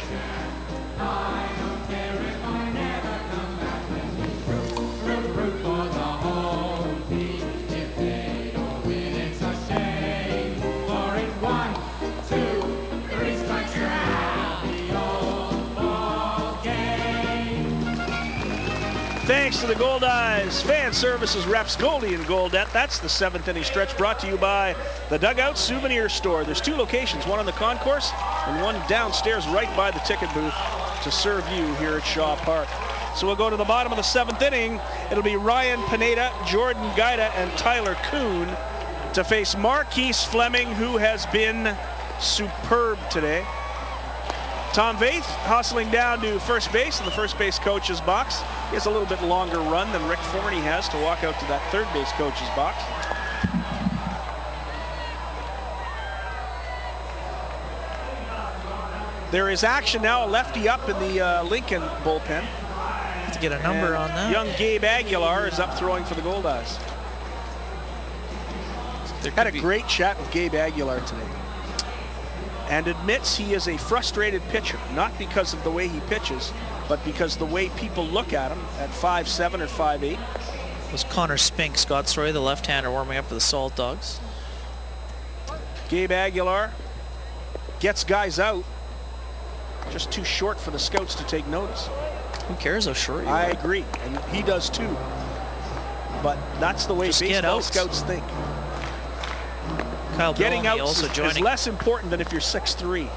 Thanks to the Goldeyes Fan Services reps Goldie and Goldette. That's the 7th inning stretch brought to you by the Dugout Souvenir Store. There's 2 locations, one on the concourse and one downstairs right by the ticket booth to serve you here at Shaw Park. So we'll go to the bottom of the 7th inning. It'll be Ryan Pineda, Jordan Gaida, and Tyler Kuhn to face Marquise Fleming, who has been superb today. Tom Vaith hustling down to first base in the first base coach's box. He has a little bit longer run than Rick Forney has to walk out to that third base coach's box. There is action now, a lefty up in the Lincoln bullpen. To get a number on that. Young Gabe Aguilar is up throwing for the Goldeyes. Had a great chat with Gabe Aguilar today, and admits he is a frustrated pitcher, not because of the way he pitches, but because the way people look at him at 5'7" or 5'8". It was Connor Spink, Scott Sroy, the left-hander, warming up for the Saltdogs. Gabe Aguilar gets guys out, just too short for the scouts to take notice. Who cares how short you are? I agree, and he does too. But that's the way baseball scouts think. Kyle Getting Bellamy out also is less important than if you're 6'3".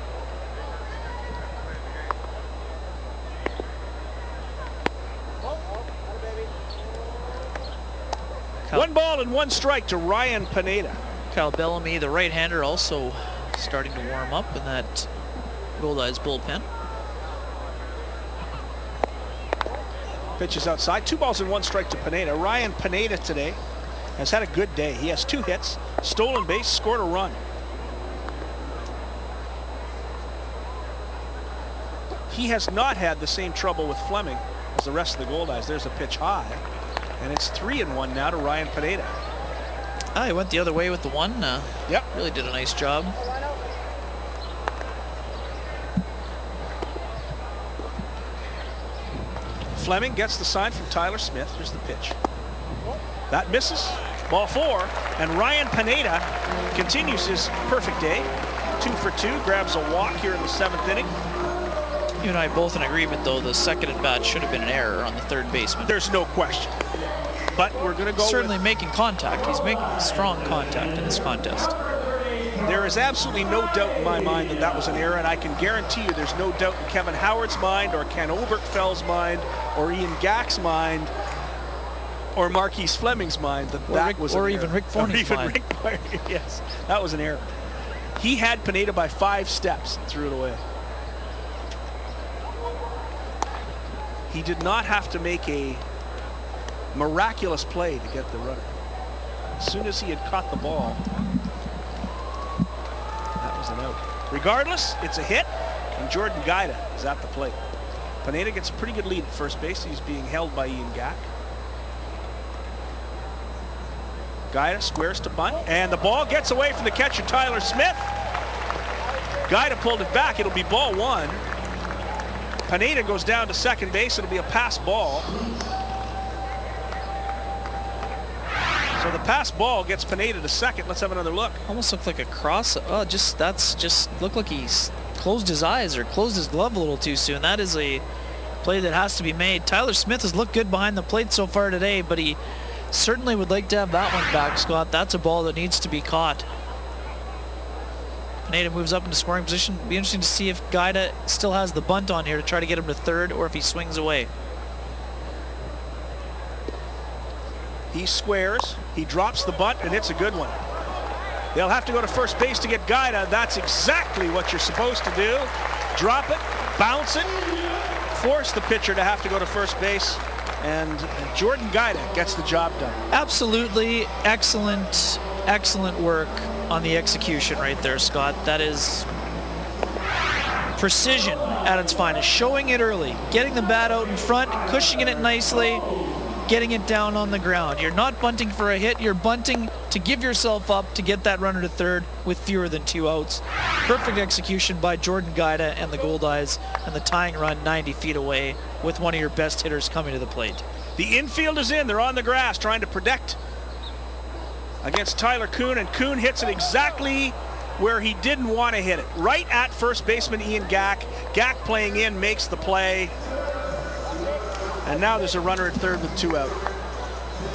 One ball and 1 strike to Ryan Pineda. Kyle Bellamy, the right-hander, also starting to warm up in that Goldeyes bullpen. Pitches outside. 2 balls and 1 strike to Pineda. Ryan Pineda today has had a good day. He has 2 hits, stolen base, scored a run. He has not had the same trouble with Fleming as the rest of the Goldeyes. There's a pitch high, and it's 3-1 now to Ryan Pineda. He went the other way with the 1. Yep. Really did a nice job. Fleming gets the sign from Tyler Smith. Here's the pitch. That misses. Ball 4, and Ryan Pineda continues his perfect day. 2 for 2, grabs a walk here in the 7th inning. You and I both in agreement, though, the second at bat should have been an error on the third baseman. There's no question. But we're going to go certainly making contact. He's making strong contact in this contest. There is absolutely no doubt in my mind that that was an error, and I can guarantee you there's no doubt in Kevin Howard's mind, or Ken Oberkfeld's mind, or Ian Gack's mind, or Marquise Fleming's mind that that was an error. Or even Rick Forney's mind. Yes, that was an error. He had Pineda by 5 steps and threw it away. He did not have to make a miraculous play to get the runner. As soon as he had caught the ball, that was an out. Regardless, it's a hit, and Jordan Gaida is at the plate. Pineda gets a pretty good lead at first base. He's being held by Ian Gack. Gaida squares to bunt, and the ball gets away from the catcher, Tyler Smith. Guida pulled it back. It'll be ball one. Pineda goes down to second base. It'll be a pass ball. So the pass ball gets Pineda to second. Let's have another look. Almost looked like a cross. Oh, that's just looked like he closed his eyes or closed his glove a little too soon. That is a play that has to be made. Tyler Smith has looked good behind the plate so far today, but he certainly would like to have that one back, Scott. That's a ball that needs to be caught. Pineda moves up into scoring position. It'll be interesting to see if Guida still has the bunt on here to try to get him to third, or if he swings away. He squares, he drops the bunt, and it's a good one. They'll have to go to first base to get Guida. That's exactly what you're supposed to do. Drop it, bounce it, force the pitcher to have to go to first base, and Jordan Guida gets the job done. Absolutely excellent, excellent work on the execution right there, Scott. That is precision at its finest. Showing it early, getting the bat out in front, cushioning it nicely, getting it down on the ground. You're not bunting for a hit, you're bunting to give yourself up to get that runner to third with fewer than 2 outs. Perfect execution by Jordan Guida and the Goldeyes, and the tying run 90 feet away with one of your best hitters coming to the plate. The infield is in. They're on the grass trying to protect against Tyler Kuhn, and Kuhn hits it exactly where he didn't want to hit it. Right at first baseman Ian Gack. Gack playing in makes the play. And now there's a runner at third with 2 out.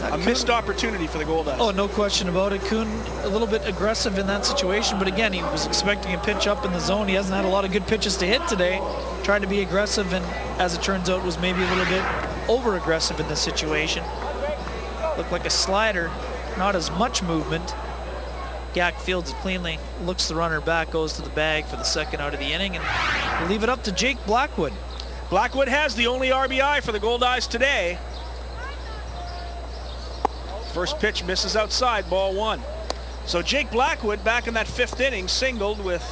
A missed opportunity for the Goldeyes. Oh, no question about it. Kuhn a little bit aggressive in that situation, but again, he was expecting a pitch up in the zone. He hasn't had a lot of good pitches to hit today. Trying to be aggressive, and as it turns out, was maybe a little bit over-aggressive in this situation. Looked like a slider, not as much movement. Gack fields it cleanly, looks the runner back, goes to the bag for the second out of the inning, and we'll leave it up to Jake Blackwood. Blackwood has the only RBI for the Goldeyes today. First pitch misses outside, ball one. So Jake Blackwood back in that 5th inning, singled with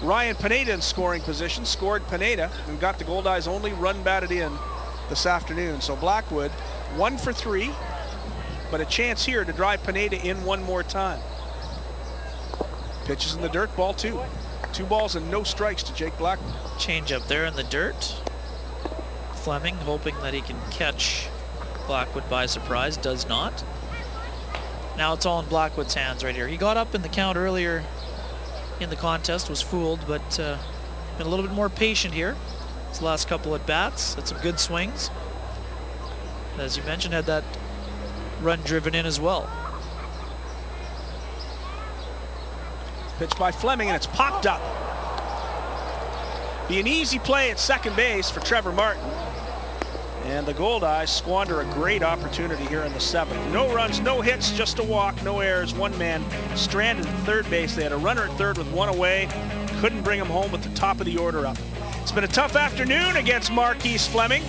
Ryan Pineda in scoring position, scored Pineda, and got the Goldeyes only run batted in this afternoon. So Blackwood 1 for 3, but a chance here to drive Pineda in one more time. Pitches in the dirt, ball 2. 2 balls and no strikes to Jake Blackwood. Change up there in the dirt. Fleming hoping that he can catch Blackwood by surprise, does not. Now it's all in Blackwood's hands right here. He got up in the count earlier in the contest, was fooled, but been a little bit more patient here. His last couple at bats, had some good swings. And as you mentioned, had that run driven in as well. Pitch by Fleming, and it's popped up. Be an easy play at second base for Trevor Martin. And the Goldeyes squander a great opportunity here in the 7th. No runs, no hits, just a walk, no errors. One man stranded at third base. They had a runner at third with 1 away. Couldn't bring him home with the top of the order up. It's been a tough afternoon against Marquise Fleming.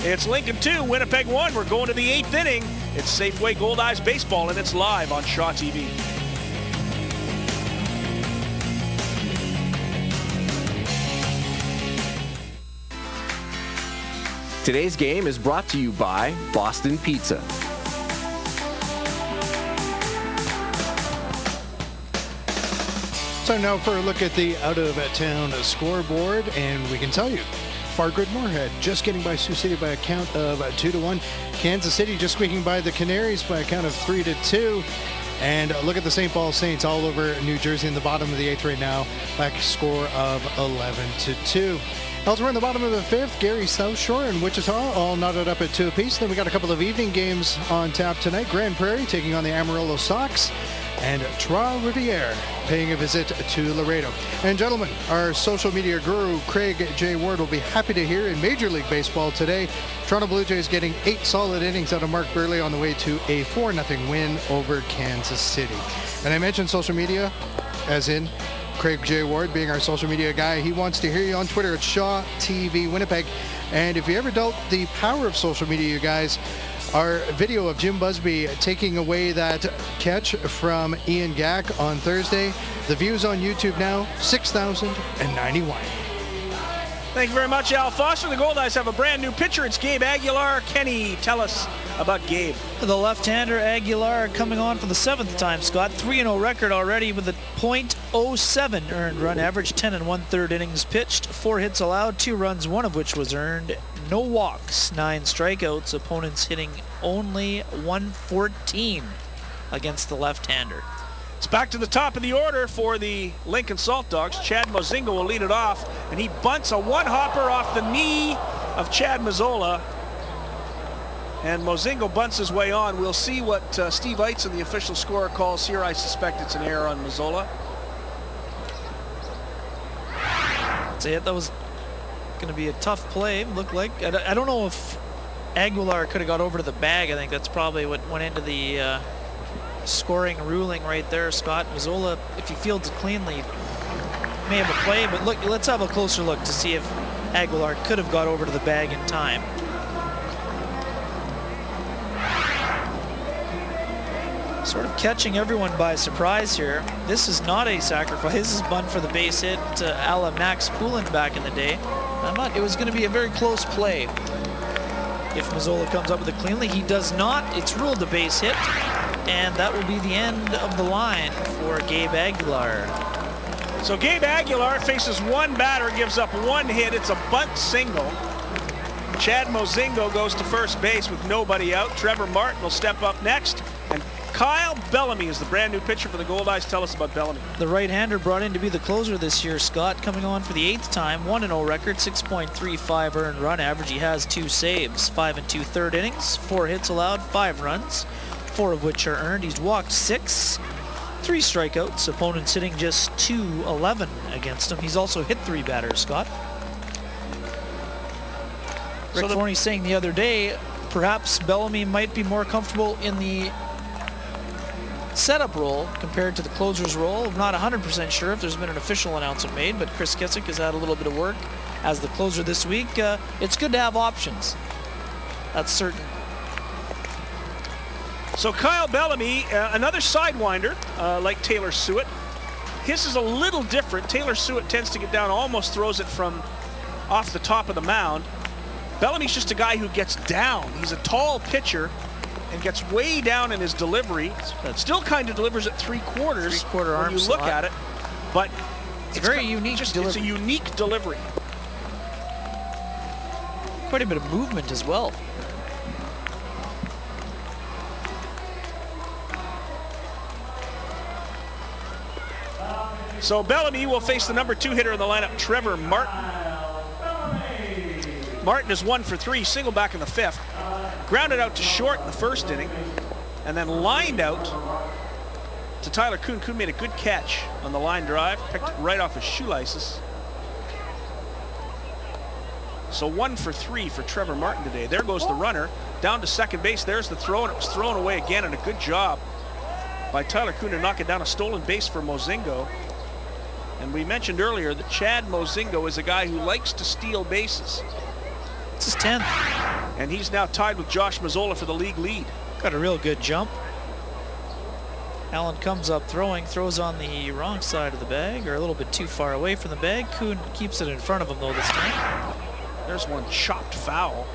It's Lincoln 2, Winnipeg 1. We're going to the 8th inning. It's Safeway Goldeyes baseball, and it's live on Shaw TV. Today's game is brought to you by Boston Pizza. So now for a look at the out-of-town scoreboard, and we can tell you, Fargood Moorhead just getting by Sioux City by a count of 2-1. Kansas City just squeaking by the Canaries by a count of 3-2. And look at the St. Paul Saints all over New Jersey in the bottom of the 8th right now, by a score of 11-2. Elsewhere in the bottom of the 5th, Gary South Shore and Wichita all knotted up at 2 apiece. Then we got a couple of evening games on tap tonight. Grand Prairie taking on the Amarillo Sox, and Trois-Rivières paying a visit to Laredo. And gentlemen, our social media guru, Craig J. Ward, will be happy to hear in Major League Baseball today, Toronto Blue Jays getting 8 solid innings out of Mark Burley on the way to a 4-0 win over Kansas City. And I mentioned social media, as in Craig J. Ward being our social media guy. He wants to hear you on Twitter at Shaw TV Winnipeg. And if you ever doubt the power of social media, you guys, our video of Jim Busby taking away that catch from Ian Gack on Thursday, the views on YouTube now, 6,091. Thank you very much, Al Foster. The Goldeyes have a brand new pitcher. It's Gabe Aguilar. Kenny, tell us about Gabe. The left-hander Aguilar coming on for the 7th time, Scott. 3-0 record already with a .07 earned run average, 10 1/3 innings pitched, 4 hits allowed, 2 runs, 1 of which was earned, no walks, 9 strikeouts, opponents hitting only 114 against the left-hander. It's back to the top of the order for the Lincoln Saltdogs. Chad Mozingo will lead it off, and he bunts a one-hopper off the knee of Chad Mazzola. And Mozingo bunts his way on. We'll see what Steve Eitson, the official scorer, calls here. I suspect it's an error on Mazzola. That's it. That was going to be a tough play, looked like. I don't know if Aguilar could have got over to the bag. I think that's probably what went into the scoring ruling right there, Scott. Mazzola, if he fields it cleanly, may have a play, but look, let's have a closer look to see if Aguilar could have got over to the bag in time. Sort of catching everyone by surprise here. This is not a sacrifice. This is bunt for the base hit a la Max Poulin back in the day. It was going to be a very close play if Mazzola comes up with it cleanly. He does not. It's ruled a base hit, and that will be the end of the line for Gabe Aguilar. So Gabe Aguilar faces one batter, gives up 1 hit. It's a bunt single. Chad Mozingo goes to first base with nobody out. Trevor Martin will step up next, and Kyle Bellamy is the brand new pitcher for the Goldeyes. Tell us about Bellamy. The right-hander brought in to be the closer this year, Scott, coming on for the 8th time. 1-0 record, 6.35 earned run average. He has 2 saves, 5 2/3 innings, 4 hits allowed, 5 runs, 4 of which are earned. He's walked 6, 3 strikeouts. Opponents hitting just .211 against him. He's also hit 3 batters, Scott. Rick Forney saying the other day, perhaps Bellamy might be more comfortable in the setup role compared to the closer's role. I'm not 100% sure if there's been an official announcement made, but Chris Kissick has had a little bit of work as the closer this week. It's good to have options. That's certain. So Kyle Bellamy, another sidewinder like Taylor Suet. His is a little different. Taylor Suet tends to get down, almost throws it from off the top of the mound. Bellamy's just a guy who gets down. He's a tall pitcher and gets way down in his delivery. Still kind of delivers at 3/4. 3/4 arm when you look slot. at it, but it's very unique. It's a unique delivery. Quite a bit of movement as well. So Bellamy will face the number 2 hitter in the lineup, Trevor Martin. Martin is 1 for 3, single back in the 5th. Grounded out to short in the 1st inning, and then lined out to Tyler Kuhn. Kuhn made a good catch on the line drive, picked it right off his shoelaces. So 1 for 3 for Trevor Martin today. There goes the runner down to second base. There's the throw, and it was thrown away again, and a good job by Tyler Kuhn to knock it down. A stolen base for Mozingo. And we mentioned earlier that Chad Mozingo is a guy who likes to steal bases. It's his 10th. And he's now tied with Josh Mazzola for the league lead. Got a real good jump. Allen comes up throwing, throws on the wrong side of the bag, or a little bit too far away from the bag. Kuhn keeps it in front of him though this time. There's one chopped foul.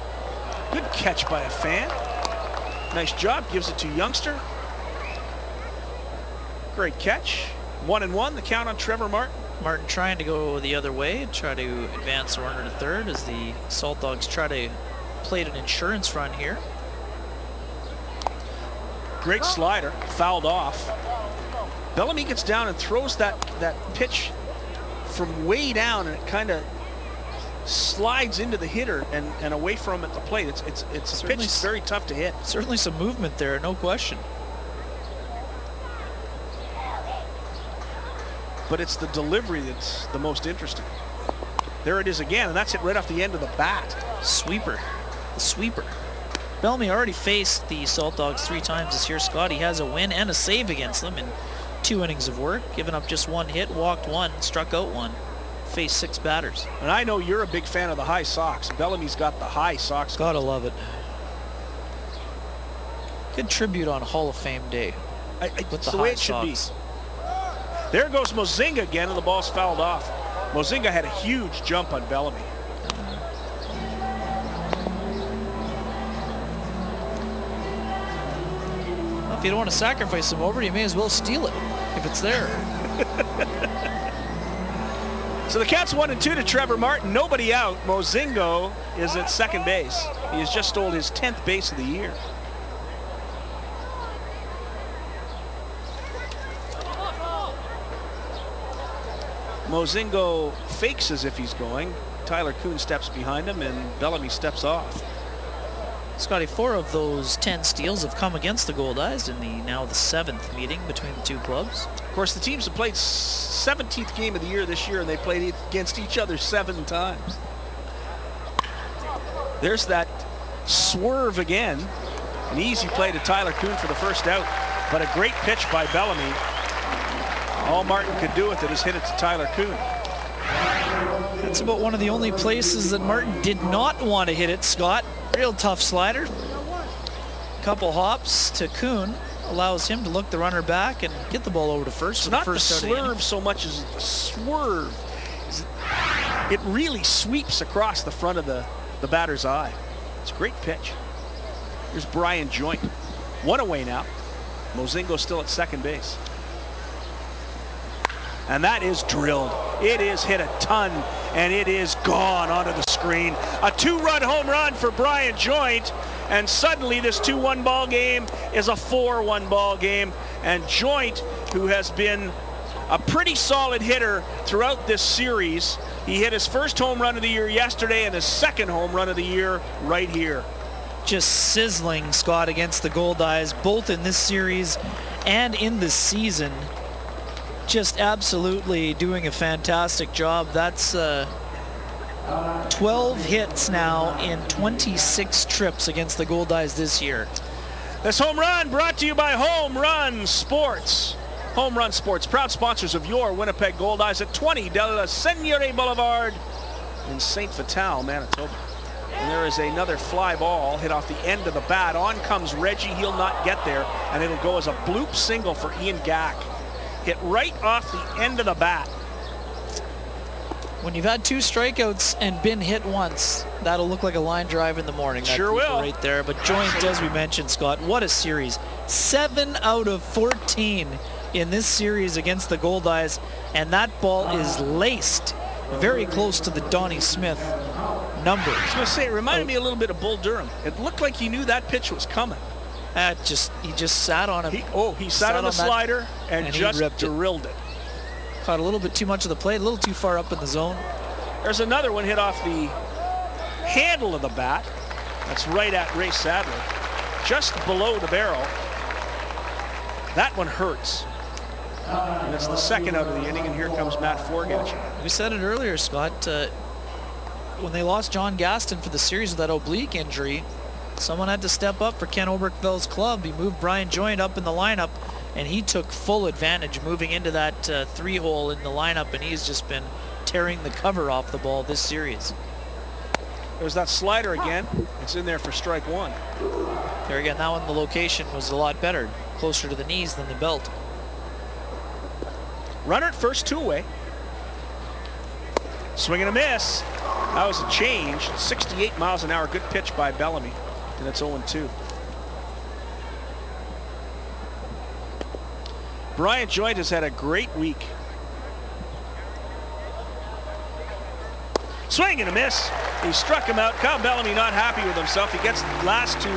Good catch by a fan. Nice job, gives it to Youngster. Great catch. 1-1, the count on Trevor Martin. Martin trying to go the other way, try to advance the runner to third as the Saltdogs try to play an insurance run here. Great slider, fouled off. Bellamy gets down and throws that pitch from way down, and it kind of slides into the hitter and away from him at the plate. It's a pitch that's very tough to hit. Certainly some movement there, no question. But it's the delivery that's the most interesting. There it is again, and that's it right off the end of the bat. Sweeper, the sweeper. Bellamy already faced the Saltdogs 3 times this year, Scott. He has a win and a save against them in 2 innings of work, given up just 1 hit, walked 1, struck out 1, faced 6 batters. And I know you're a big fan of the high socks. Bellamy's got the high socks. Gotta love it. Good tribute on Hall of Fame Day. It's the way it should be. There goes Mozingo again, and the ball's fouled off. Mozingo had a huge jump on Bellamy. If you don't want to sacrifice him over, you may as well steal it if it's there. So the Cats 1-2 to Trevor Martin. Nobody out. Mozingo is at second base. He has just stole his 10th base of the year. Mozingo fakes as if he's going. Tyler Kuhn steps behind him, and Bellamy steps off. Scotty, 4 of those 10 steals have come against the Goldeyes in the 7th meeting between the two clubs. Of course, the teams have played 17th game of the year this year, and they played against each other 7 times. There's that swerve again. An easy play to Tyler Kuhn for the first out, but a great pitch by Bellamy. All Martin could do with it is hit it to Tyler Kuhn. That's about one of the only places that Martin did not want to hit it, Scott. Real tough slider. Couple hops to Kuhn allows him to look the runner back and get the ball over to first. It's not the slurve so much as the swerve. It really sweeps across the front of the batter's eye. It's a great pitch. Here's Brian Joint. 1 away now. Mozingo still at second base. And that is drilled. It is hit a ton, and it is gone onto the screen. A 2-run home run for Brian Joint, and suddenly this 2-1 ball game is a 4-1 ball game. And Joint, who has been a pretty solid hitter throughout this series, he hit his first home run of the year yesterday and his second home run of the year right here. Just sizzling, Scott, against the Goldeyes, both in this series and in the season. Just absolutely doing a fantastic job. That's 12 hits now in 26 trips against the Goldeyes this year. This home run brought to you by Home Run Sports. Home Run Sports, proud sponsors of your Winnipeg Goldeyes at 20 de la Seigneurie Boulevard in St. Vital, Manitoba. And there is another fly ball hit off the end of the bat. On comes Reggie. He'll not get there, and it'll go as a bloop single for Ian Gack. Hit right off the end of the bat. When you've had 2 strikeouts and been hit once, that'll look like a line drive in the morning. Sure will. Right there. But Joint, as we mentioned, Scott, what a series. 7 out of 14 in this series against the Goldeyes, and that ball is laced very close to the Donnie Smith number. I was going to say, it reminded me a little bit of Bull Durham. It looked like he knew that pitch was coming. He just sat on him. He sat on the slider and just drilled it. Caught a little bit too much of the plate, a little too far up in the zone. There's another one hit off the handle of the bat. That's right at Ray Sadler, just below the barrel. That one hurts. And it's the second out of the inning, and here comes Matt Forgatch. We said it earlier, Scott. When they lost John Gaston for the series with that oblique injury, someone had to step up for Ken Oberkfeld's club. He moved Brian Joint up in the lineup, and he took full advantage moving into that 3-hole in the lineup, and he's just been tearing the cover off the ball this series. There's that slider again. It's in there for strike 1. There again, that one, the location was a lot better, closer to the knees than the belt. Runner at first, 2 away. Swing and a miss. That was a change. 68 miles an hour. Good pitch by Bellamy. And it's 0-2. Brian Joint has had a great week. Swing and a miss. He struck him out. Kyle Bellamy not happy with himself. He gets the last 2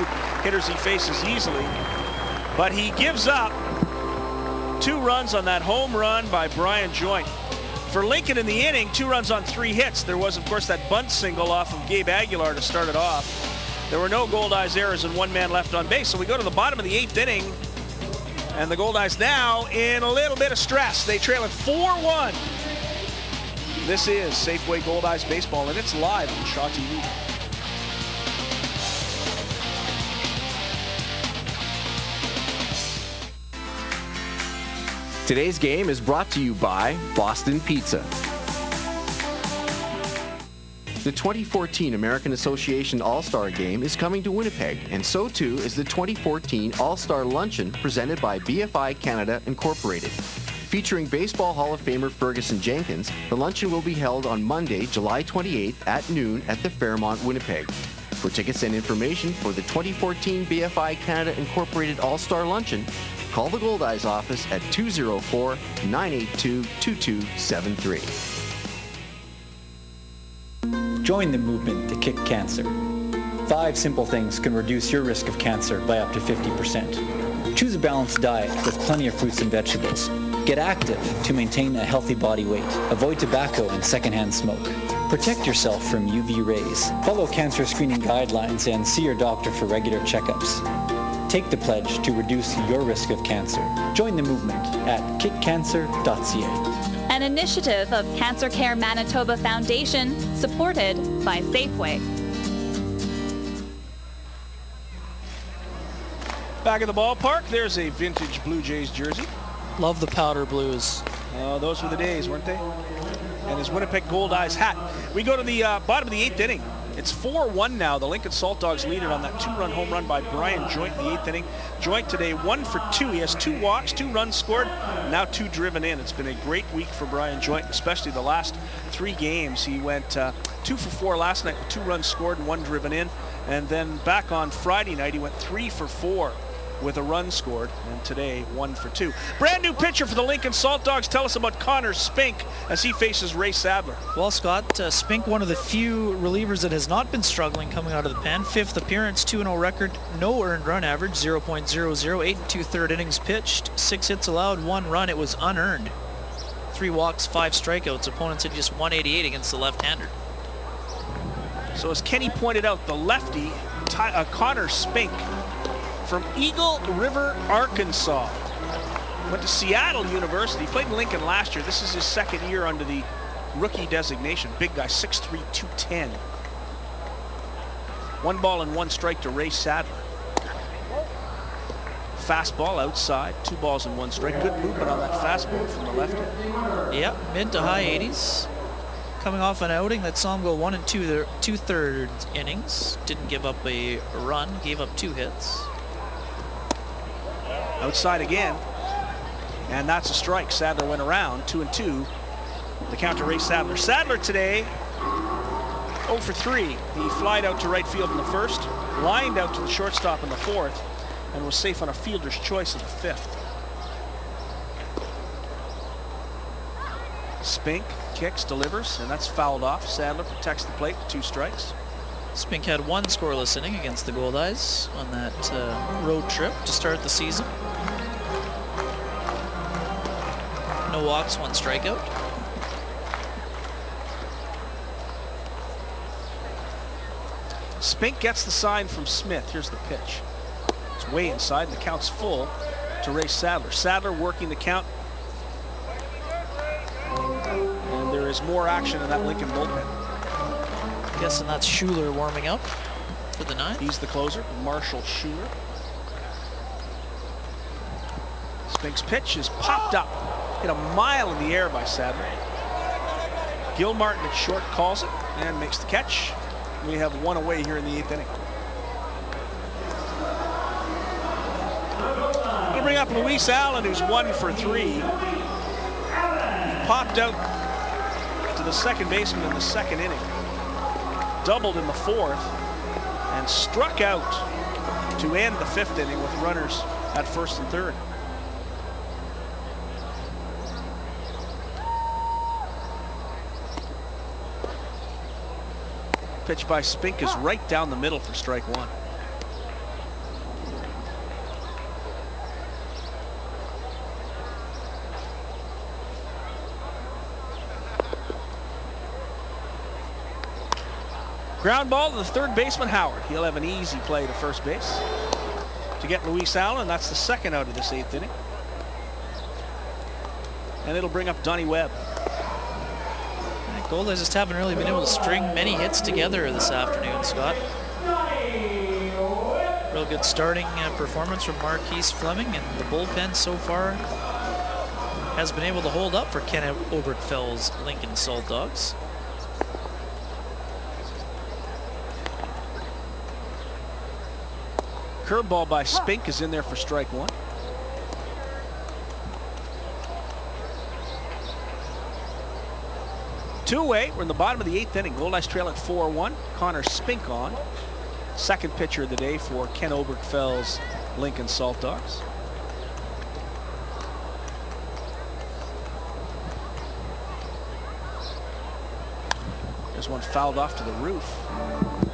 hitters he faces easily. But he gives up 2 runs on that home run by Brian Joint. For Lincoln in the inning, 2 runs on 3 hits. There was, of course, that bunt single off of Gabe Aguilar to start it off. There were no Goldeyes errors and 1 man left on base. So we go to the bottom of the 8th inning. And the Goldeyes now in a little bit of stress. They trail it 4-1. This is Safeway Goldeyes Baseball, and it's live on Shaw TV. Today's game is brought to you by Boston Pizza. The 2014 American Association All-Star Game is coming to Winnipeg, and so too is the 2014 All-Star Luncheon presented by BFI Canada Incorporated. Featuring Baseball Hall of Famer Ferguson Jenkins, the luncheon will be held on Monday, July 28th at noon at the Fairmont, Winnipeg. For tickets and information for the 2014 BFI Canada Incorporated All-Star Luncheon, call the Goldeyes office at 204-982-2273. Join the movement to kick cancer. 5 simple things can reduce your risk of cancer by up to 50%. Choose a balanced diet with plenty of fruits and vegetables. Get active to maintain a healthy body weight. Avoid tobacco and secondhand smoke. Protect yourself from UV rays. Follow cancer screening guidelines and see your doctor for regular checkups. Take the pledge to reduce your risk of cancer. Join the movement at kickcancer.ca. An initiative of Cancer Care Manitoba Foundation, supported by Safeway. Back at the ballpark, there's a vintage Blue Jays jersey. Love the powder blues. Those were the days, weren't they? And his Winnipeg Goldeyes hat. We go to the bottom of the 8th inning. It's 4-1 now. The Lincoln Saltdogs lead it on that 2-run home run by Brian Joint in the 8th inning. Joint today 1 for 2. He has 2 walks, 2 runs scored, now 2 driven in. It's been a great week for Brian Joint, especially the last 3 games. He went 2 for 4 last night with 2 runs scored and 1 driven in. And then back on Friday night, he went 3 for 4 with a run scored, and today 1 for 2. Brand new pitcher for the Lincoln Saltdogs. Tell us about Connor Spink as he faces Ray Sadler. Well, Scott, Spink, one of the few relievers that has not been struggling coming out of the pen. 5th appearance, 2-0 record, no earned run average, 0.00, 8 2/3 innings pitched, 6 hits allowed, 1 run. It was unearned. 3 walks, 5 strikeouts. Opponents had just 188 against the left-hander. So as Kenny pointed out, the lefty, Connor Spink, from Eagle River, Arkansas. Went to Seattle University, played in Lincoln last year. This is his 2nd year under the rookie designation. Big guy, 6'3", 210. 1 ball and 1 strike to Ray Sadler. Fastball outside, 2 balls and 1 strike. Good movement on that fastball from the lefty. Yep, mid to high 80s. Coming off an outing that saw him go 1 2/3 innings. Didn't give up a run, gave up 2 hits. Outside again, and that's a strike. Sadler went around, 2-2. The count to Ray Sadler. Sadler today, 0 for 3. He flied out to right field in the 1st, lined out to the shortstop in the 4th, and was safe on a fielder's choice in the 5th. Spink kicks, delivers, and that's fouled off. Sadler protects the plate with 2 strikes. Spink had 1 scoreless inning against the Goldeyes on that road trip to start the season. No walks, 1 strikeout. Spink gets the sign from Smith. Here's the pitch. It's way inside, and the count's full to Ray Sadler. Sadler working the count. And there is more action in that Lincoln bullpen. Guessing that's Schuler warming up for the 9th. He's the closer, Marshall Schuler. Spink's pitch is popped up, hit a mile in the air by Sadler. Gil Martin at short calls it and makes the catch. We have 1 away here in the 8th inning. We'll bring up Luis Allen, who's 1 for 3. Popped out to the second baseman in the 2nd inning. Doubled in the 4th and struck out to end the 5th inning with runners at 1st and 3rd. Pitch by Spink is right down the middle for strike 1. Ground ball to the 3rd baseman, Howard. He'll have an easy play to first base to get Luis Allen. That's the 2nd out of this 8th inning. And it'll bring up Donnie Webb. Goldeyes just haven't really been able to string many hits together this afternoon, Scott. Real good starting performance from Marquise Fleming, and the bullpen so far has been able to hold up for Ken Obertfeld's Lincoln Saltdogs. Curveball by Spink is in there for strike 1. Two away. We're in the bottom of the 8th inning. Goldeyes trail at 4-1. Connor Spink on. second pitcher of the day for Ken Obergfell's Lincoln Saltdogs. There's one fouled off to the roof.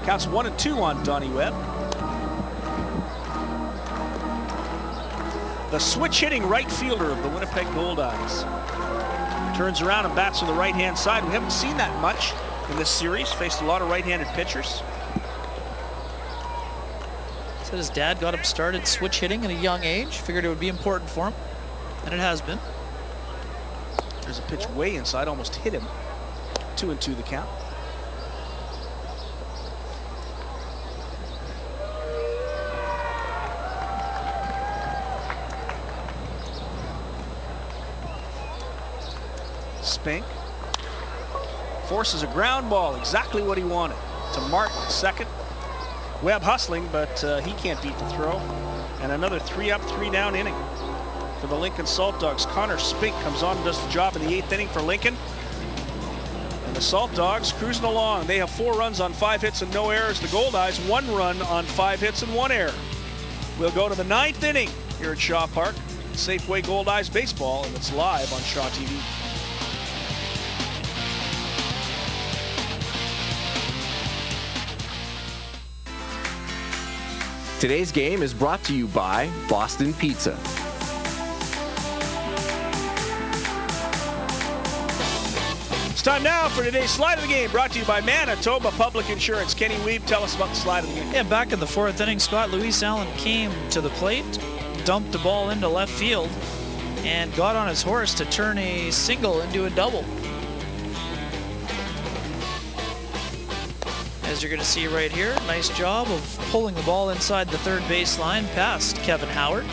Counts 1-2 on Donnie Webb. The switch-hitting right fielder of the Winnipeg Goldeyes turns around and bats from the right-hand side. We haven't seen that much in this series. Faced a lot of right-handed pitchers. Said his dad got him started switch hitting at a young age. Figured it would be important for him, and it has been. There's a pitch way inside, almost hit him. 2-2 the count. Spink forces a ground ball, exactly what he wanted, to Martin at second. Webb hustling, but he can't beat the throw. And another 3-up, 3-down inning for the Lincoln Saltdogs. Connor Spink comes on and does the job in the 8th inning for Lincoln. And the Saltdogs cruising along. They have 4 runs on 5 hits and no errors. The Goldeyes 1 run on 5 hits and 1 error. We'll go to the 9th inning here at Shaw Park. Safeway Goldeyes baseball, and it's live on Shaw TV. Today's game is brought to you by Boston Pizza. It's time now for today's slide of the game, brought to you by Manitoba Public Insurance. Kenny Weeb, tell us about the slide of the game. Yeah, back in the 4th inning, Scott Luis Allen came to the plate, dumped the ball into left field, and got on his horse to turn a single into a double. As you're going to see right here, nice job of pulling the ball inside the third baseline past Kevin Howard.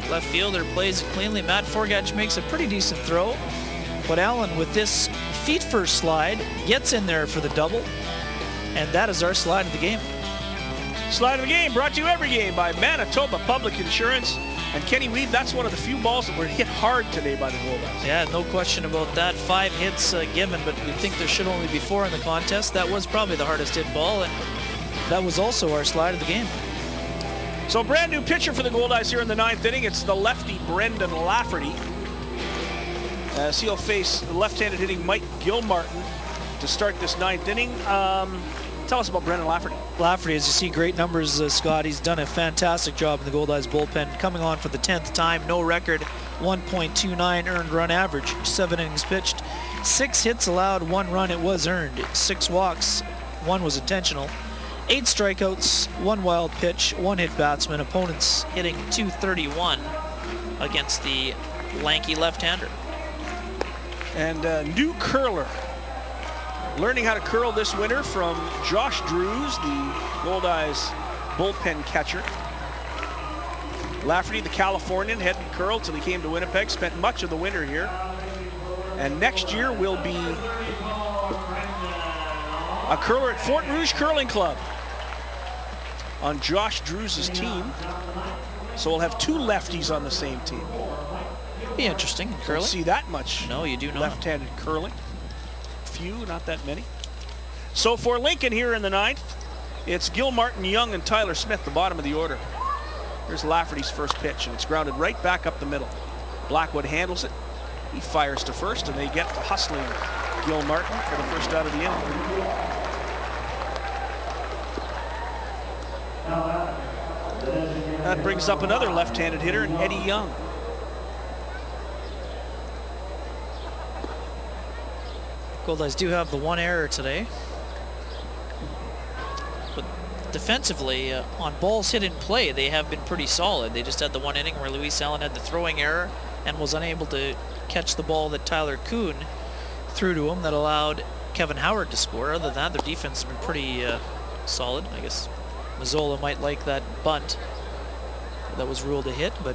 Left fielder plays it cleanly. Matt Forgatch makes a pretty decent throw, but Allen with this feet-first slide gets in there for the double, and that is our slide of the game. Slide of the game brought to you every game by Manitoba Public Insurance. And Kenny Weed, that's one of the few balls that were hit hard today by the Goldeyes. Yeah, no question about that. 5 hits given, but we think there should only be 4 in the contest. That was probably the hardest hit ball, and that was also our slide of the game. So brand new pitcher for the Goldeyes here in the 9th inning. It's the lefty Brendan Lafferty. As he'll face left-handed hitting Mike Gilmartin to start this 9th inning. Tell us about Brendan Lafferty. Lafferty, as you see, great numbers, Scott. He's done a fantastic job in the Goldeyes bullpen. Coming on for the 10th time, no record, 1.29 earned run average, 7 innings pitched, 6 hits allowed, 1 run it was earned, 6 walks, 1 was intentional, 8 strikeouts, 1 wild pitch, 1 hit batsman, opponents hitting .231 against the lanky left-hander. And new curler. Learning how to curl this winter from Josh Drews, the Goldeyes bullpen catcher. Lafferty, the Californian, hadn't curled till he came to Winnipeg, spent much of the winter here. And next year will be a curler at Fort Rouge Curling Club on Josh Drews' team. So we'll have 2 lefties on the same team. Be interesting in curling. Don't see that much. No, you do not. Left-handed curling. Few, not that many. So for Lincoln here in the 9th, it's Gilmartin, Young, and Tyler Smith, the bottom of the order. Here's Lafferty's first pitch, and it's grounded right back up the middle. Blackwood handles it. He fires to first, and they get the hustling Gilmartin for the first out of the inning. That brings up another left-handed hitter, Eddie Young. Goldeyes do have the 1 error today. But defensively, on balls hit in play, they have been pretty solid. They just had the 1 inning where Luis Allen had the throwing error and was unable to catch the ball that Tyler Kuhn threw to him that allowed Kevin Howard to score. Other than that, their defense has been pretty solid. I guess Mazzola might like that bunt that was ruled a hit, but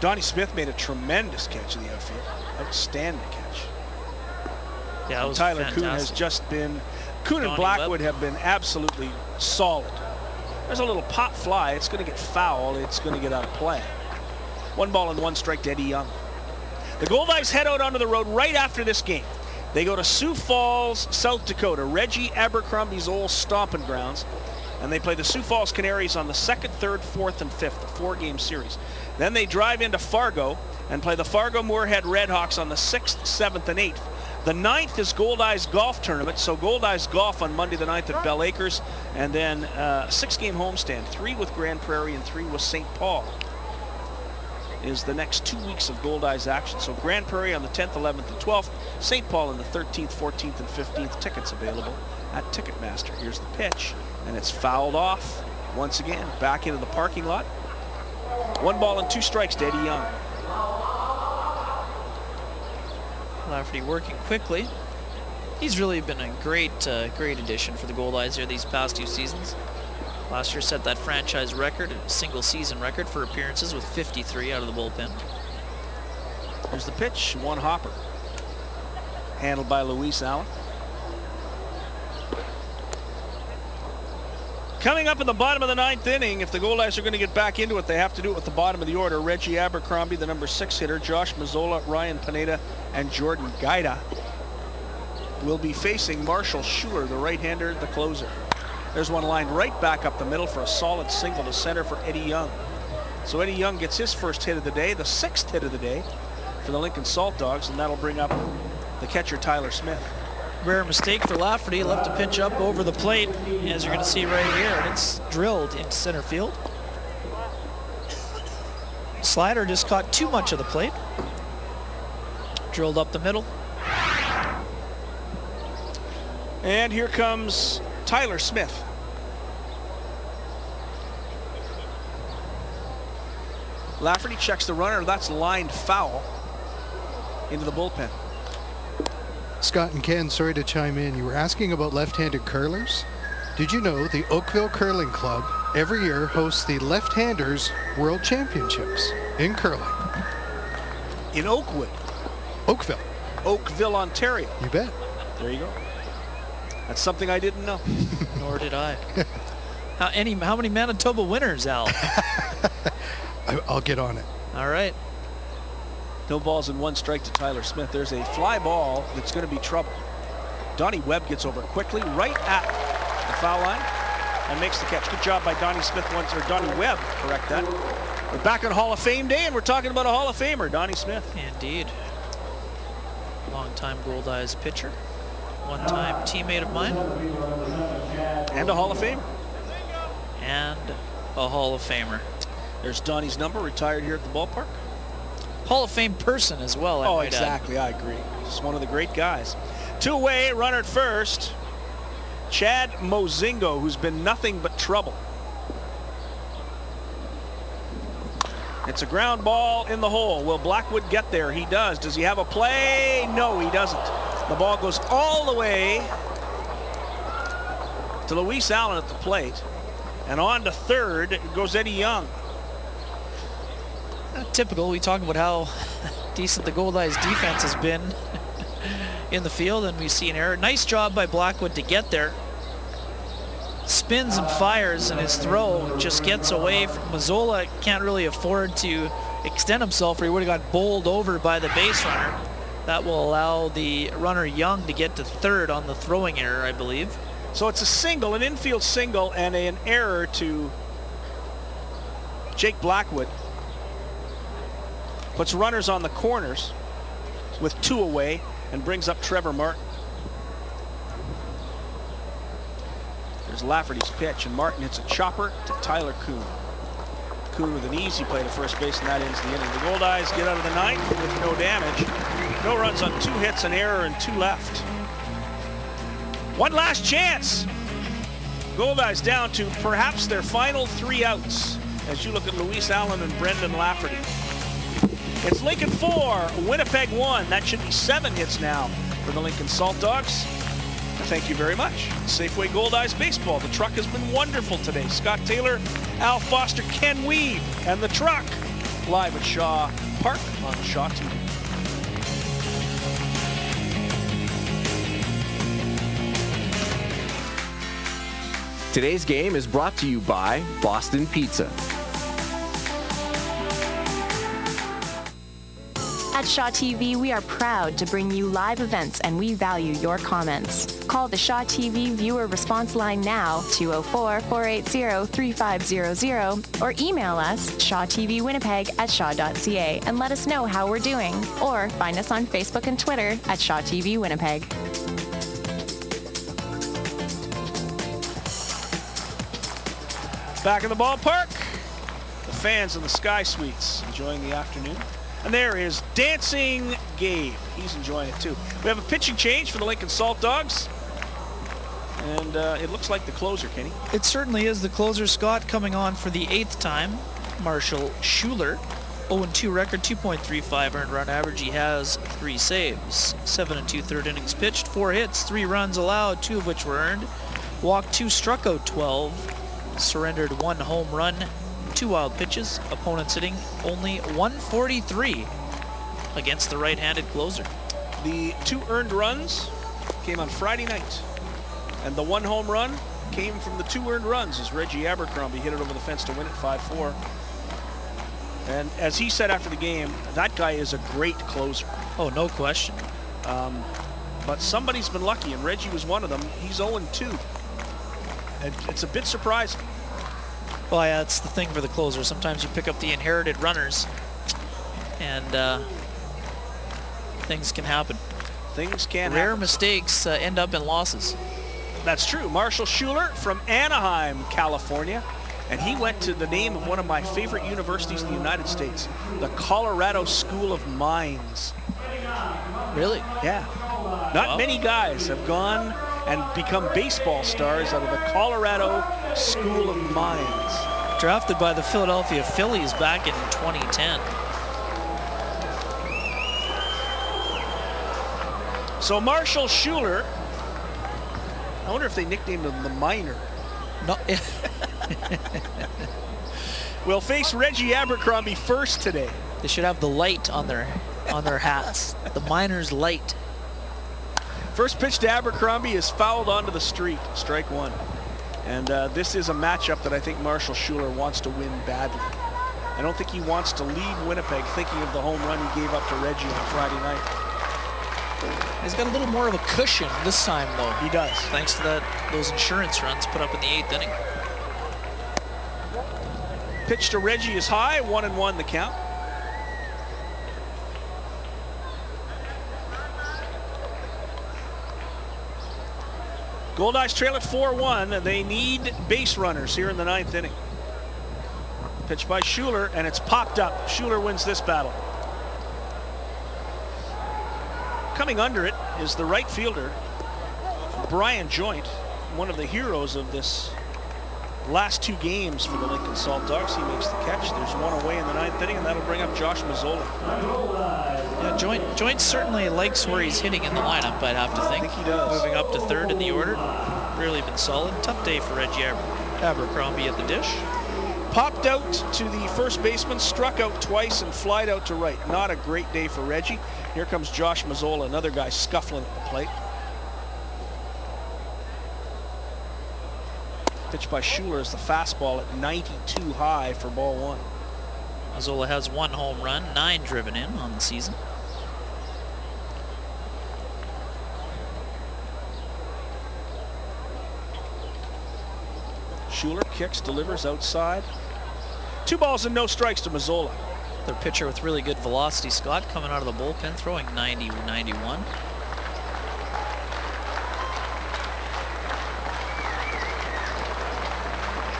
Donnie Smith made a tremendous catch in the outfield. Outstanding catch. Yeah, that was Tyler fantastic. Kuhn has just been, Kuhn and Blackwood have been absolutely solid. There's a little pop fly. It's going to get foul. It's going to get out of play. 1 ball and 1 strike to Eddie Young. The Goldeyes head out onto the road right after this game. They go to Sioux Falls, South Dakota, Reggie Abercrombie's old stomping grounds. and they play the Sioux Falls Canaries on the 2nd, 3rd, 4th, and 5th, a 4-game series. Then they drive into Fargo and play the Fargo Moorhead Redhawks on the 6th, 7th, and 8th. The 9th is Goldeyes Golf Tournament, so Goldeyes Golf on Monday the 9th at Bell Acres, and then a 6-game homestand, 3 with Grand Prairie and 3 with St. Paul, is the next 2 weeks of Goldeyes action. So Grand Prairie on the 10th, 11th, and 12th, St. Paul on the 13th, 14th, and 15th. Tickets available at Ticketmaster. Here's the pitch, and it's fouled off once again, back into the parking lot. 1 ball and 2 strikes to Eddie Young. Lafferty working quickly. He's really been a great addition for the Goldeyes here these past 2 seasons. Last year set that franchise record, a single season record for appearances with 53 out of the bullpen. Here's the pitch, 1 hopper. Handled by Luis Allen. Coming up in the bottom of the 9th inning, if the Goldeyes are going to get back into it, they have to do it with the bottom of the order. Reggie Abercrombie, the number 6 hitter, Josh Mazzola, Ryan Pineda, and Jordan Gaida will be facing Marshall Schuler, the right-hander, the closer. There's one line right back up the middle for a solid single to center for Eddie Young. So Eddie Young gets his first hit of the day, the 6th hit of the day for the Lincoln Saltdogs, and that'll bring up the catcher Tyler Smith. Rare mistake for Lafferty, left a pitch up over the plate, as you're going to see right here, and it's drilled into center field. Slider just caught too much of the plate. Drilled up the middle. And here comes Tyler Smith. Lafferty checks the runner. That's lined foul into the bullpen. Scott and Ken, sorry to chime in. You were asking about left-handed curlers. Did you know the Oakville Curling Club every year hosts the Left-Handers World Championships in curling? In Oakwood? Oakville. Oakville, Ontario. You bet. There you go. That's something I didn't know. Nor did I. How many Manitoba winners, Al? I'll get on it. All right. No balls and 1 strike to Tyler Smith. There's a fly ball that's going to be trouble. Donnie Webb gets over quickly right at the foul line and makes the catch. Good job by Donnie Webb, correct that. We're back on Hall of Fame Day, and we're talking about a Hall of Famer, Donnie Smith. Indeed. Long-time Goldeyes pitcher. One-time teammate of mine. And a Hall of Famer. And a Hall of Famer. There's Donnie's number, retired here at the ballpark. Hall of Fame person as well, I might exactly, add. I agree. He's one of the great guys. 2 away, runner at first. Chad Mozingo, who's been nothing but trouble. It's a ground ball in the hole. Will Blackwood get there? He does. Does he have a play? No, he doesn't. The ball goes all the way to Luis Allen at the plate. And on to third goes Eddie Young. Typical. We talk about how decent the Goldeyes defense has been in the field, and we see an error. Nice job by Blackwood to get there. Spins and fires, and his throw just gets away from Mazzola. Can't really afford to extend himself, or he would have got bowled over by the base runner. That will allow the runner Young to get to third on the throwing error, I believe. So it's a single, an infield single, and an error to Jake Blackwood. Puts runners on the corners with 2 away and brings up Trevor Martin. There's Lafferty's pitch, and Martin hits a chopper to Tyler Kuhn. Kuhn with an easy play to first base, and that ends the inning. The Goldeyes get out of the 9th with no damage. No runs on 2 hits, an error, and 2 left. One last chance. Goldeyes down to perhaps their final 3 outs as you look at Luis Allen and Brendan Lafferty. It's Lincoln 4, Winnipeg 1. That should be 7 hits now for the Lincoln Saltdogs. Thank you very much. Safeway Goldeyes Baseball. The truck has been wonderful today. Scott Taylor, Al Foster, Ken Weave, and the truck live at Shaw Park on Shaw TV. Today's game is brought to you by Boston Pizza. At Shaw TV, we are proud to bring you live events and we value your comments. Call the Shaw TV viewer response line now, 204-480-3500, or email us, shawtvwinnipeg@shaw.ca, and let us know how we're doing. Or find us on Facebook and Twitter at Shaw TV Winnipeg. Back in the ballpark, the fans in the Sky Suites enjoying the afternoon. And there is Dancing Gabe. He's enjoying it too. We have a pitching change for the Lincoln Saltdogs. And it looks like the closer, Kenny. It certainly is the closer, Scott, coming on for the 8th time. Marshall Schuler, 0-2 record, 2.35 earned run average. He has 3 saves, 7 2/3 innings pitched, 4 hits, 3 runs allowed, 2 of which were earned. Walked 2, struck out 12, surrendered 1 home run, 2 wild pitches. Opponents hitting only 143 against the right-handed closer. The 2 earned runs came on Friday night. And the 1 home run came from the 2 earned runs as Reggie Abercrombie hit it over the fence to win it 5-4. And as he said after the game, that guy is a great closer. Oh, no question. But somebody's been lucky, and Reggie was one of them. He's 0-2. And it's a bit surprising. Well, yeah, that's the thing for the closer. Sometimes you pick up the inherited runners, and things can happen. Things can Rare happen. mistakes end up in losses. That's true. Marshall Schuler from Anaheim, California. And he went to the name of one of my favorite universities in the United States, the Colorado School of Mines. Really? Yeah. Not many guys have gone and become baseball stars out of the Colorado School of Mines. Drafted by the Philadelphia Phillies back in 2010. So Marshall Schuler, I wonder if they nicknamed him the Miner. No. Will face Reggie Abercrombie first today. They should have the light on their hats. The Miners light. First pitch to Abercrombie is fouled onto the street. Strike 1. And this is a matchup that I think Marshall Schuler wants to win badly. I don't think he wants to leave Winnipeg thinking of the home run he gave up to Reggie on Friday night. He's got a little more of a cushion this time, though. He does. Thanks to those insurance runs put up in the 8th inning. Pitch to Reggie is high, 1-1 the count. Goldeyes trail at 4-1. They need base runners here in the 9th inning. Pitch by Schuler, and it's popped up. Schuler wins this battle. Coming under it is the right fielder, Brian Joint, one of the heroes of this last 2 games for the Lincoln Saltdogs. He makes the catch. There's 1 away in the 9th inning, and that'll bring up Josh Mazzola. Yeah, Joint certainly likes where he's hitting in the lineup, I'd have to think. I think he does. Moving up to 3rd in the order. Really been solid. Tough day for Reggie Abercrombie at the dish. Popped out to the first baseman, struck out twice, and flied out to right. Not a great day for Reggie. Here comes Josh Mazzola, another guy scuffling at the plate. Pitch by Schuler is the fastball at 92 high for ball 1. Mazzola has 1 home run, 9 driven in on the season. Schuler kicks, delivers outside. 2 balls and no strikes to Mazzola. Their pitcher with really good velocity, Scott, coming out of the bullpen, throwing 90-91.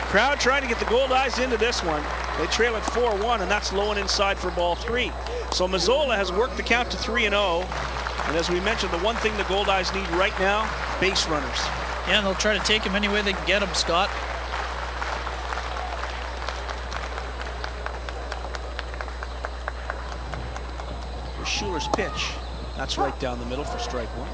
Crowd trying to get the Goldeyes into this one. They trail at 4-1, and that's low and inside for ball 3. So Mazzola has worked the count to 3-0. And as we mentioned, the one thing the Goldeyes need right now, base runners. Yeah, and they'll try to take him any way they can get him, Scott. Here's Schuler's pitch. That's right down the middle for strike 1.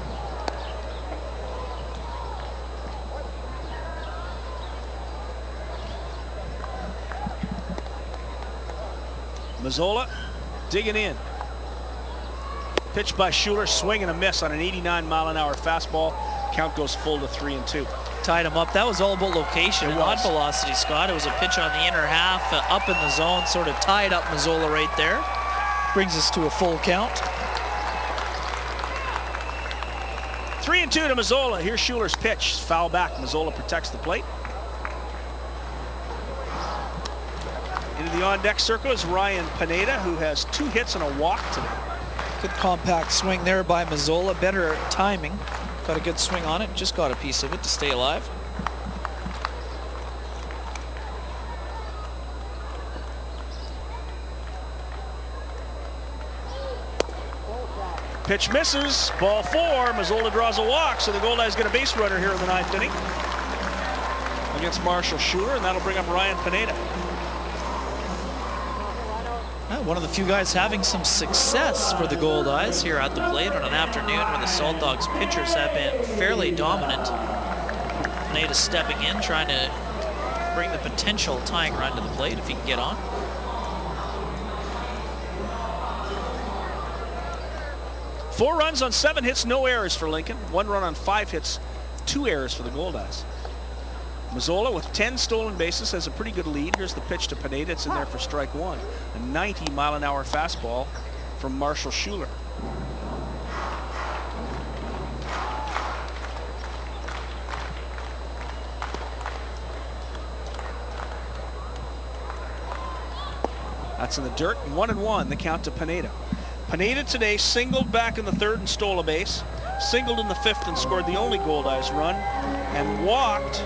Mazzola digging in. Pitch by Schuler, swing and a miss on an 89-mile-an-hour fastball. Count goes full to 3-2. Tied him up. That was all about location, not velocity, Scott. It was a pitch on the inner half, up in the zone, sort of tied up Mazzola right there. Brings us to a full count. 3-2 to Mazzola. Here's Schuler's pitch. Foul back. Mazzola protects the plate. Into the on-deck circle is Ryan Pineda, who has 2 hits and a walk today. Good compact swing there by Mazzola. Better timing. Got a good swing on it. Just got a piece of it to stay alive. Pitch misses. Ball 4. Mazzola draws a walk, so the Goldeyes get a base runner here in the 9th inning against Marshall Schuler, and that'll bring up Ryan Pineda. One of the few guys having some success for the Goldeyes here at the plate on an afternoon when the Saltdogs pitchers have been fairly dominant. Pineda stepping in, trying to bring the potential tying run to the plate if he can get on. Four runs on 7 hits, no errors for Lincoln. 1 run on 5 hits, 2 errors for the Goldeyes. Mazzola with 10 stolen bases has a pretty good lead. Here's the pitch to Pineda. It's in there for strike 1. A 90-mile-an-hour fastball from Marshall Schuler. That's in the dirt. 1-1, the count to Pineda. Pineda today singled back in the 3rd and stole a base, singled in the 5th and scored the only Goldeyes run, and walked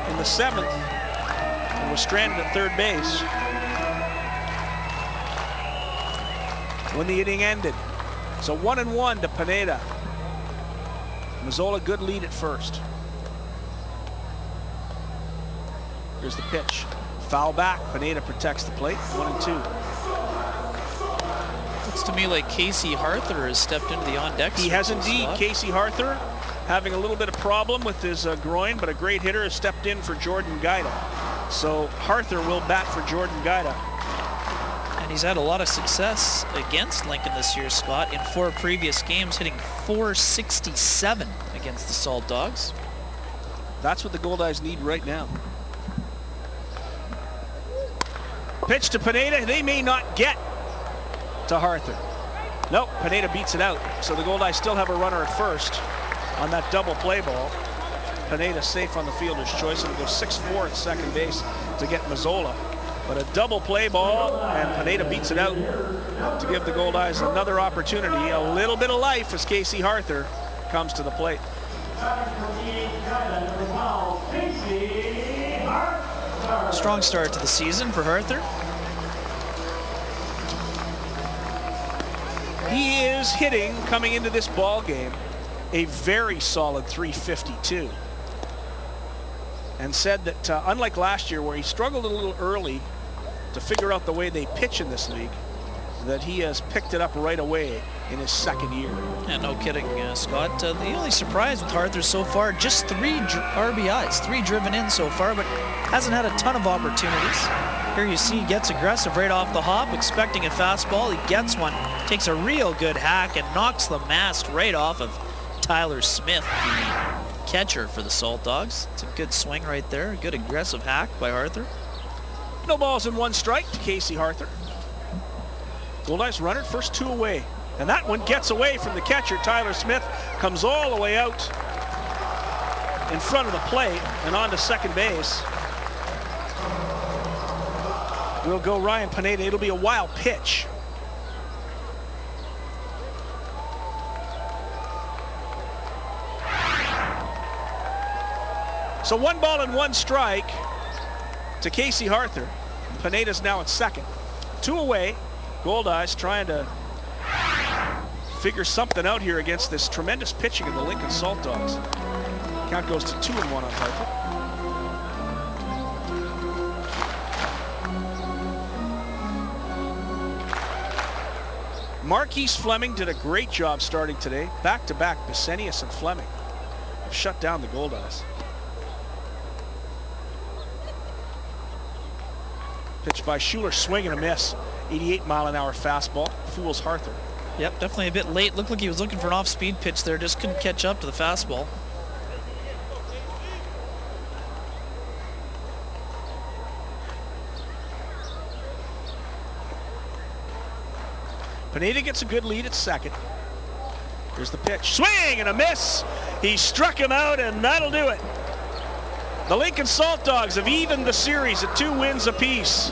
in the 7th and was stranded at 3rd base when the inning ended. So 1-1 to Pineda. Mazzola good lead at first. Here's the pitch. Foul back. Pineda protects the plate. 1-2. Looks to me like Casey Harther has stepped into the on-deck. He has indeed. Casey Harther having a little bit of problem with his groin, but a great hitter has stepped in for Jordan Gaida. So Harther will bat for Jordan Gaida. And he's had a lot of success against Lincoln this year, Scott, in 4 previous games, hitting .467 against the Saltdogs. That's what the Goldeyes need right now. Pitch to Pineda. They may not get to Harther. Nope, Pineda beats it out. So the Goldeyes still have a runner at first on that double play ball. Pineda safe on the fielder's choice, and it goes 6-4 at second base to get Mazzola. But a double play ball, and Pineda beats it out to give the Goldeyes another opportunity. A little bit of life as Casey Harther comes to the plate. Strong start to the season for Harther. He is hitting, coming into this ball game, a very solid .352. And said that unlike last year where he struggled a little early to figure out the way they pitch in this league, that he has picked it up right away in his 2nd year. Yeah, no kidding, Scott. The only surprise with Harther so far, just 3 RBIs, 3 driven in so far, but hasn't had a ton of opportunities. Here you see he gets aggressive right off the hop, expecting a fastball. He gets one, takes a real good hack, and knocks the mask right off of Tyler Smith, the catcher for the Saltdogs. It's a good swing right there, a good aggressive hack by Harther. No balls and 1 strike to Casey Harther. Goldeyes runner, first 2 away. And that one gets away from the catcher. Tyler Smith comes all the way out in front of the plate and on to second base. Will go Ryan Pineda. It'll be a wild pitch. So 1 ball and 1 strike to Casey Harther. Pineda's now at second. 2 away. Goldeyes trying to figure something out here against this tremendous pitching of the Lincoln Saltdogs. Count goes to 2-1 on Harther. Marquise Fleming did a great job starting today. Back-to-back, Bissenius and Fleming have shut down the Goldeyes. Pitch by Schuler, swing and a miss. 88-mile-an-hour fastball, fools Harther. Yep, definitely a bit late. Looked like he was looking for an off-speed pitch there, just couldn't catch up to the fastball. Pineda gets a good lead at second. Here's the pitch. Swing and a miss. He struck him out, and that'll do it. The Lincoln Saltdogs have evened the series at 2 wins apiece,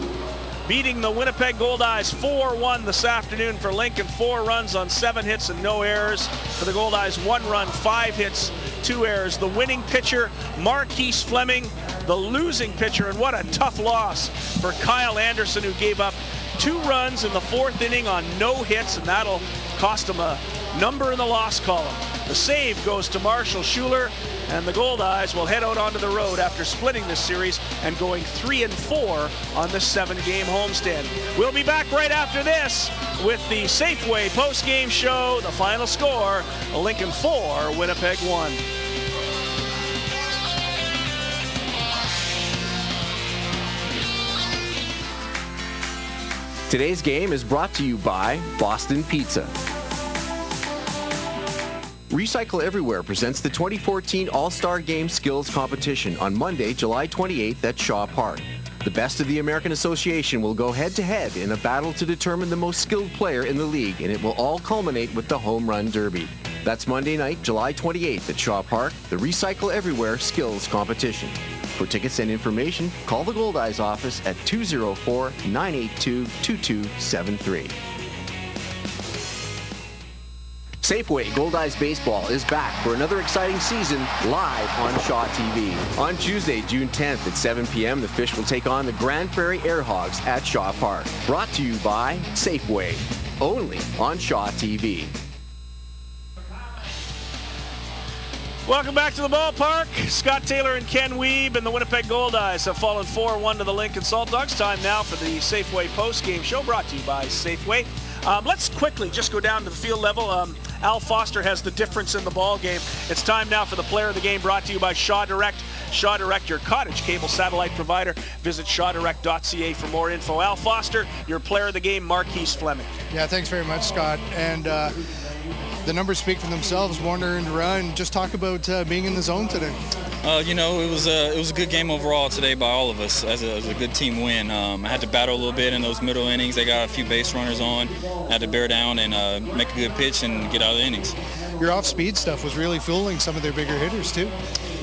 beating the Winnipeg Goldeyes 4-1 this afternoon. For Lincoln, 4 runs on 7 hits and no errors. For the Goldeyes, 1 run, 5 hits, 2 errors. The winning pitcher, Marquise Fleming. The losing pitcher, and what a tough loss for Kyle Anderson, who gave up 2 runs in the 4th inning on no hits, and that'll cost him a number in the loss column. The save goes to Marshall Schuler, and the Goldeyes will head out onto the road after splitting this series and going 3-4 on the 7-game homestand. We'll be back right after this with the Safeway post-game show. The final score, Lincoln 4, Winnipeg 1. Today's game is brought to you by Boston Pizza. Recycle Everywhere presents the 2014 All-Star Game Skills Competition on Monday, July 28th at Shaw Park. The best of the American Association will go head-to-head in a battle to determine the most skilled player in the league, and it will all culminate with the Home Run Derby. That's Monday night, July 28th at Shaw Park, the Recycle Everywhere Skills Competition. For tickets and information, call the Goldeyes office at 204-982-2273. Safeway Goldeyes Baseball is back for another exciting season live on Shaw TV. On Tuesday, June 10th at 7 p.m., the Fish will take on the Grand Prairie Airhogs at Shaw Park. Brought to you by Safeway, only on Shaw TV. Welcome back to the ballpark. Scott Taylor and Ken Wiebe and the Winnipeg Goldeyes have fallen 4-1 to the Lincoln Saltdogs. Time now for the Safeway post-game show brought to you by Safeway. Let's quickly just go down to the field level. Al Foster has the difference in the ball game. It's time now for the player of the game, brought to you by Shaw Direct. Shaw Direct, your cottage cable satellite provider. Visit shawdirect.ca for more info. Al Foster, your player of the game, Marquise Fleming. Yeah, thanks very much, Scott. And the numbers speak for themselves. 1 earned run. Just talk about being in the zone today. You know, it was a good game overall today by all of us. As a good team win. I had to battle a little bit in those middle innings. They got a few base runners on. I had to bear down and make a good pitch and get out of the innings. Your off-speed stuff was really fooling some of their bigger hitters too.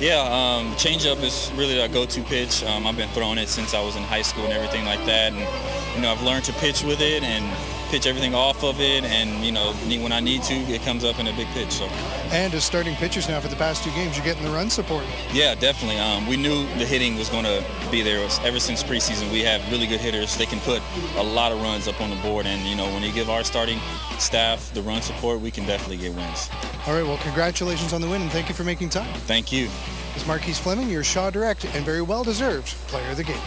Yeah, changeup is really our go-to pitch. I've been throwing it since I was in high school and everything like that. And you know, I've learned to pitch with it and pitch everything off of it, and you know, when I need to, it comes up in a big pitch. So. And as starting pitchers now for the past 2 games, you're getting the run support. Yeah, definitely. We knew the hitting was going to be there. Ever since preseason, we have really good hitters. They can put a lot of runs up on the board, and you know, when you give our starting staff the run support, we can definitely get wins. All right, well, congratulations on the win, and thank you for making time. Thank you. This is Marquise Fleming, your Shaw Direct and very well-deserved player of the game.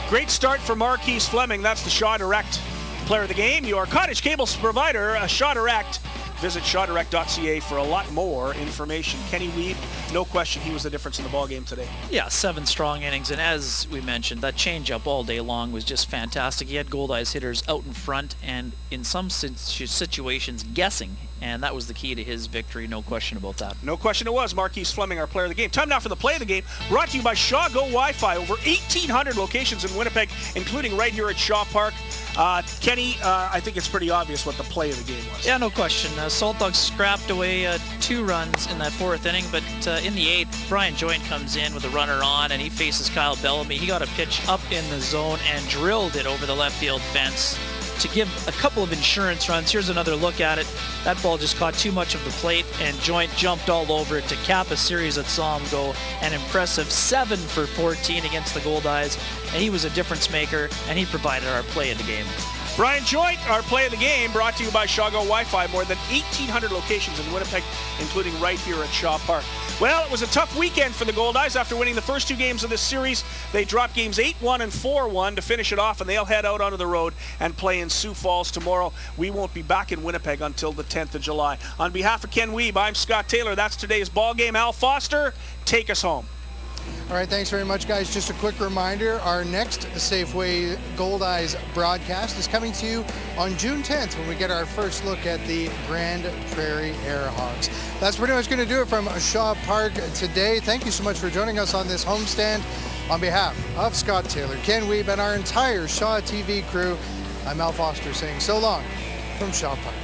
Great start for Marquise Fleming. That's the Shaw Direct player of the game. Your cottage cable provider, Shaw Direct. Visit shawdirect.ca for a lot more information. Kenny Wiebe, no question he was the difference in the ballgame today. Yeah, 7 strong innings, and as we mentioned, that changeup all day long was just fantastic. He had Goldeyes hitters out in front and in some situations guessing, and that was the key to his victory, no question about that. No question it was. Marquise Fleming, our player of the game. Time now for the play of the game, brought to you by Shaw Go Wi-Fi. Over 1,800 locations in Winnipeg, including right here at Shaw Park. Kenny, I think it's pretty obvious what the play of the game was. Yeah, no question. Saltdogs scrapped away 2 runs in that 4th inning, but in the 8th, Brian Joynt comes in with a runner on, and he faces Kyle Bellamy. He got a pitch up in the zone and drilled it over the left field fence to give a couple of insurance runs. Here's another look at it. That ball just caught too much of the plate, and Joynt jumped all over it to cap a series that saw him go an impressive 7 for 14 against the Goldeyes, and he was a difference maker, and he provided our play of the game. Brian Joynt, our play of the game, brought to you by Shaw Go Wi-Fi. More than 1,800 locations in Winnipeg, including right here at Shaw Park. Well, it was a tough weekend for the Goldeyes. After winning the first 2 games of this series, they dropped games 8-1 and 4-1 to finish it off, and they'll head out onto the road and play in Sioux Falls tomorrow. We won't be back in Winnipeg until the 10th of July. On behalf of Ken Wiebe, I'm Scott Taylor. That's today's ball game. Al Foster, take us home. All right, thanks very much, guys. Just a quick reminder, our next Safeway Goldeyes broadcast is coming to you on June 10th when we get our first look at the Grand Prairie Airhogs. That's pretty much going to do it from Shaw Park today. Thank you so much for joining us on this homestand. On behalf of Scott Taylor, Ken Wiebe, and our entire Shaw TV crew, I'm Al Foster saying so long from Shaw Park.